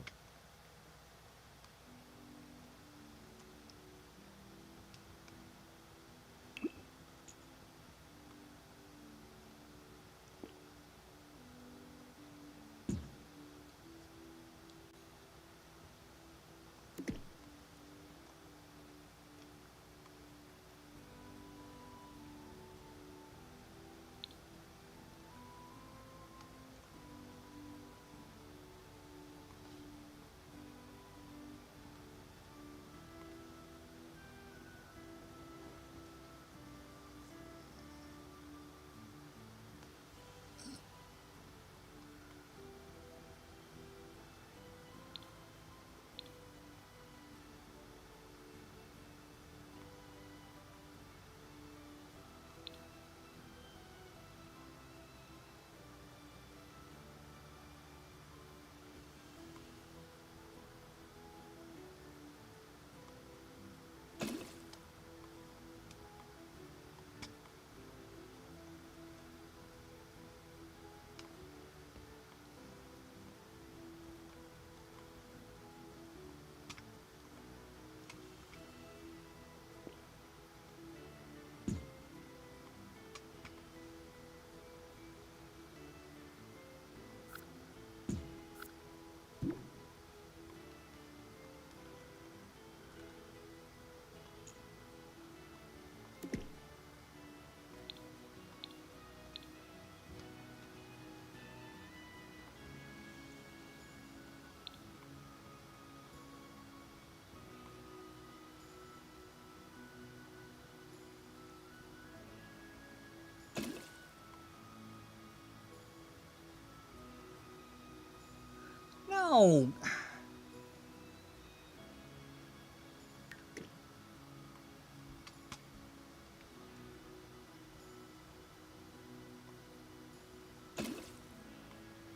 No.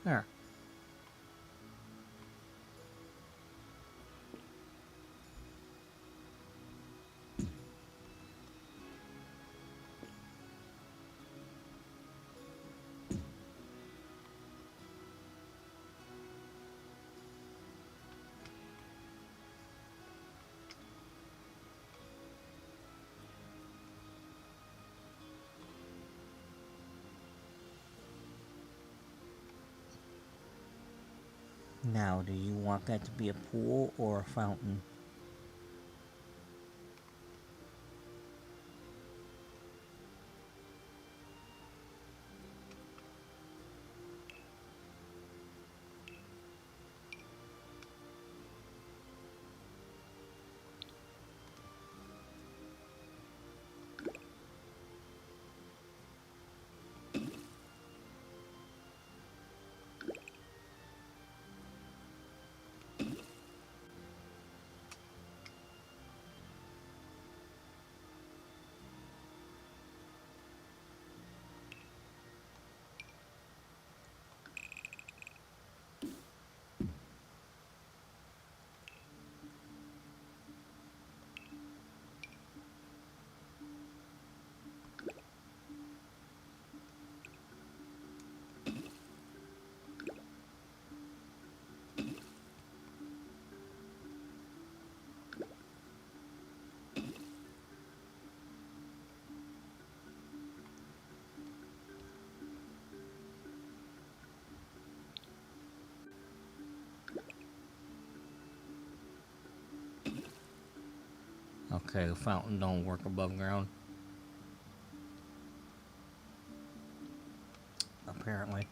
There. Now, do you want that to be a pool or a fountain? Okay, the fountain don't work above ground. Apparently.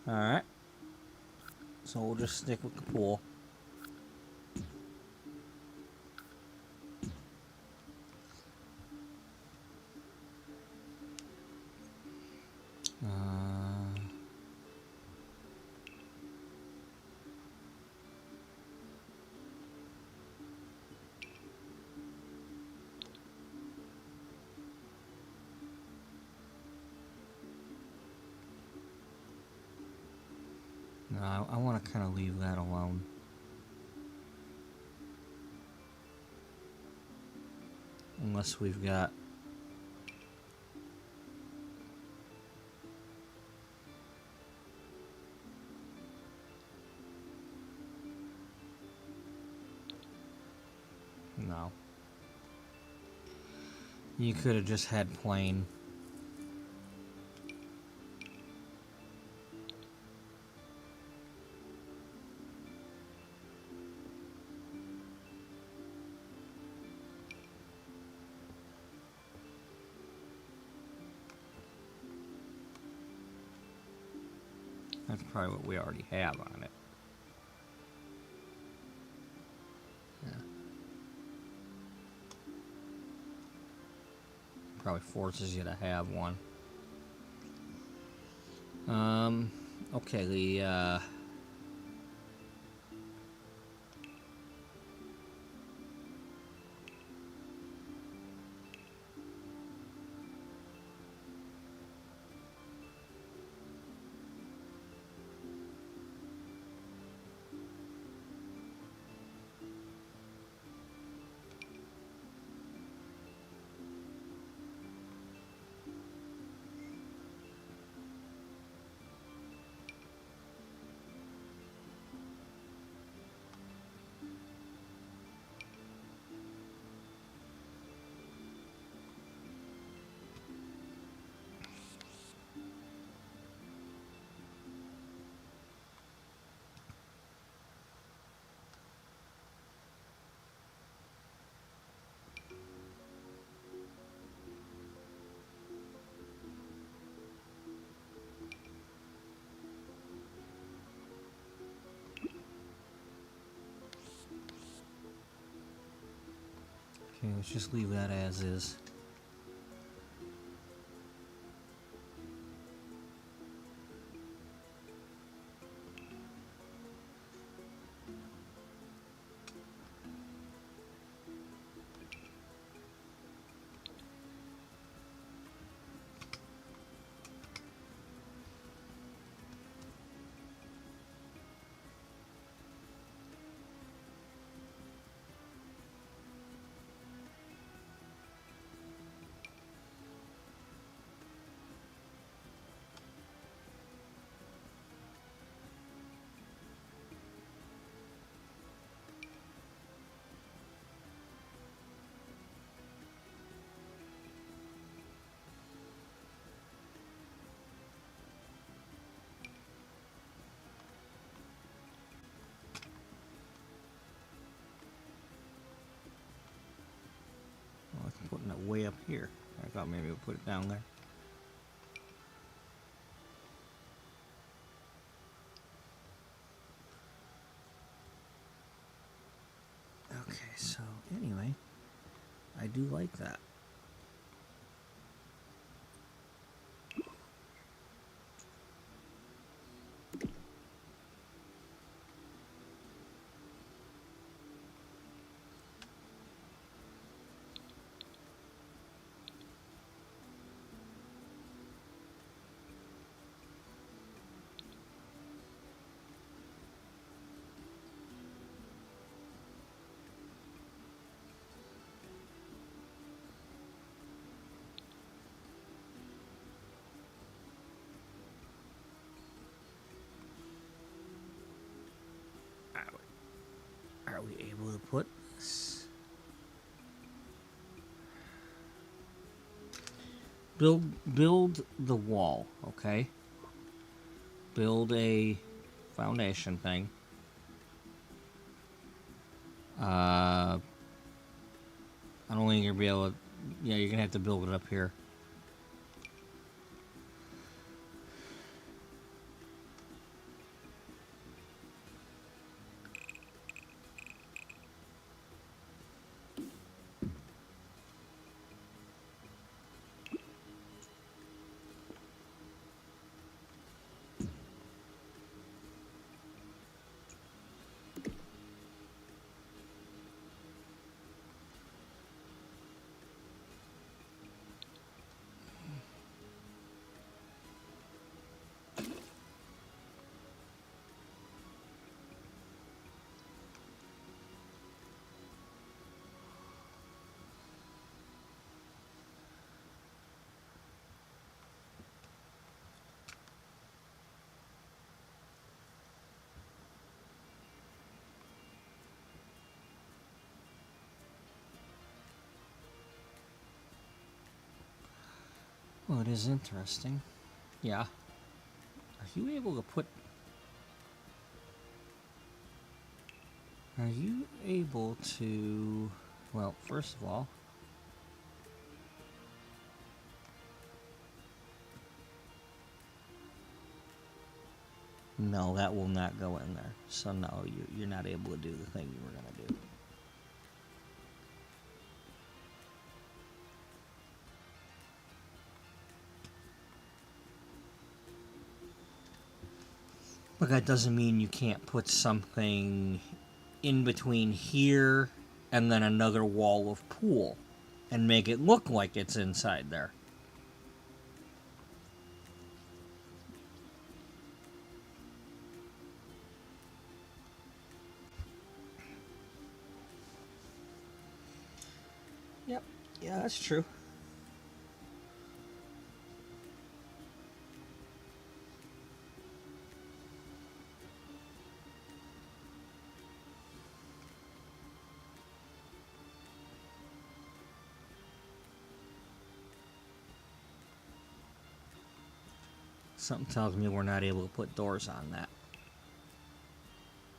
Alright. So we'll just stick with the pool. No, I want to kind of leave that alone. Unless we've got... No. You could have just had plain. That's probably what we already have on it. Yeah. Probably forces you to have one. Okay, the, okay, let's just leave that as is. Well, I'm putting it way up here. I thought maybe we'll put it down there. Okay, so anyway, I do like that. Are we able to put this? Build the wall, okay? Build a foundation thing. I don't think you're gonna be able to. Yeah, you're gonna have to build it up here. Well, it is interesting. Yeah. Are you able to put... Are you able to... Well, first of all... No, that will not go in there. So no, you're not able to do the thing you were going to do. But that doesn't mean you can't put something in between here and then another wall of pool and make it look like it's inside there. Yep, yeah, that's true. Something tells me we're not able to put doors on that.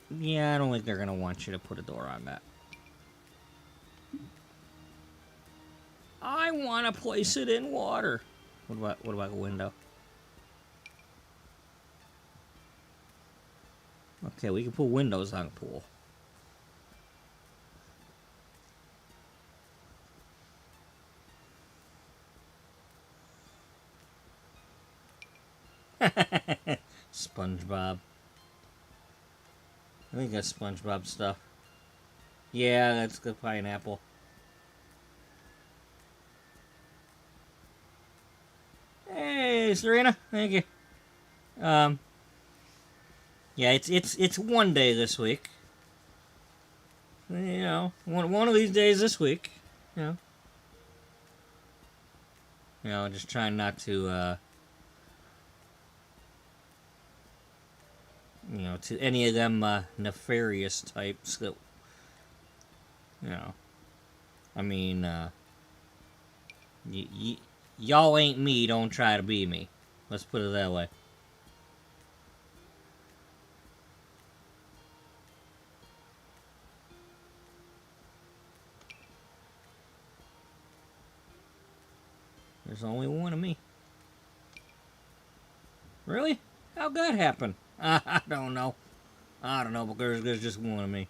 Yeah, I don't think they're going to want you to put a door on that. I want to place it in water. What about a window? Okay, we can put windows on a pool. SpongeBob. I think that's SpongeBob stuff. Yeah, that's the pineapple. Hey, Serena. Thank you. Yeah, it's one day this week. You know, one of these days this week. You know, just trying not to you know, to any of them nefarious types that, you know, I mean, y'all ain't me, don't try to be me. Let's put it that way. There's only one of me. Really? How'd that happen? I don't know. I don't know, but there's just one of me.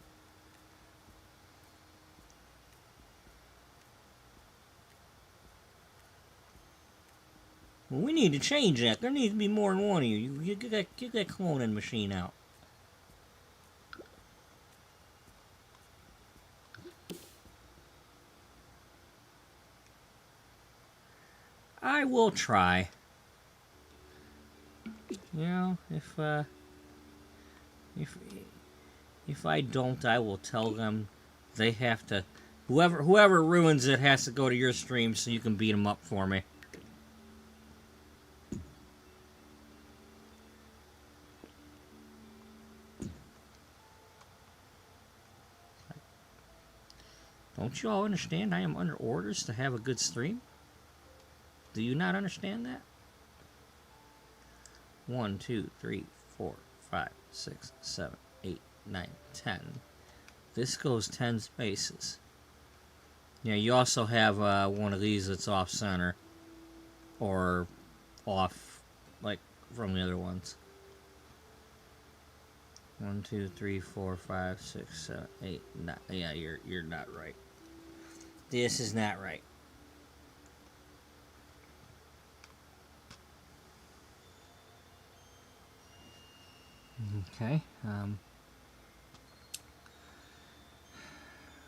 Well, we need to change that. There needs to be more than one of you. You get that cloning machine out. I will try. You know, if I don't, I will tell them they have to. Whoever ruins it has to go to your stream so you can beat them up for me. Don't you all understand I am under orders to have a good stream? Do you not understand that? 1, 2, 3, 4, 5, 6, 7, 8, 9, 10. This goes 10 spaces. Yeah, you also have one of these that's off center or off, like, from the other ones. 1, 2, 3, 4, 5, 6, 7, 8, 9. Yeah, you're not right. This is not right. Okay.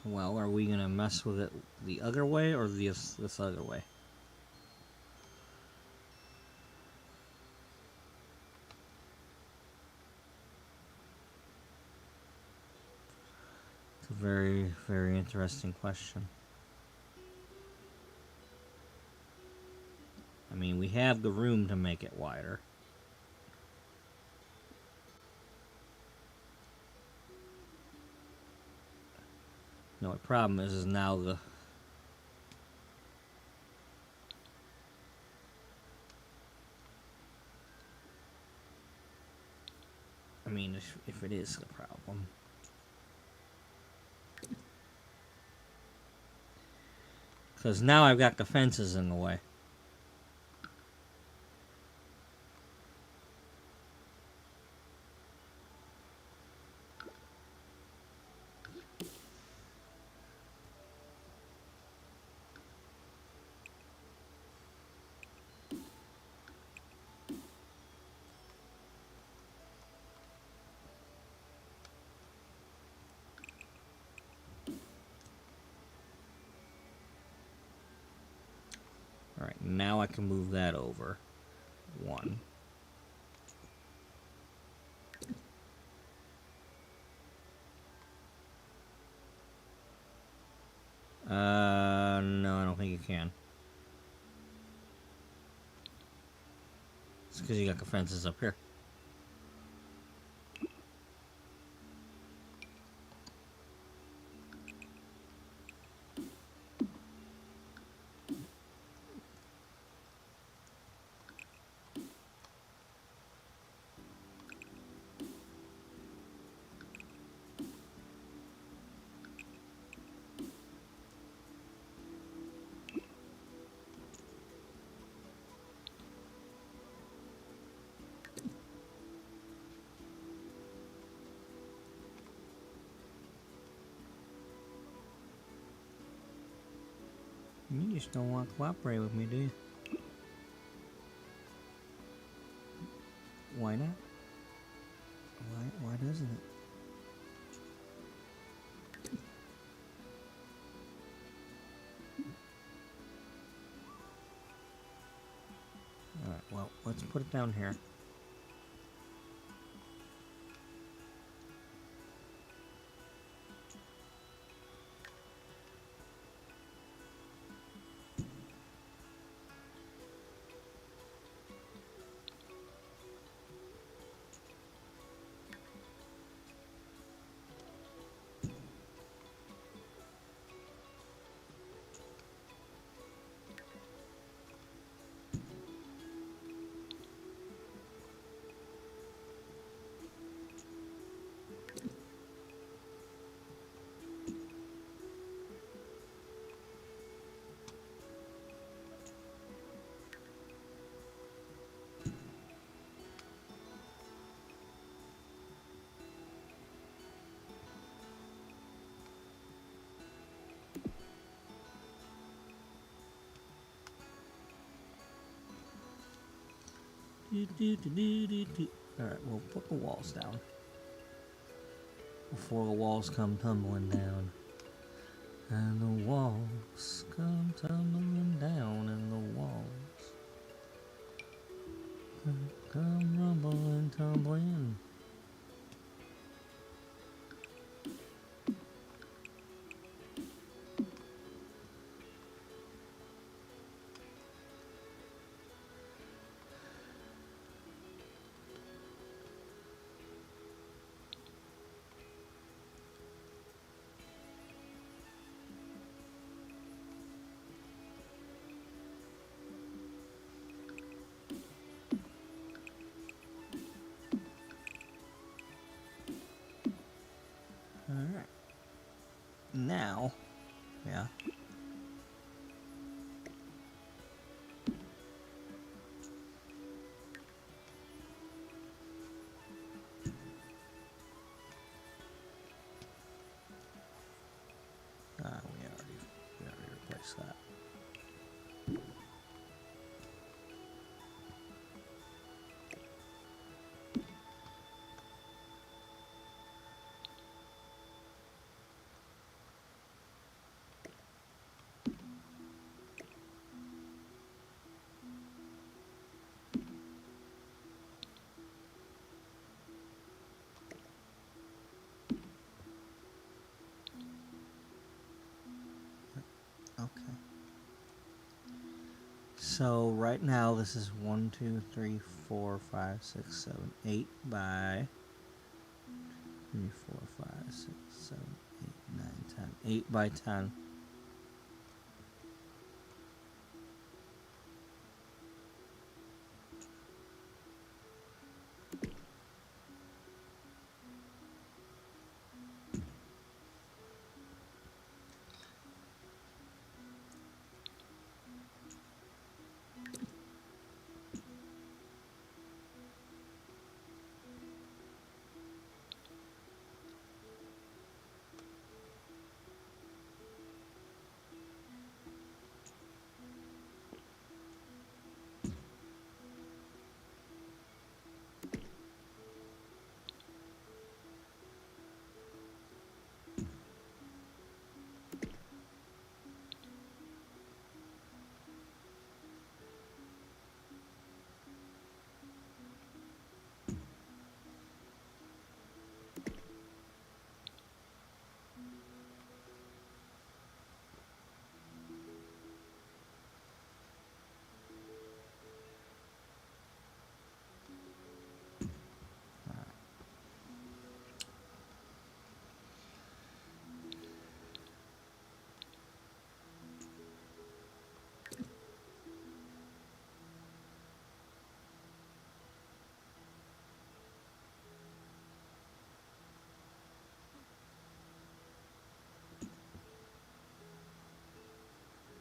Well, are we gonna mess with it the other way or this other way? It's a very, very interesting question. I mean, we have the room to make it wider. No, the problem is now the... I mean, if it is the problem. Because now I've got the fences in the way. Alright, now I can move that over. 1. No, I don't think you can. It's because you got the fences up here. You just don't want to cooperate with me, do you? Why not? Why doesn't it? Alright, well, let's put it down here. Alright, we'll put the walls down before the walls come tumbling down. And the walls come tumbling down, and the walls come rumbling, tumbling. So right now this is 1, 2, 3, 4, 5, 6, 7, 8 by 3, 4, 5, 6, 7, 8, 9, 10. 8 by 10.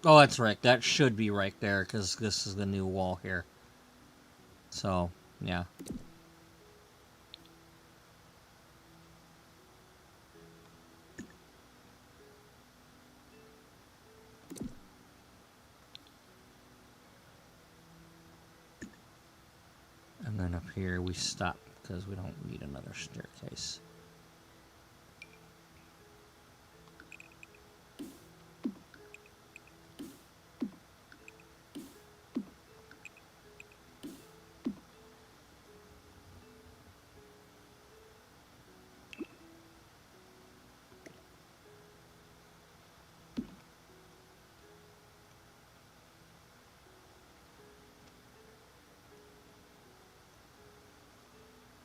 Oh, that's right. That should be right there because this is the new wall here. So, yeah. And then up here we stop because we don't need another staircase.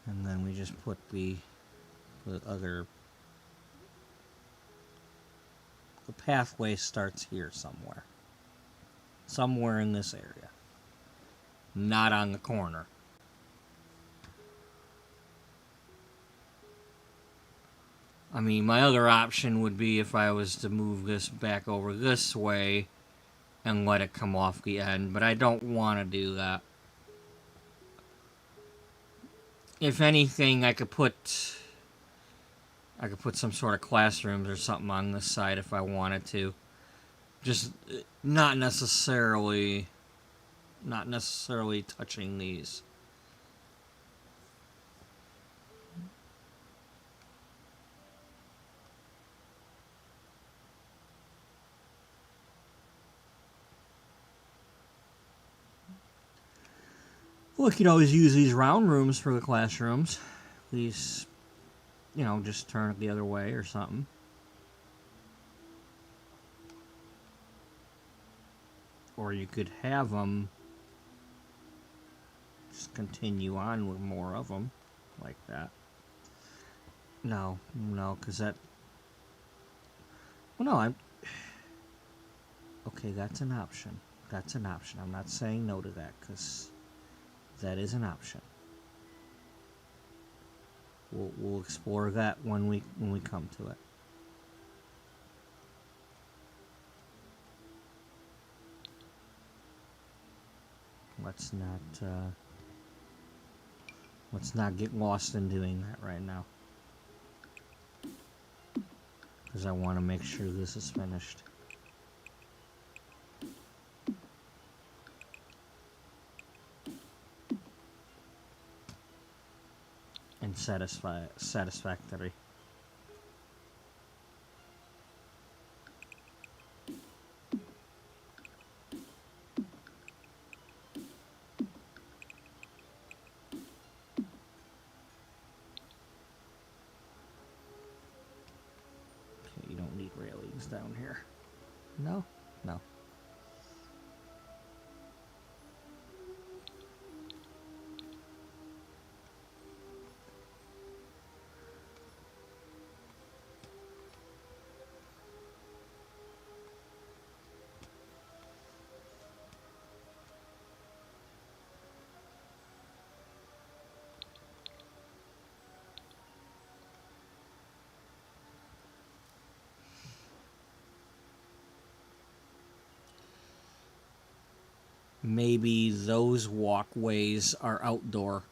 And then we just put the other... The pathway starts here somewhere. Somewhere in this area. Not on the corner. I mean, my other option would be if I was to move this back over this way and let it come off the end, but I don't want to do that. If anything, I could put some sort of classrooms or something on this side if I wanted to. Just not necessarily touching these. Well, you could always use these round rooms for the classrooms. These, you know, just turn it the other way or something. Or you could have them just continue on with more of them, like that. No, because that... Well, no, I'm... Okay, that's an option. That's an option. I'm not saying no to that, because that is an option. We'll explore that when we come to it. Let's not get lost in doing that right now, because I want to make sure this is finished. And satisfactory. Okay, you don't need railings down here. No? No. maybe those walkways are outdoor.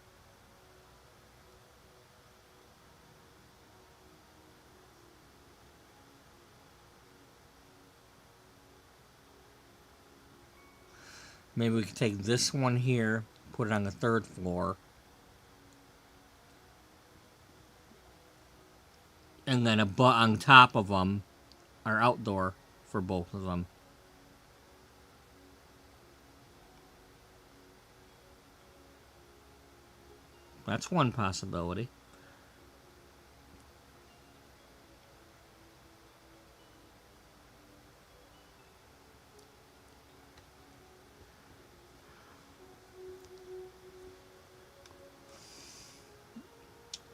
Maybe we could take this one here, put it on the 3rd floor, and then on top of them are outdoor for both of them. That's one possibility.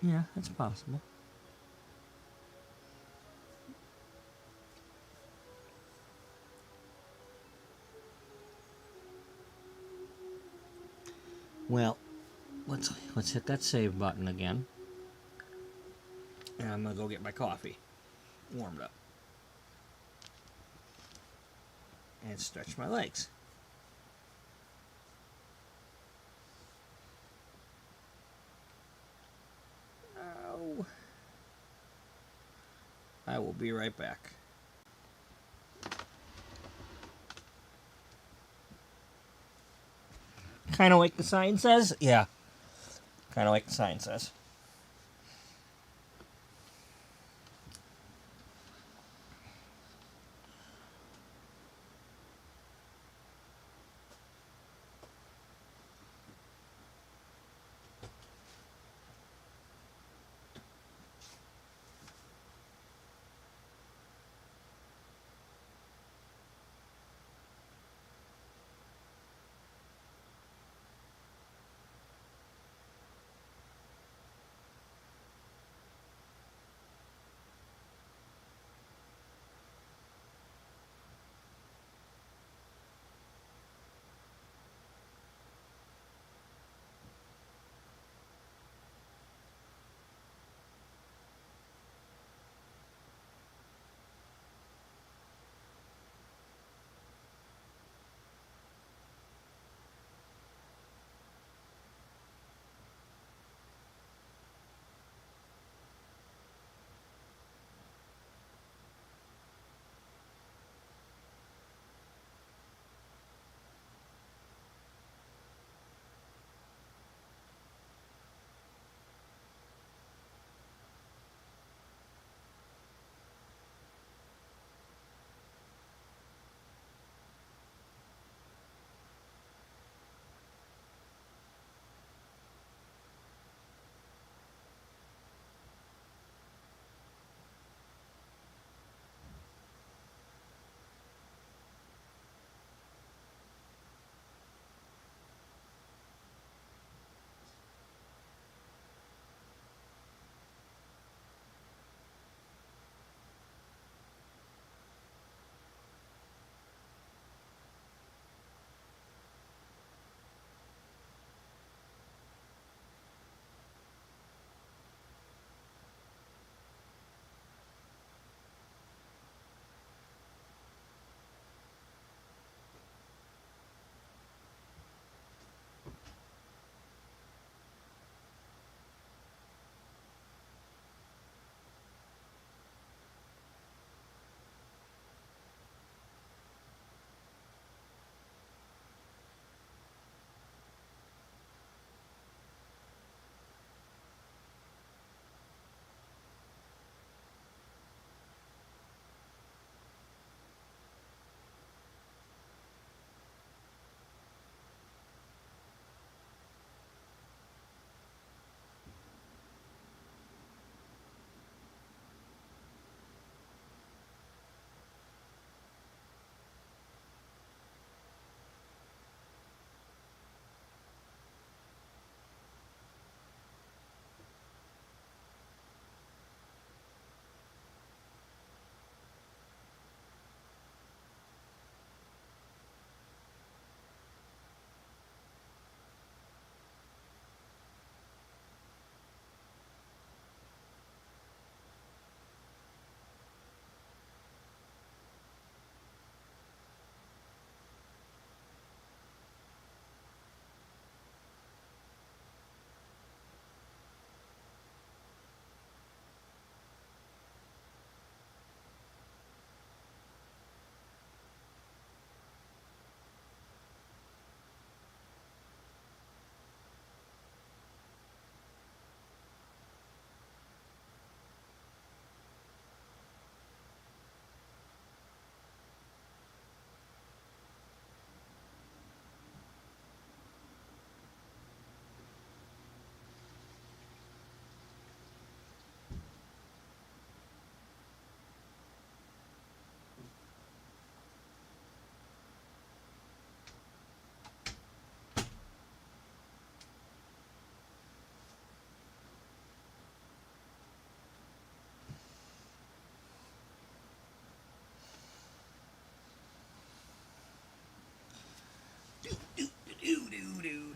Yeah, that's possible. Well, let's hit that save button again. And I'm gonna go get my coffee warmed up. And stretch my legs. Ow. I will be right back. Kind of like the sign says? Yeah. Kind of like the sign says.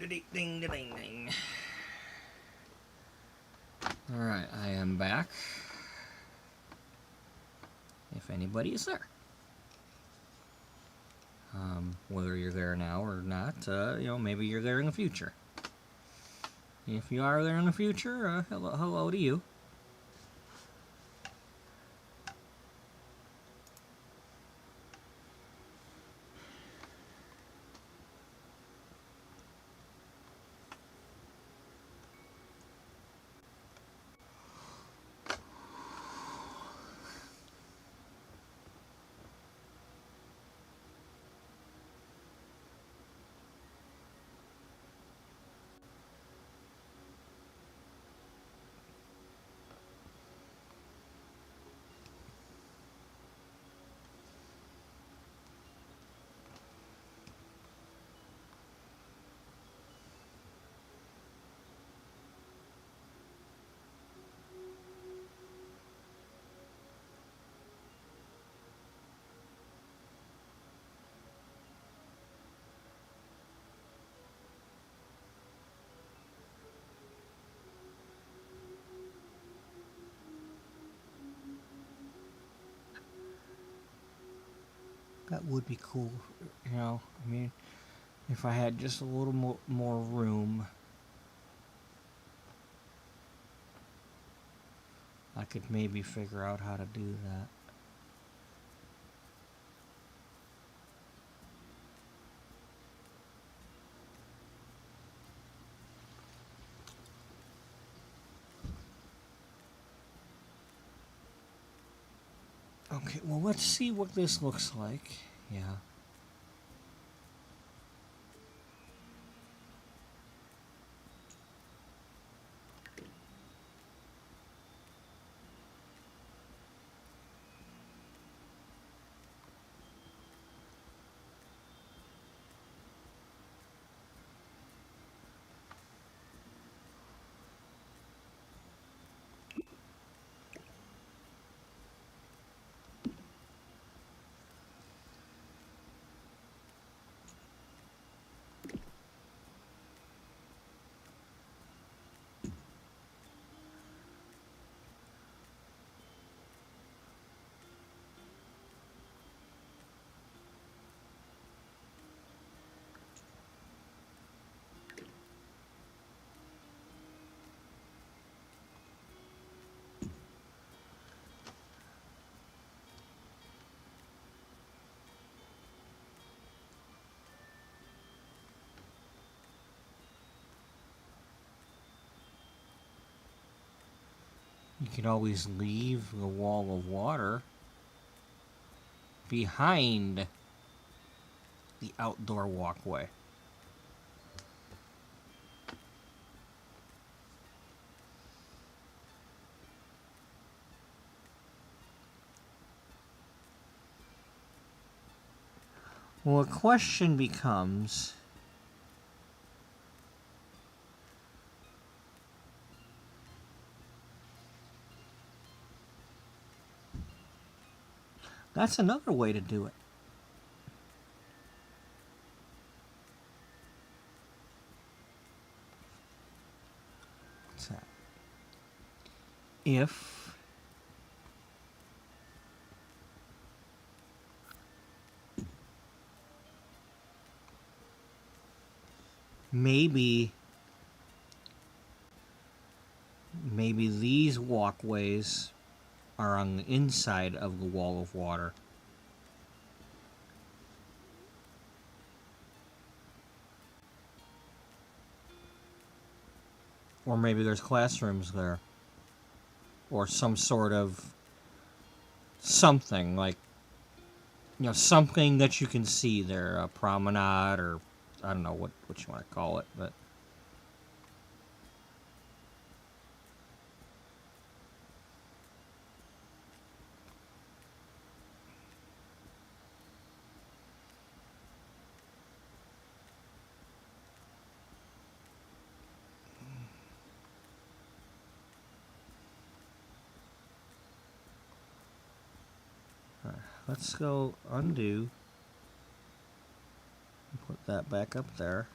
Ding, ding, ding. Alright, I am back. If anybody is there. Whether you're there now or not, maybe you're there in the future. If you are there in the future, hello to you. That would be cool, I mean, if I had just a little more room, I could maybe figure out how to do that. Okay, well, let's see what this looks like. Yeah. You could always leave the wall of water behind the outdoor walkway. Well, a question becomes, that's another way to do it. What's that? If maybe these walkways are on the inside of the wall of water. Or maybe there's classrooms there. Or some sort of something, like, something that you can see there, a promenade, or I don't know what you want to call it, but let's go undo and put that back up there.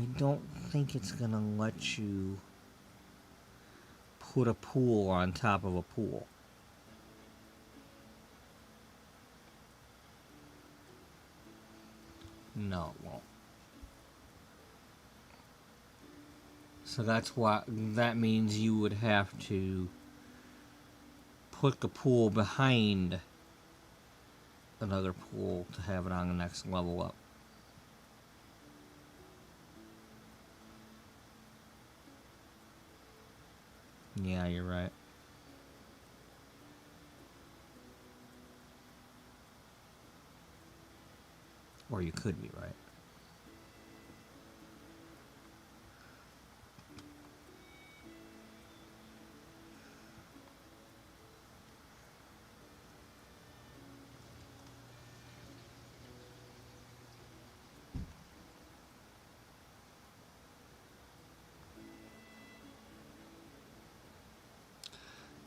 I don't think it's gonna let you put a pool on top of a pool. No, it won't. So that means you would have to put the pool behind another pool to have it on the next level up. Yeah, you're right. Or you could be right.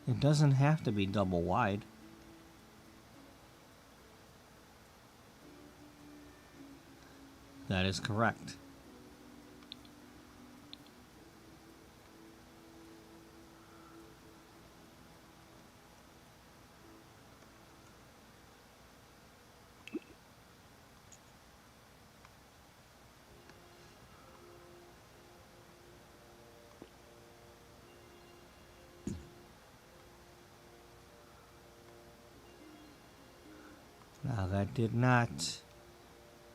It doesn't have to be double wide. That is correct. Now that did not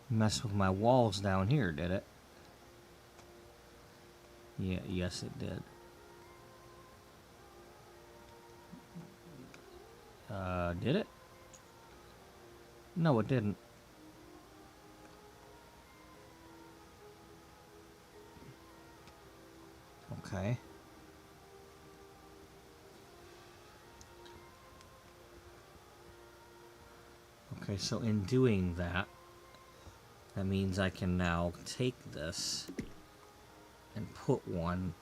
mess with my walls down here, did it? Yeah, yes it did. Did it? No, it didn't. Okay. Okay, so in doing that, that means I can now take this and put one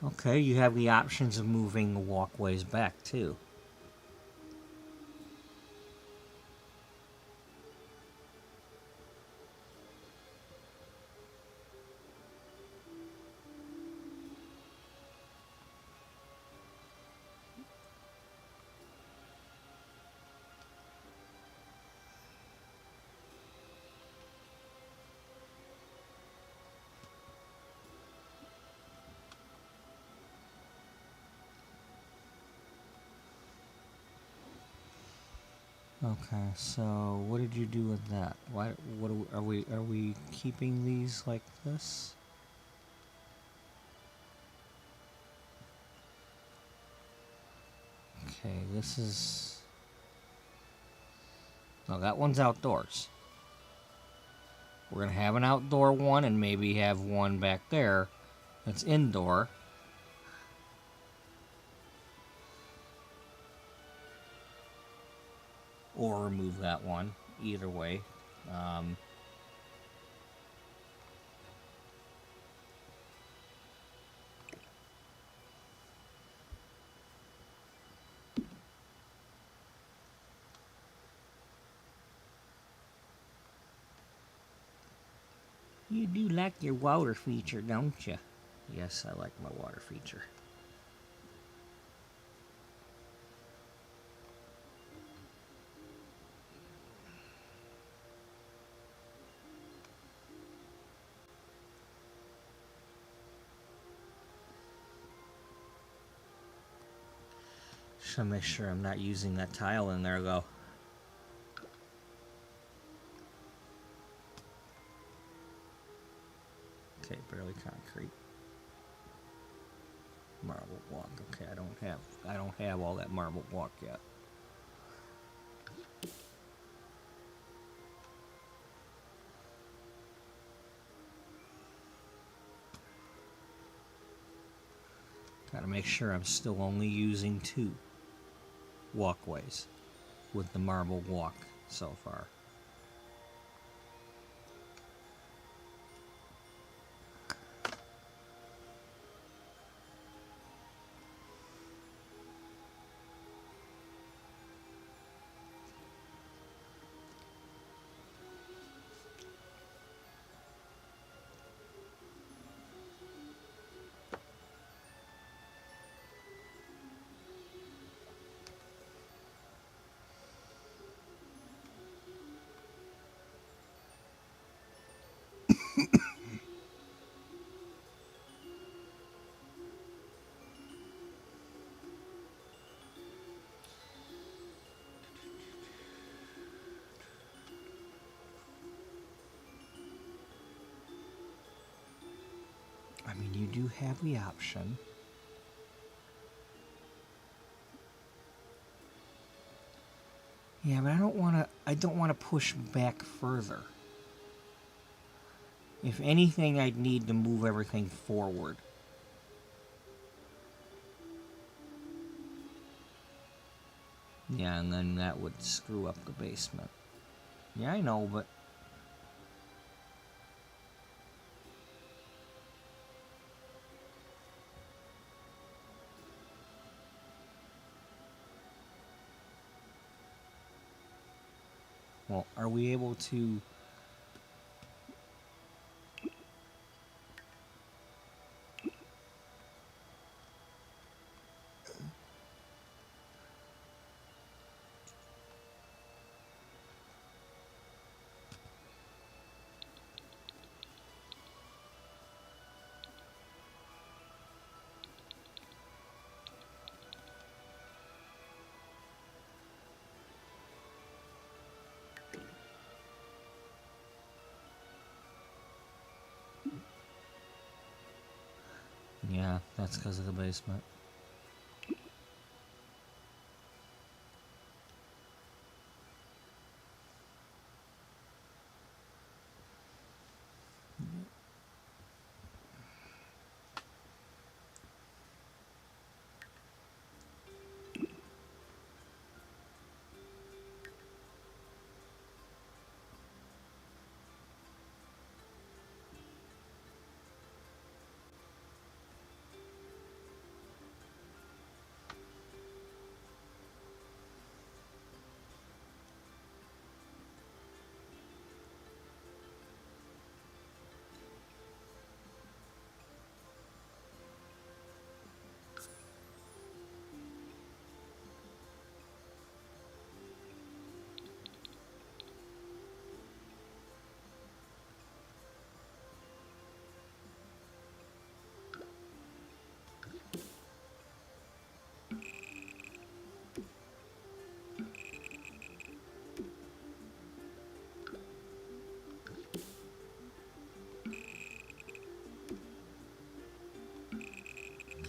Okay, you have the options of moving the walkways back too. Okay, so what did you do with that? Why? What are we keeping these like this? Okay, this is. No, that one's outdoors. We're gonna have an outdoor one and maybe have one back there that's indoor. Or remove that one. Either way. You do like your water feature, don't you? Yes, I like my water feature. Should make sure I'm not using that tile in there though. Okay, barely concrete. Marble block. Okay, I don't have all that marble block yet. Gotta make sure I'm still only using 2 walkways with the marble walk so far. I mean, you do have the option. Yeah, but I don't want to push back further. If anything, I'd need to move everything forward. Yeah, and then that would screw up the basement. Yeah, I know, but... Well, are we able to... Yeah, that's because of the basement.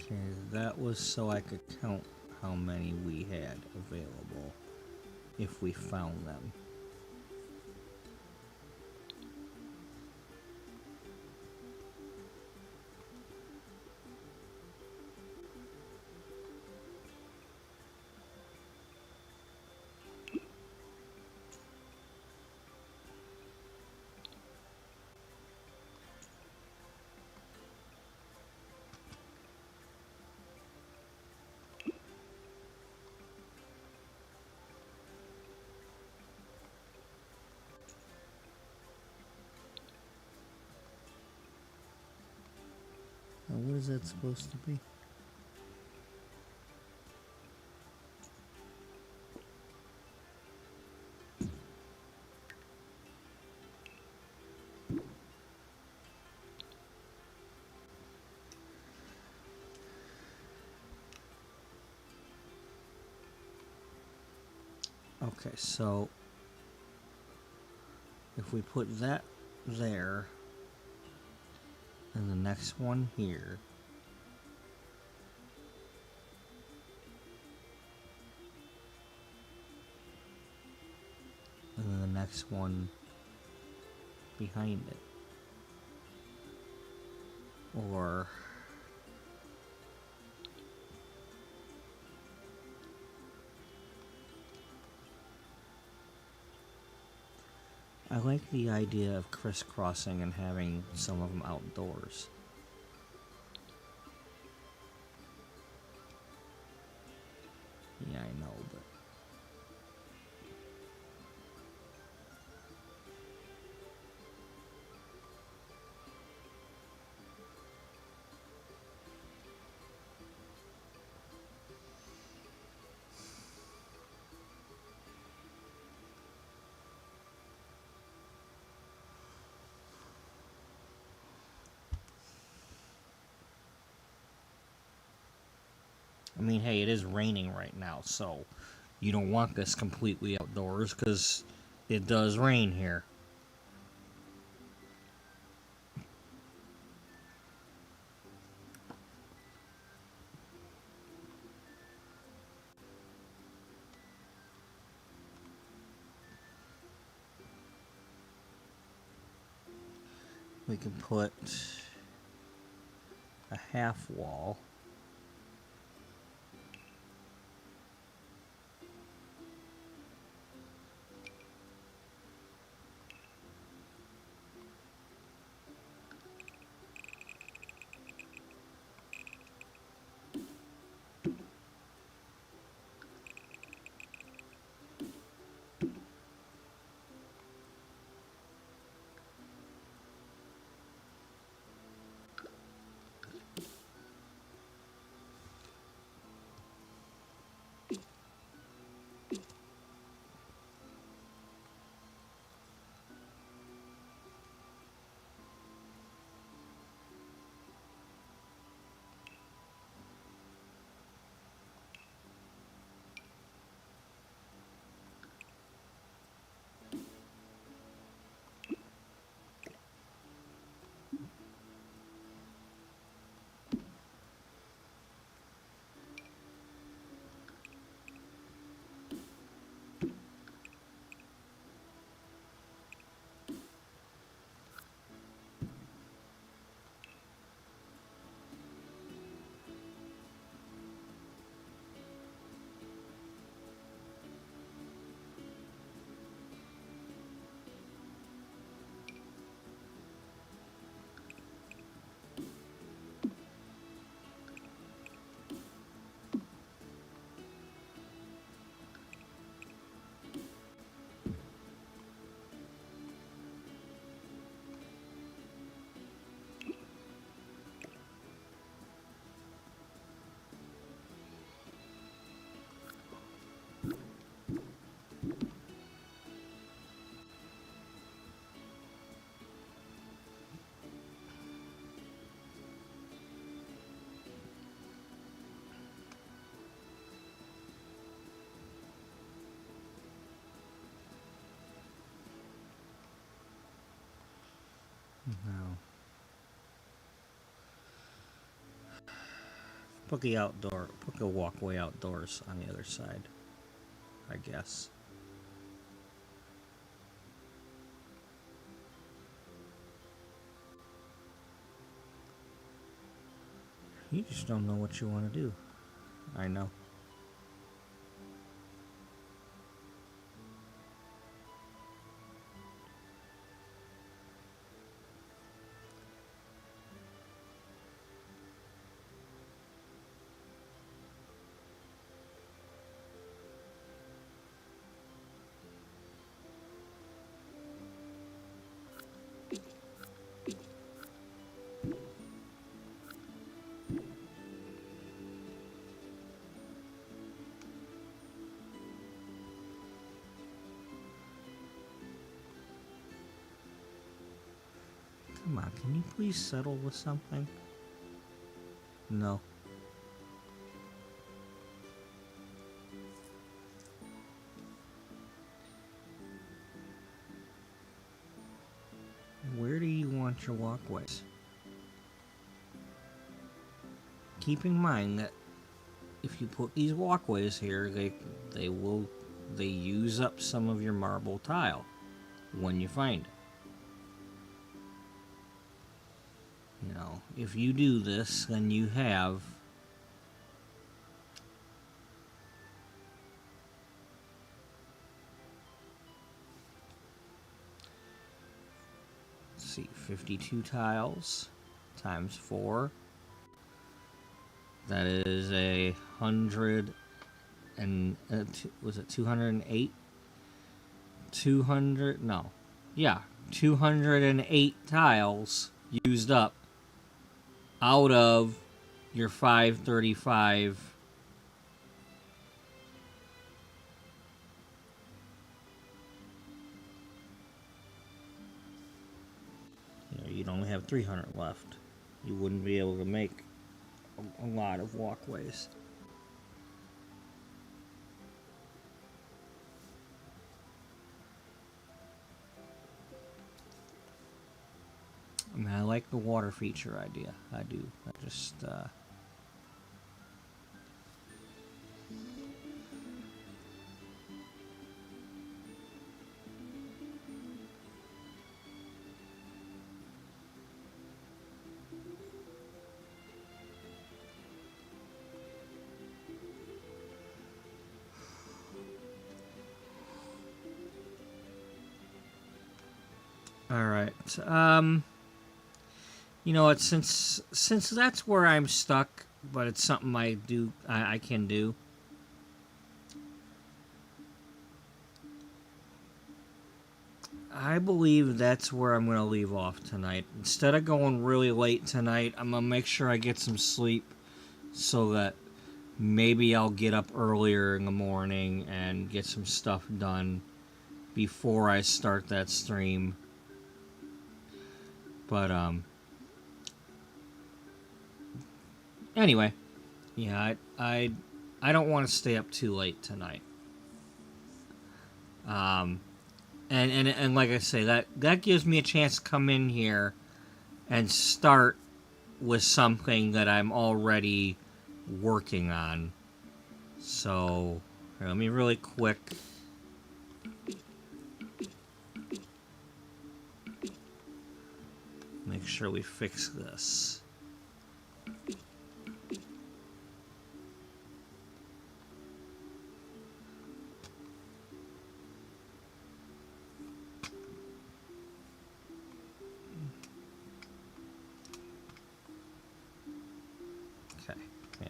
Okay, that was so I could count how many we had available if we found them. Now, what is that supposed to be? Okay, so if we put that there and the next one here, and then the next one behind it, or I like the idea of crisscrossing and having some of them outdoors. Yeah, I know, but I mean, hey, it is raining right now, so you don't want this completely outdoors because it does rain here. We can put a half wall. Now, put the walkway outdoors on the other side, I guess. You just don't know what you want to do. I know. Come on, can you please settle with something? No. bunch of walkways. Keep in mind that if you put these walkways here, they use up some of your marble tile when you find it. You know, if you do this, then you have let's see, 52 tiles times 4. That is 100 and was it 208? 200? No, yeah, 208 tiles used up out of your 535. You know, you'd only have 300 left. You wouldn't be able to make a lot of walkways. I mean, I like the water feature idea. I do. I just, all right. You know what? Since that's where I'm stuck, but it's something I can do. I believe that's where I'm going to leave off tonight. Instead of going really late tonight, I'm going to make sure I get some sleep so that maybe I'll get up earlier in the morning and get some stuff done before I start that stream. But, anyway, yeah, I don't want to stay up too late tonight. And like I say, that gives me a chance to come in here and start with something that I'm already working on. So, here, let me really quick. Make sure we fix this. Okay, yeah.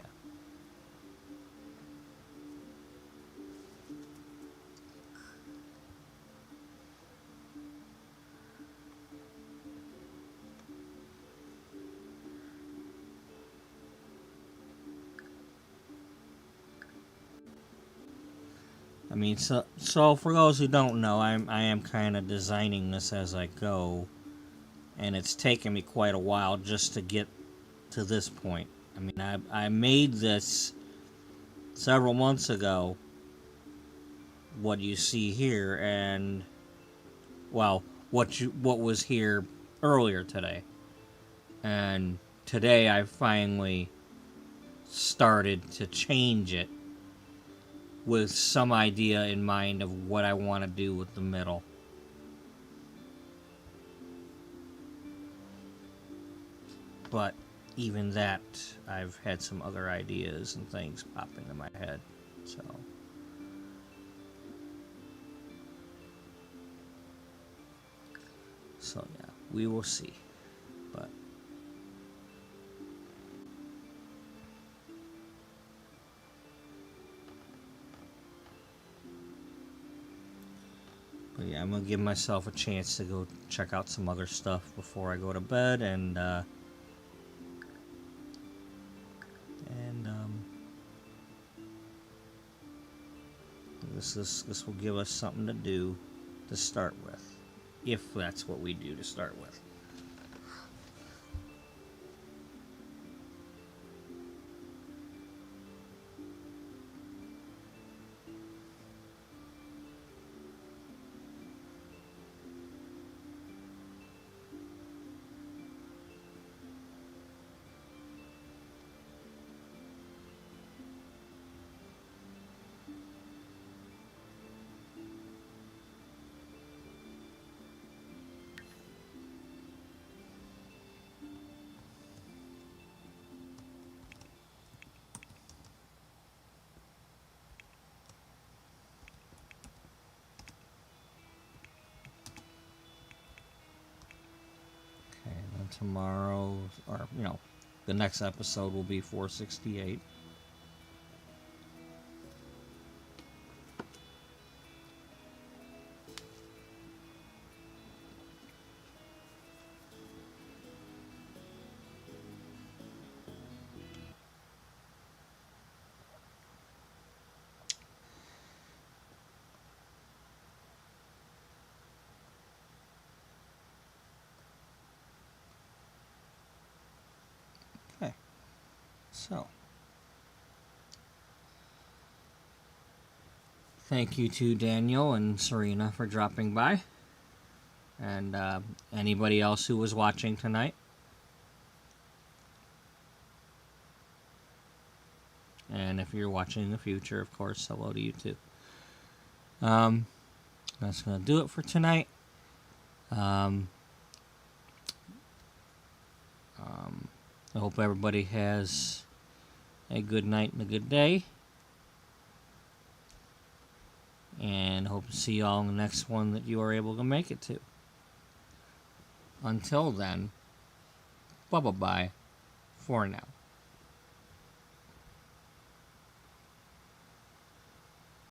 I mean, so for those who don't know, I am kind of designing this as I go, and it's taken me quite a while just to get to this point. I mean, I made this several months ago, what you see here, and well, what was here earlier today, and today I finally started to change it with some idea in mind of what I want to do with the middle. But even that, I've had some other ideas and things pop into my head. So yeah, we will see. But yeah, I'm gonna give myself a chance to go check out some other stuff before I go to bed, and this will give us something to do to start with, if that's what we do to start with. tomorrow, or, the next episode will be 468. Okay. So, thank you to Daniel and Serena for dropping by, and anybody else who was watching tonight. And if you're watching in the future, of course, hello to you too. That's going to do it for tonight. I hope everybody has a good night and a good day. And hope to see you all in the next one that you are able to make it to. Until then, bye-bye for now.